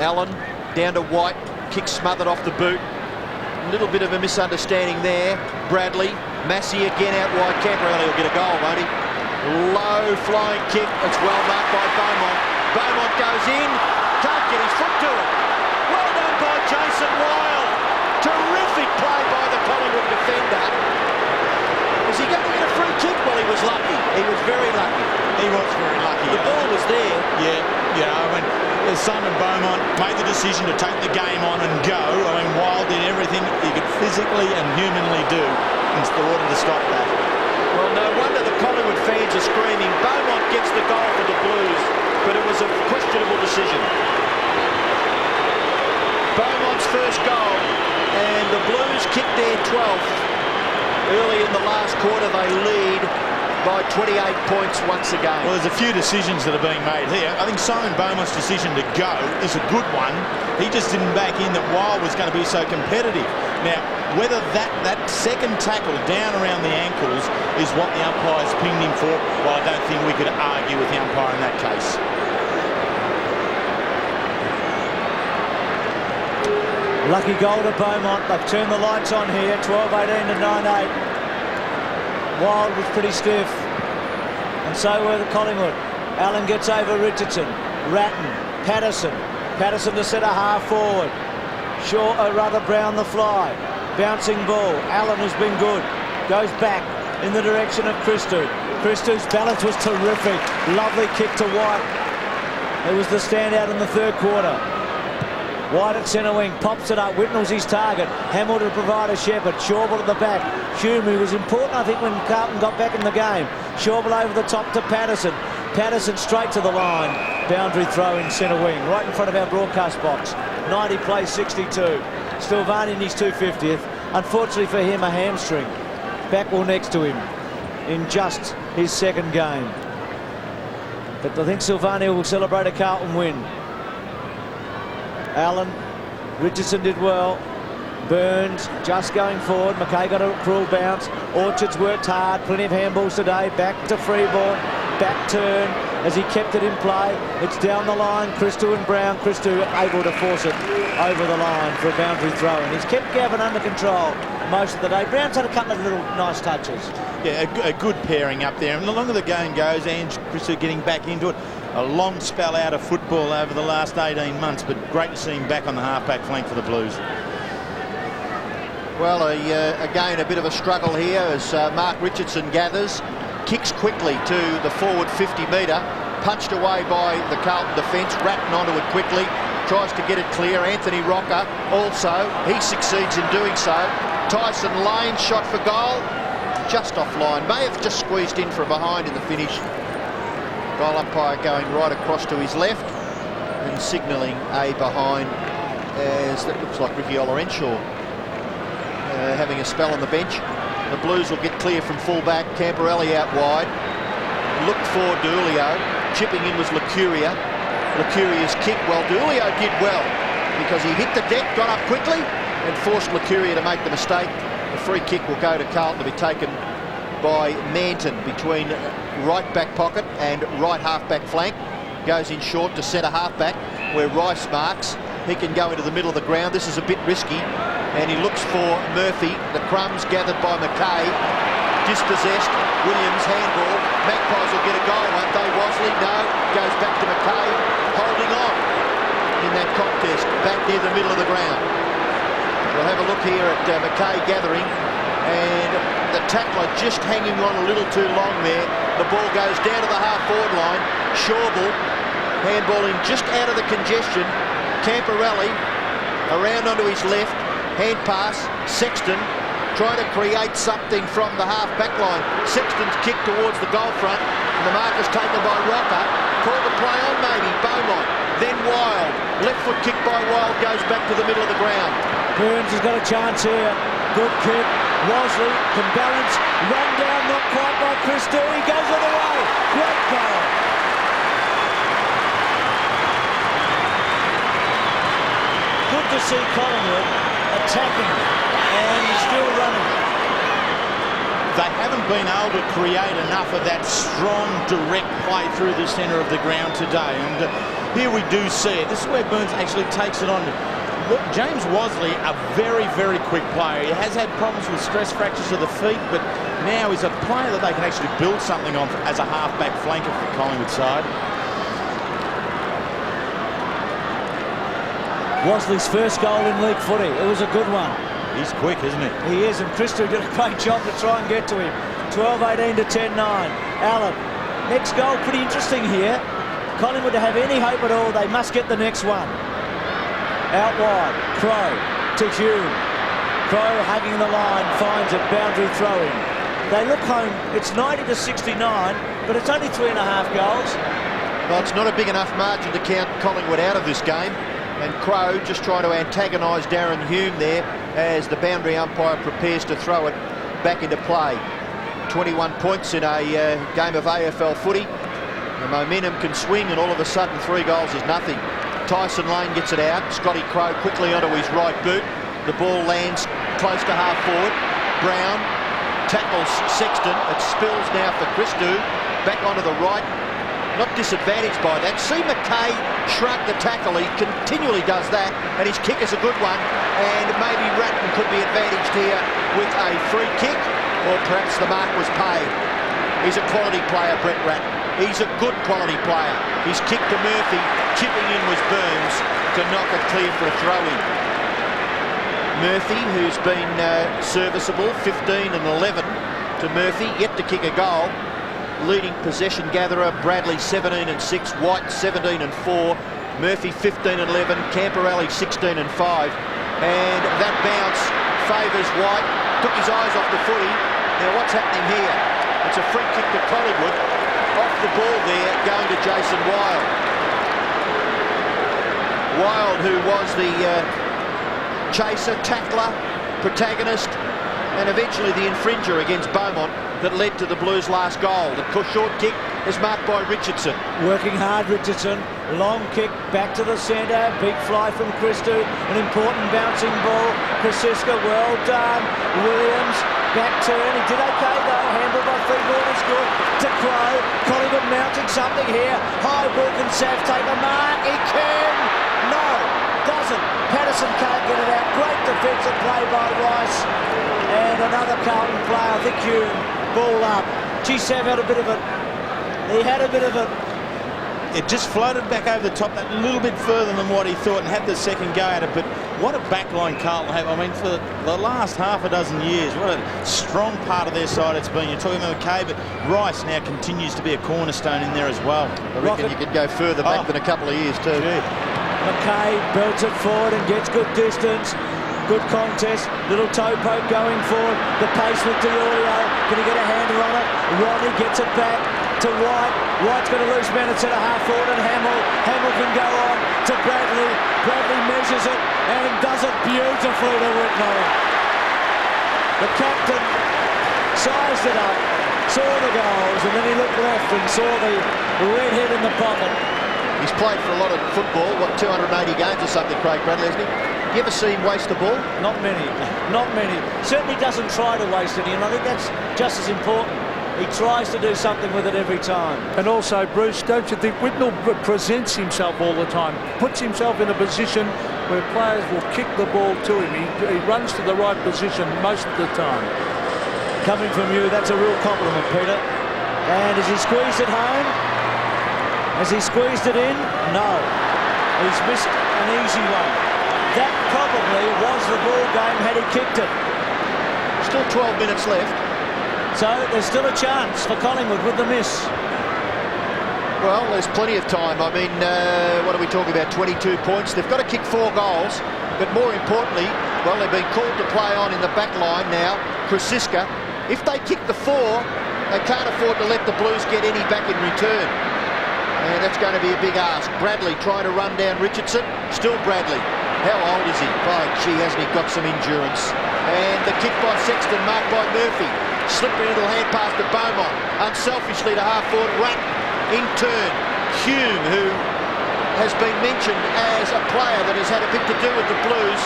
Allen down to White, kick smothered off the boot. A little bit of a misunderstanding there. Bradley, Massey again out wide. Camperelli will get a goal, won't he? Low flying kick, it's well marked by Beaumont. Beaumont goes in, can't get his foot to it. Well done by Jason Wild. Terrific play by the Collingwood defender. Was he going to get a free kick? Well, he was lucky. He was very lucky. He was very lucky. The ball was there. Yeah, you know, when Simon Beaumont made the decision to take the game on and go, I mean, Wild did everything he could physically and humanly do in order to stop that. Well, no wonder the Collingwood fans are screaming. Beaumont gets the goal for the Blues, but it was a questionable decision. Beaumont's first goal, and the Blues kick their 12th. Early in the last quarter, they lead by 28 points once again. Well, there's a few decisions that are being made here. I think Simon Beaumont's decision to go is a good one. He just didn't back in that Wild was going to be so competitive. Now, whether that second tackle down around the ankles is what the umpires pinged him for, well, I don't think we could argue with the umpire in that case. Lucky goal to Beaumont. They've turned the lights on here. 12-18 to 9-8. Wild was pretty stiff, and so were the Collingwood. Allen gets over Richardson. Ratton, Patterson to centre half forward. Brown the fly. Bouncing ball. Allen has been good. Goes back in the direction of Christou. Christou's balance was terrific. Lovely kick to White. It was the standout in the 3rd quarter. White at centre wing, pops it up. Whitnell's his target. Hamill to provide a Shepherd. Shawble at the back. Hume, who was important, I think, when Carlton got back in the game. Shawble over the top to Patterson. Patterson straight to the line. Boundary throw in centre wing, right in front of our broadcast box. 90 plays 62. Stilvani in his 250th. Unfortunately for him, a hamstring. Backwell next to him in just his 2nd game. But I think Silvani will celebrate a Carlton win. Allen, Richardson did well. Burns just going forward. McKay got a cruel bounce. Orchard's worked hard. Plenty of handballs today. Back to Freeborn. Back turn as he kept it in play. It's down the line. Christou and Brown. Christou able to force it over the line for a boundary throw. And he's kept Gavin under control most of the day. Brown's had a couple of little nice touches. Yeah, a good pairing up there. And the longer the game goes, and Christou getting back into it. A long spell out of football over the last 18 months, but great to see him back on the half-back flank for the Blues. Well, again, a bit of a struggle here as Mark Richardson gathers. kicks quickly to the forward 50 metre, punched away by the Carlton defence. Ratton onto it quickly, tries to get it clear. Anthony Rocker also, he succeeds in doing so. Tyson Lane shot for goal, just offline. May have just squeezed in from behind in the finish. Goal umpire going right across to his left and signalling a behind, as that looks like Ricky Olorenshaw having a spell on the bench. The Blues will get clear from full-back. Camperelli out wide. Looked for D'Ulio. Chipping in was Licuria. Licuria's kick. Well, D'Ulio did well because he hit the deck, got up quickly and forced Licuria to make the mistake. The free kick will go to Carlton to be taken by Manton between right back pocket and right half-back flank. Goes in short to centre half-back where Rice marks. He can go into the middle of the ground. This is a bit risky, and he looks for Murphy. The crumbs gathered by McKay. Dispossessed. Williams handball. Magpies will get a goal, won't they? Wosley, no. Goes back to McKay. Holding on in that contest, back near the middle of the ground. We'll have a look here at McKay gathering, and the tackler just hanging on a little too long there. The ball goes down to the half-forward line. Schauble handballing just out of the congestion. Camperelli around onto his left, hand pass. Sexton trying to create something from the half-back line. Sexton's kick towards the goal front, and the mark is taken by Rocker. Call the play on maybe, Beaumont. Then Wild. Left foot kick by Wild goes back to the middle of the ground. Burns has got a chance here. Good kick. Wosley can balance. Run down, not quite by Christou. He goes all the way. Great goal. Good to see Collingwood attacking and still running. They haven't been able to create enough of that strong, direct play through the centre of the ground today. And here we do see it. This is where Burns actually takes it on. Look, James Wosley, a very, very quick player. He has had problems with stress fractures of the feet, but now he's a player that they can actually build something on as a half-back flanker for Collingwood side. Wosley's first goal in league footy. It was a good one. He's quick, isn't he? He is, and Christou did a great job to try and get to him. 12-18 to 10-9. Allen, next goal, pretty interesting here. Collingwood to have any hope at all, they must get the next one. Out wide, Crow to Hume. Crow hugging the line, finds a boundary throw-in. They look home, it's 90 to 69, but it's only 3.5 goals. Well, it's not a big enough margin to count Collingwood out of this game. And Crow just trying to antagonise Darren Hume there as the boundary umpire prepares to throw it back into play. 21 points in a game of AFL footy. The momentum can swing, and all of a sudden 3 goals is nothing. Tyson Lane gets it out. Scotty Crow quickly onto his right boot. The ball lands close to half forward. Brown tackles Sexton. It spills now for Christou. Back onto the right. Not disadvantaged by that. See McKay shrug the tackle. He continually does that, and his kick is a good one. And maybe Ratton could be advantaged here with a free kick, or perhaps the mark was paid. He's a quality player, Brett Ratton. He's a good quality player. His kick to Murphy, chipping in was Burns to knock it clear for a throw-in. Murphy, who's been serviceable, 15 and 11 to Murphy, yet to kick a goal. Leading possession gatherer, Bradley 17 and 6, White 17 and 4, Murphy 15 and 11, Camperelli 16 and 5. And that bounce favours White, took his eyes off the footy. Now what's happening here? It's a free kick to Collingwood. Off the ball there, going to Jason Wild. Wild, who was the chaser, tackler, protagonist, and eventually the infringer against Beaumont that led to the Blues' last goal. The short kick is marked by Richardson. Working hard, Richardson. Long kick back to the centre. Big fly from Christou. An important bouncing ball. Krasiska, well done. Williams, back turn. He did okay though. Handled by Freeborn is good. To Crow. Collingwood mounting something here. High ball, can Sav take a mark? He can! No, doesn't. Patterson can't get it out. Great defensive play by Rice. And another Carlton player, I think Hume, ball up. Gee, Sav had a bit of it. He had a bit of it. It just floated back over the top that little bit further than what he thought and had the second go at it. But what a backline Carlton have. I mean, for the last half a dozen years, what a strong part of their side it's been. You're talking about McKay, but Rice now continues to be a cornerstone in there as well. I reckon you could go further back than a couple of years too. Yeah. McKay belts it forward and gets good distance. Good contest. Little toe poke going forward. The pace with D'Aulio. Can he get a handle on it? Rodney gets it back to White. White's got a loose man at centre half forward, and Hamill can go on to Bradley. Bradley measures it and does it beautifully to Whitnell. The captain sized it up, saw the goals, and then he looked left and saw the red head in the pocket. He's played for a lot of football, what, 280 games or something, Craig Bradley, hasn't he? You ever see him waste the ball? Not many, not many. Certainly doesn't try to waste any, and I think that's just as important. He tries to do something with it every time. And also, Bruce, don't you think Whitnell presents himself all the time, puts himself in a position where players will kick the ball to him. He runs to the right position most of the time. Coming from you, that's a real compliment, Peter. And has he squeezed it home? Has he squeezed it in? No. He's missed an easy one. That probably was the ball game had he kicked it. Still 12 minutes left. So there's still a chance for Collingwood with the miss. Well, there's plenty of time. I mean, what are we talking about? 22 points. They've got to kick 4 goals. But more importantly, well, they've been called to play on in the back line now. Krasiska. If they kick the 4, they can't afford to let the Blues get any back in return. And that's going to be a big ask. Bradley trying to run down Richardson. Still Bradley. How old is he? By gee, hasn't he got some endurance? And the kick by Sexton, marked by Murphy. Slippery little hand pass to Beaumont. Unselfishly to half forward. Ratton in turn. Hume, who has been mentioned as a player that has had a bit to do with the Blues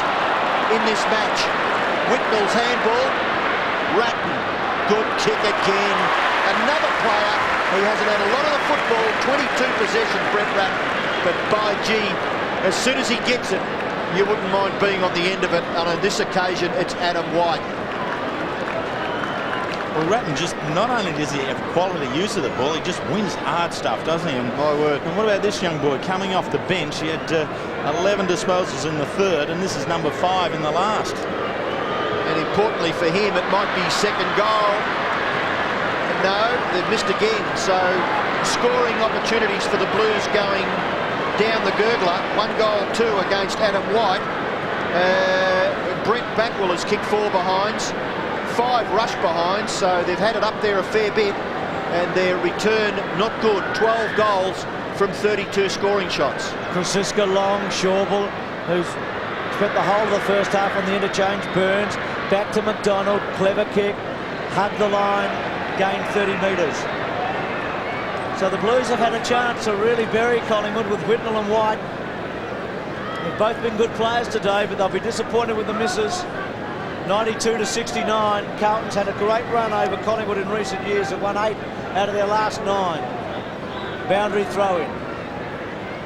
in this match. Whitnell's handball. Ratton. Good kick again. Another player who hasn't had a lot of the football. 22 possessions, Brett Ratton. But by gee, as soon as he gets it, you wouldn't mind being on the end of it. And on this occasion, it's Adam White. Well, Ratton just, not only does he have quality use of the ball, he just wins hard stuff, doesn't he? And, my word. And what about this young boy coming off the bench? He had 11 disposals in the third, and this is number 5 in the last. And importantly for him, it might be second goal. No, they've missed again. So scoring opportunities for the Blues going down the gurgler. 1 goal, 2 against Adam White. Brent Backwell has kicked 4 behinds. 5 rush behinds, so they've had it up there a fair bit, and their return not good. 12 goals from 32 scoring shots. Krasiska long, Schauble, who's spent the whole of the first half on the interchange. Burns, back to McDonald, clever kick, hugged the line, gained 30 metres. So the Blues have had a chance to really bury Collingwood with Whitnell and White. They've both been good players today, but they'll be disappointed with the misses. 92-69. Carlton's had a great run over Collingwood in recent years. They've won 8 out of their last 9. Boundary throw-in.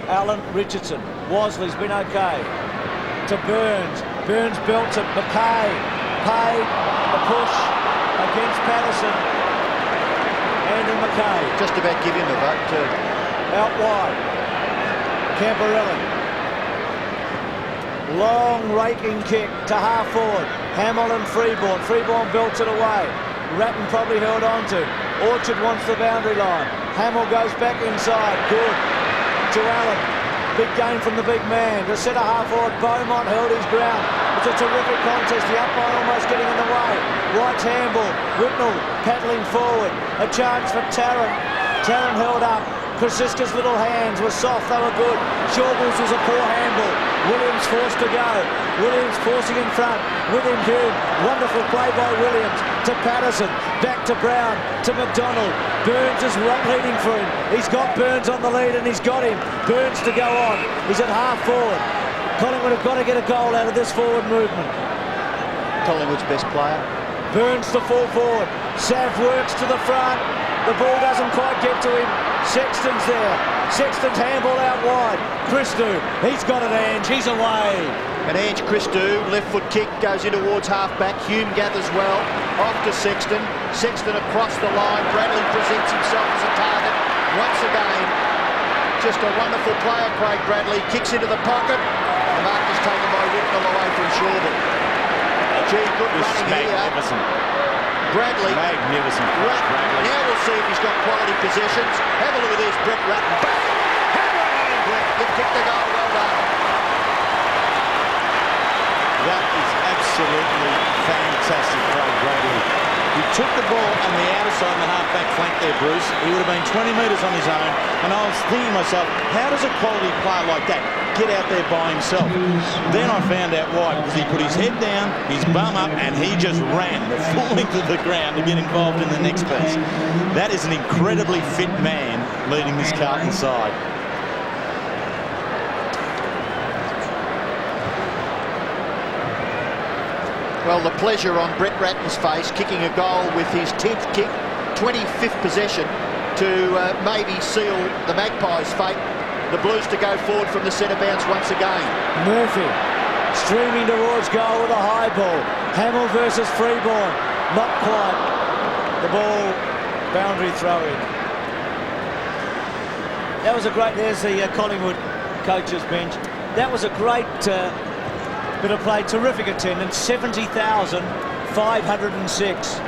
Allen, Richardson. Worsley's been okay. To Burns. Burns belts it. McKay. Paid. The push against Patterson. Andy McKay. Just about give him a vote too. Out wide. Camperelli. Long raking kick to half forward. Hamill and Freeborn. Freeborn belts it away. Ratton probably held on to. Orchard wants the boundary line. Hamill goes back inside. Good. To Allen. Big game from the big man. The centre half forward, Beaumont held his ground. It's a terrific contest. The umpire almost getting in the way. White's handball. Whitnell paddling forward. A chance for Tarrant. Tarrant held up. Krasiska's little hands were soft, they were good. Shauble's was a poor handball. Williams forced to go. Williams forcing in front. With him Hume. Wonderful play by Williams. To Patterson. Back to Brown. To McDonald. Burns is leading for him. He's got Burns on the lead and he's got him. Burns to go on. He's at half forward. Collingwood have got to get a goal out of this forward movement. Collingwood's best player. Burns to full forward. Sav works to the front. The ball doesn't quite get to him. Sexton's there. Sexton's handball out wide. Christou, he's got it, Ange. He's away. And Ange Christou, left foot kick, goes in towards half-back. Hume gathers well. Off to Sexton. Sexton across the line. Bradley presents himself as a target. Once again, just a wonderful player, Craig Bradley. Kicks into the pocket. The mark is taken by Whitnell away from Shawbull. Gee, good running here. Magnificent. Bradley. Magnificent. Bradley. Now we'll see if he's got quality possessions. Have a look at this, Brett Ratton. Bang! Hammer on, Brett. You've kicked the goal. Well done. That is absolutely fantastic, Craig Bradley. He took the ball on the outer side and the half-back flank there, Bruce. He would have been 20 metres on his own. And I was thinking to myself, how does a quality player like that get out there by himself? Then I found out why, because he put his head down, his bum up, and he just ran the full length of the ground to get involved in the next piece. That is an incredibly fit man leading this Carlton side. Well, the pleasure on Brett Ratton's face, kicking a goal with his 10th kick, 25th possession, to maybe seal the Magpies' fate. The Blues to go forward from the centre bounce once again. Murphy streaming towards goal with a high ball. Hamill versus Freeborn. Not quite. The ball, boundary throw-in. That was a great... There's the Collingwood coaches' bench. That was a great bit of play. Terrific attendance. 70,506.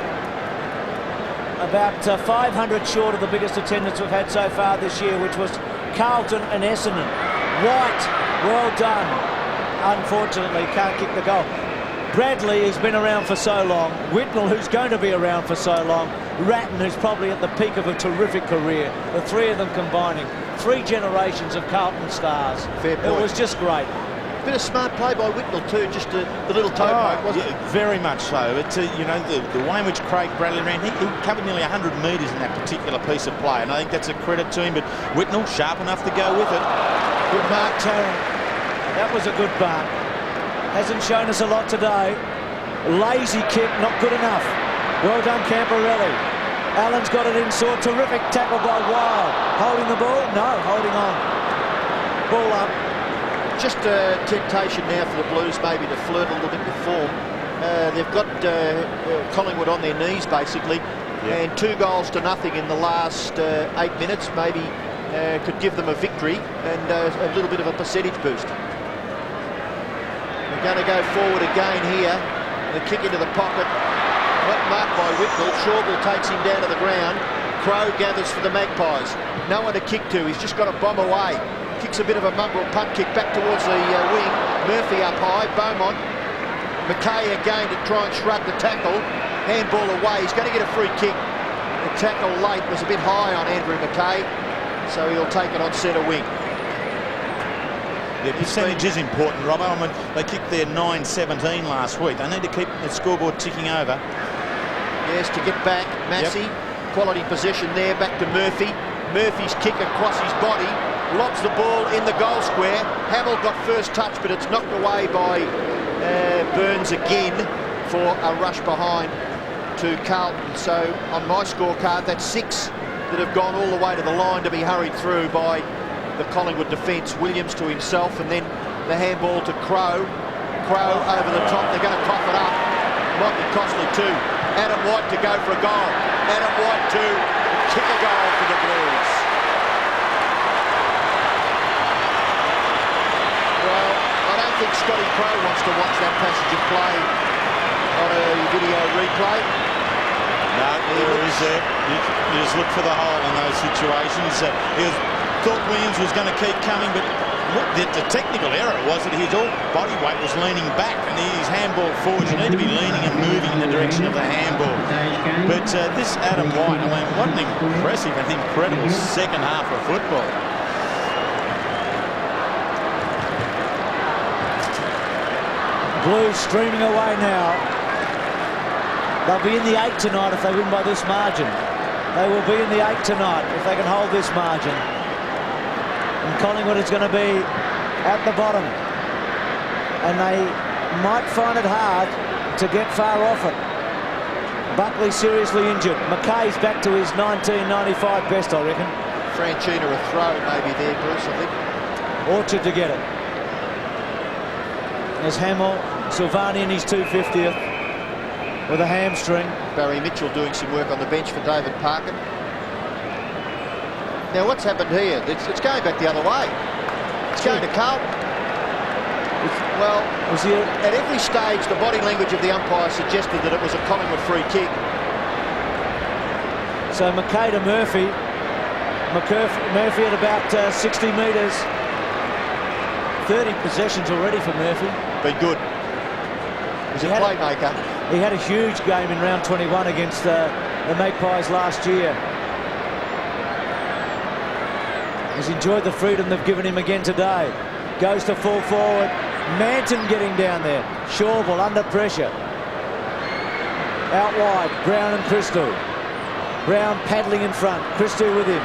About 500 short of the biggest attendance we've had so far this year, which was Carlton and Essendon. White, well done. Unfortunately, can't kick the goal. Bradley, who's been around for so long. Whitnell, who's going to be around for so long. Ratton, who's probably at the peak of a terrific career. The three of them combining. 3 generations of Carlton stars. Fair point. It was just great. Bit of smart play by Whitnell too, just the little toe poke, wasn't it? Very much so. It's you know, the way in which Craig Bradley ran, he covered nearly 100 metres in that particular piece of play, and I think that's a credit to him. But Whitnell, sharp enough to go with it. Good mark, Tarrant. That was a good mark. Hasn't shown us a lot today. Lazy kick, not good enough. Well done, Camporelli. Allen's got it in short. Terrific tackle by Wild. Holding the ball? No, holding on. Ball up. Just a temptation now for the Blues maybe to flirt a little bit with form. They've got Collingwood on their knees basically, and 2 goals to nothing in the last 8 minutes maybe could give them a victory and a little bit of a percentage boost. They're going to go forward again here. The kick into the pocket, not marked by Whitnell. Shawbull takes him down to the ground. Crow gathers for the Magpies. No one to kick to, he's just got to bomb away. Kicks a bit of a mongrel punt kick back towards the wing. Murphy up high. Beaumont. McKay again to try and shrug the tackle. Handball away. He's going to get a free kick. The tackle late was a bit high on Andrew McKay, so he'll take it on centre wing. The percentage is important, Robbo. I mean, they kicked their 9-17 last week. They need to keep the scoreboard ticking over. Yes, to get back. Massey. Quality possession there. Back to Murphy. Murphy's kick across his body. Lobs the ball in the goal square. Hamill got first touch, but it's knocked away by Burns again for a rush behind to Carlton. So on my scorecard, that's 6 that have gone all the way to the line to be hurried through by the Collingwood defence. Williams to himself, and then the handball to Crow. Crow over the top. They're going to cough it up. Might be costly too. Adam White to go for a goal. Adam White to kick a goal for the Blues. I think Scotty Crow wants to watch that passage of play on a video replay. No, there is you just look for the hole in those situations. Thought Williams was going to keep coming, but the technical error was that his all body weight was leaning back, and his handball forwards, you need to be leaning and moving in the direction of the handball. But this Adam White, I mean, what an impressive and incredible second half of football. Blues streaming away now. They'll be in the 8 tonight if they win by this margin. They will be in the 8 tonight if they can hold this margin. And Collingwood is going to be at the bottom. And they might find it hard to get far off it. Buckley seriously injured. McKay's back to his 1995 best, I reckon. Franchina a throw maybe there, Bruce, I think. Orchard to get it. There's Hamill, Silvani in his 250th with a hamstring. Barry Mitchell doing some work on the bench for David Parkin. Now what's happened here? It's going back the other way. It's going to Carlton. Well, Was he? at every stage, the body language of the umpire suggested that it was a Collingwood free kick. So McKay to Murphy. Murphy at about 60 metres. 30 possessions already for Murphy. Been good. He's a playmaker. He had a huge game in round 21 against the Magpies last year. He's enjoyed the freedom they've given him again today. Goes to full forward. Manton getting down there. Shawball under pressure. Out wide, Brown and Christou. Brown paddling in front. Christou with him.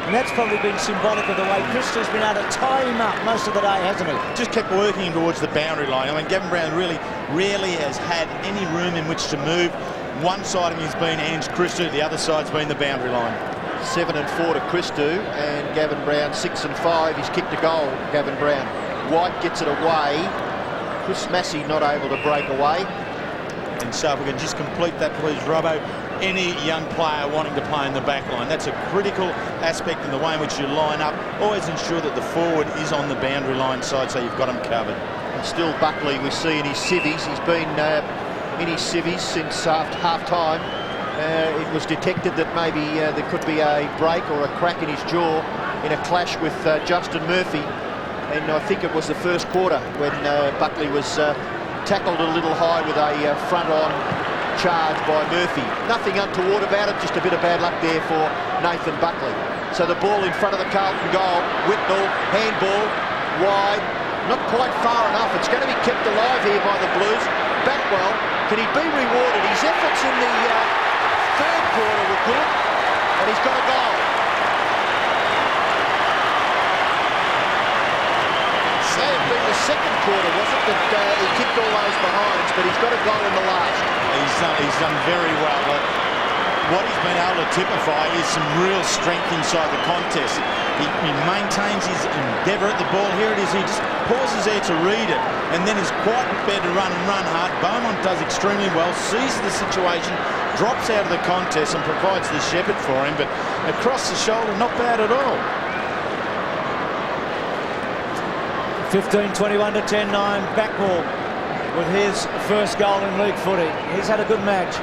And that's probably been symbolic of the way Christou's been able to tie him up most of the day, hasn't he? Just kept working him towards the boundary line. I mean, Gavin Brown really rarely has had any room in which to move. One side of him has been Ange Christou, the other side's been the boundary line. 7 and 4 to Christou, and Gavin Brown 6 and 5. He's kicked a goal, Gavin Brown. White gets it away. Chris Massey not able to break away. And so if we can just complete that, please, Robbo. Any young player wanting to play in the back line, that's a critical aspect in the way in which you line up. Always ensure that the forward is on the boundary line side so you've got him covered. And still Buckley we see in his civvies. He's been in his civvies since half-time. It was detected that maybe there could be a break or a crack in his jaw in a clash with Justin Murphy. And I think it was the first quarter when Buckley was tackled a little high with a front-on charge by Murphy. Nothing untoward about it, just a bit of bad luck there for Nathan Buckley. So the ball in front of the Carlton goal. Whitnell, handball, wide, not quite far enough. It's going to be kept alive here by the Blues. Backwell, can he be rewarded? His efforts in the third quarter were good, and he's got a goal. May have been the second quarter, was it, that he kicked all those behinds, but he's got a goal in the last. He's done very well. What he's been able to typify is some real strength inside the contest. He maintains his endeavour at the ball. Here it is. He just pauses there to read it and then is quite prepared to run and run hard. Beaumont does extremely well, sees the situation, drops out of the contest and provides the shepherd for him, but across the shoulder, not bad at all. 15-21 to 10-9. Backwell with his first goal in league footy. He's had a good match.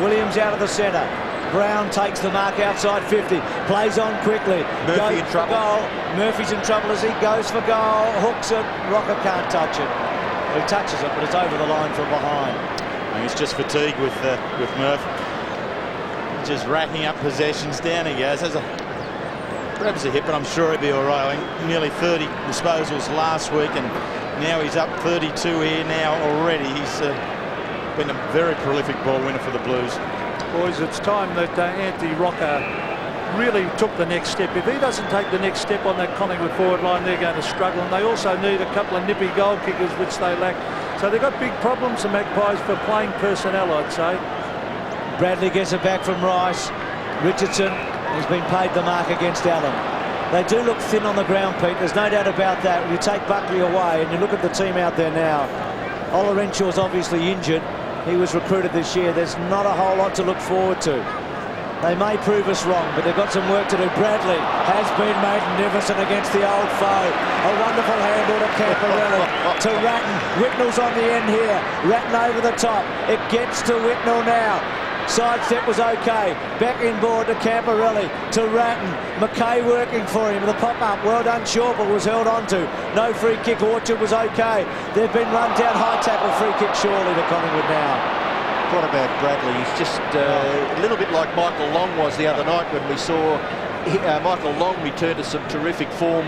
Williams out of the centre. Brown takes the mark outside 50. Plays on quickly. Murphy in trouble. Goal. Murphy's in trouble as he goes for goal. Hooks it. Rocker can't touch it. He touches it, but it's over the line from behind. I think it's just fatigue with Murphy. Just racking up possessions. Down he goes. Grabs a hit, but I'm sure he'll be all right. I think nearly 30 disposals last week, and now he's up 32 here now already. He's been a very prolific ball winner for the Blues. Boys, it's time that Anthony Rocker really took the next step. If he doesn't take the next step on that Collingwood forward line, they're going to struggle, and they also need a couple of nippy goal kickers, which they lack. So they've got big problems, the Magpies, for playing personnel, I'd say. Bradley gets it back from Rice. Richardson, he's been paid the mark against Allen. They do look thin on the ground, Pete. There's no doubt about that. When you take Buckley away and you look at the team out there now, Ola Renshaw's obviously injured. He was recruited this year. There's not a whole lot to look forward to. They may prove us wrong, but they've got some work to do. Bradley has been magnificent against the old foe. A wonderful handball to Camporelli. To Ratton. Whitnell's on the end here. Ratton over the top. It gets to Whitnell now. Side step was okay. Back inboard to Camporelli, to Ratton. McKay working for him. The pop-up, well done. Shawball was held on to. No free kick. Orchard was okay. They've been run down. High tackle, free kick surely to Collingwood now. What about Bradley? He's just a little bit like Michael Long was the other night when we saw Michael Long return to some terrific form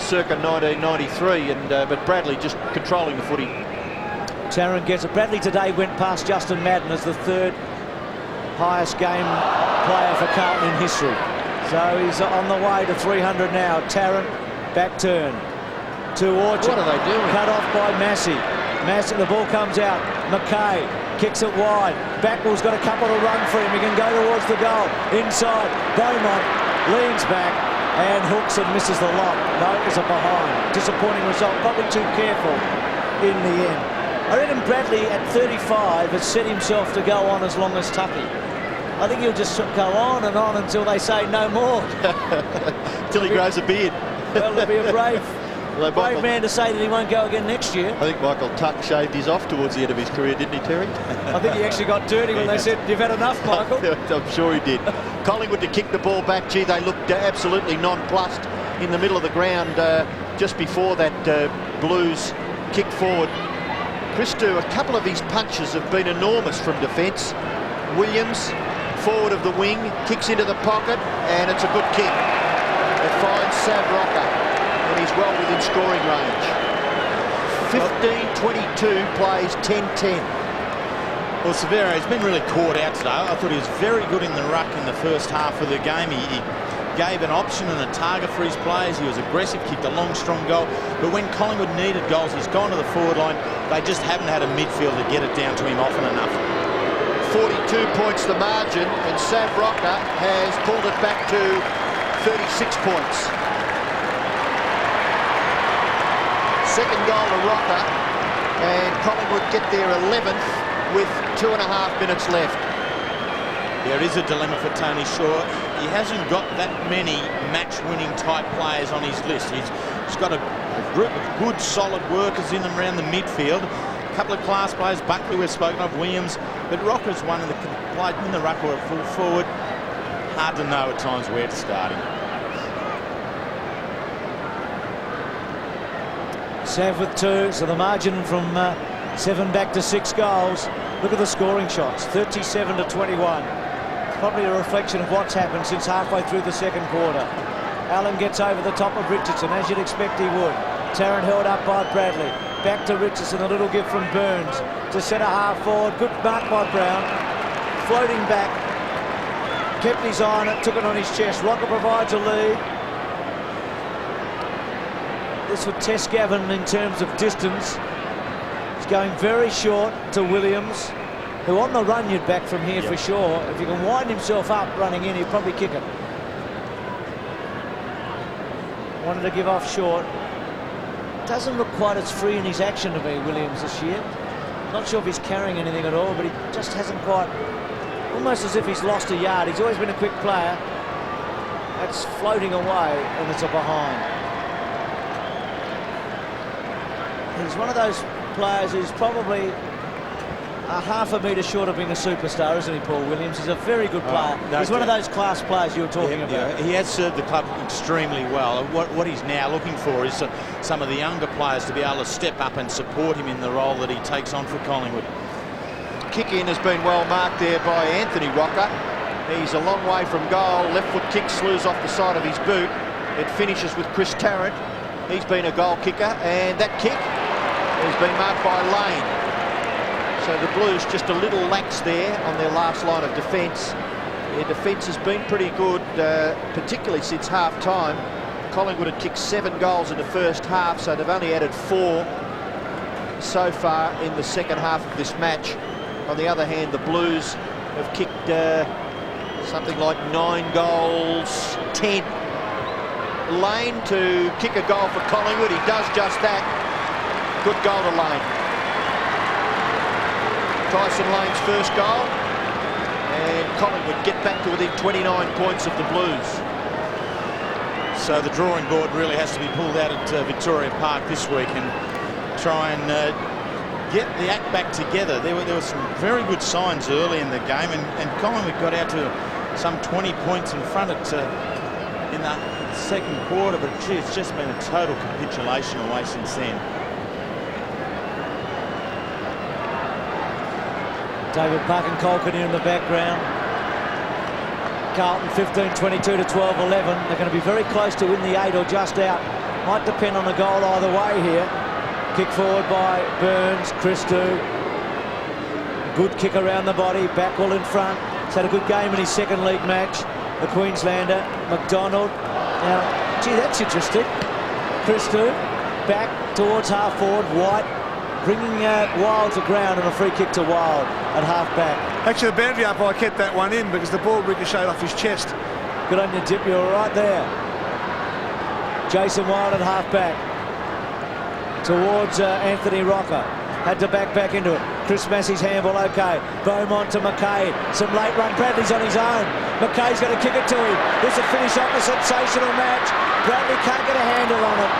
circa 1993, but Bradley just controlling the footy. Tarrant gets it. Bradley today went past Justin Madden as the third highest game player for Carlton in history. So he's on the way to 300 now. Tarrant, back turn to Orchard. What are they doing? Cut off by Massey. Massey, the ball comes out. McKay kicks it wide. Backwell's got a couple to run for him. He can go towards the goal. Inside, Beaumont leans back and hooks and misses the lock. No, it's a behind. Disappointing result. Probably too careful in the end. I reckon Bradley at 35 has set himself to go on as long as Tucky. I think he'll just go on until they say no more. Till he grows a beard. Well, it'll be a brave Although Brave Michael, man to say that he won't go again next year. I think Michael Tuck shaved his off towards the end of his career, didn't he, Terry? I think he actually got dirty when they said, "You've had enough, Michael." I'm sure he did. Collingwood to kick the ball back. Gee, they looked absolutely nonplussed in the middle of the ground just before that Blues kicked forward. Christou, a couple of his punches have been enormous from defence. Williams, forward of the wing, kicks into the pocket, and it's a good kick. It finds Sav Rocker, and he's well within scoring range. 15-22, plays 10-10. Well, Severo, he's been really caught out today. I thought he was very good in the ruck in the first half of the game. He gave an option and a target for his players. He was aggressive, kicked a long, strong goal. But when Collingwood needed goals, he's gone to the forward line. They just haven't had a midfield to get it down to him often enough. 42 points the margin, and Sav Rocker has pulled it back to 36 points. Second goal to Rocker, and Collingwood get their 11th with 2.5 minutes left. There is a dilemma for Tony Shaw. He hasn't got that many match-winning type players on his list. He's got a group of good, solid workers in and around the midfield. A couple of class players, Buckley we've spoken of, Williams, but Rocker's one that can play in the ruck or at full forward. Hard to know at times where to start him. Sav with 2, so the margin from 7 back to 6 goals. Look at the scoring shots, 37-21. It's probably a reflection of what's happened since halfway through the second quarter. Allen gets over the top of Richardson, as you'd expect he would. Tarrant held up by Bradley. Back to Richardson, a little give from Burns. To centre half forward, good mark by Brown. Floating back, kept his eye on it, took it on his chest. Rocker provides a lead. This would test Gavin in terms of distance. He's going very short to Williams, who on the run you'd back from here for sure. If he can wind himself up running in, he'd probably kick it. Wanted to give off short. Doesn't look quite as free in his action to me, Williams, this year. Not sure if he's carrying anything at all, but he just hasn't quite, almost as if he's lost a yard. He's always been a quick player. That's floating away, and it's a behind. He's one of those players who's probably a half a metre short of being a superstar, isn't he, Paul Williams? He's a very good player. He's one of those class players you were talking about. Yeah, he has served the club extremely well. What he's now looking for is some of the younger players to be able to step up and support him in the role that he takes on for Collingwood. Kick-in has been well marked there by Anthony Rocker. He's a long way from goal. Left foot kick slews off the side of his boot. It finishes with Chris Tarrant. He's been a goal kicker, and that kick has been marked by Lane. So the Blues just a little lax there on their last line of defence. Their defence has been pretty good, particularly since half-time. Collingwood had kicked 7 goals in the first half, so they've only added 4 so far in the second half of this match. On the other hand, the Blues have kicked something like 9 goals, 10. Lane to kick a goal for Collingwood. He does just that. Good goal to Lane. Tyson Lane's first goal, and Collingwood get back to within 29 points of the Blues. So the drawing board really has to be pulled out at Victoria Park this week and try and get the act back together. There were some very good signs early in the game, and Collingwood got out to some 20 points in front in the second quarter, but gee, it's just been a total capitulation away since then. David Buck and Colkin in the background. Carlton 15-22 to 12-11. They're going to be very close to win the 8 or just out. Might depend on a goal either way here. Kick forward by Burns, Christou. Good kick around the body, Backwell in front. He's had a good game in his second league match. The Queenslander, McDonald. Now, gee, that's interesting. Christou back towards half forward, White. Bringing Wild to ground and a free kick to Wild at half-back. Actually, the boundary umpire kept that one in because the ball ricocheted off his chest. Good on you, Dip. You were right there. Jason Wild at half-back. Towards Anthony Rocker. Had to back into it. Chris Massey's handball okay. Beaumont to McKay. Some late run. Bradley's on his own. McKay's going to kick it to him. This will finish off a sensational match. Bradley can't get a handle on it.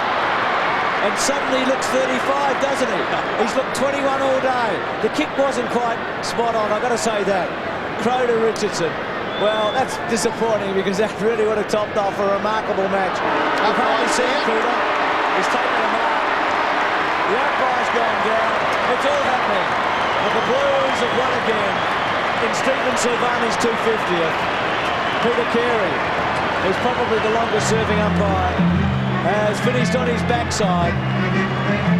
and suddenly he looks 35, doesn't he? He's looked 21 all day. The kick wasn't quite spot on, I've got to say that. Crow to Richardson. Well, that's disappointing because that really would have topped off a remarkable match. We've hardly seen Cooter. He's taken a mark. The umpire's gone down. It's all happening. But the Blues have won again in Stephen Silvani's 250th. Peter Carey, who's probably the longest serving umpire, has finished on his backside.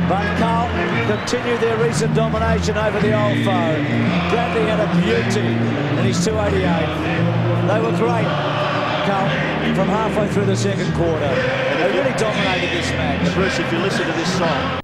But Carlton continue their recent domination over the old foe. Bradley had a beauty in his 288. They were great, Carlton, from halfway through the second quarter. They really dominated this match. Bruce, if you listen to this song,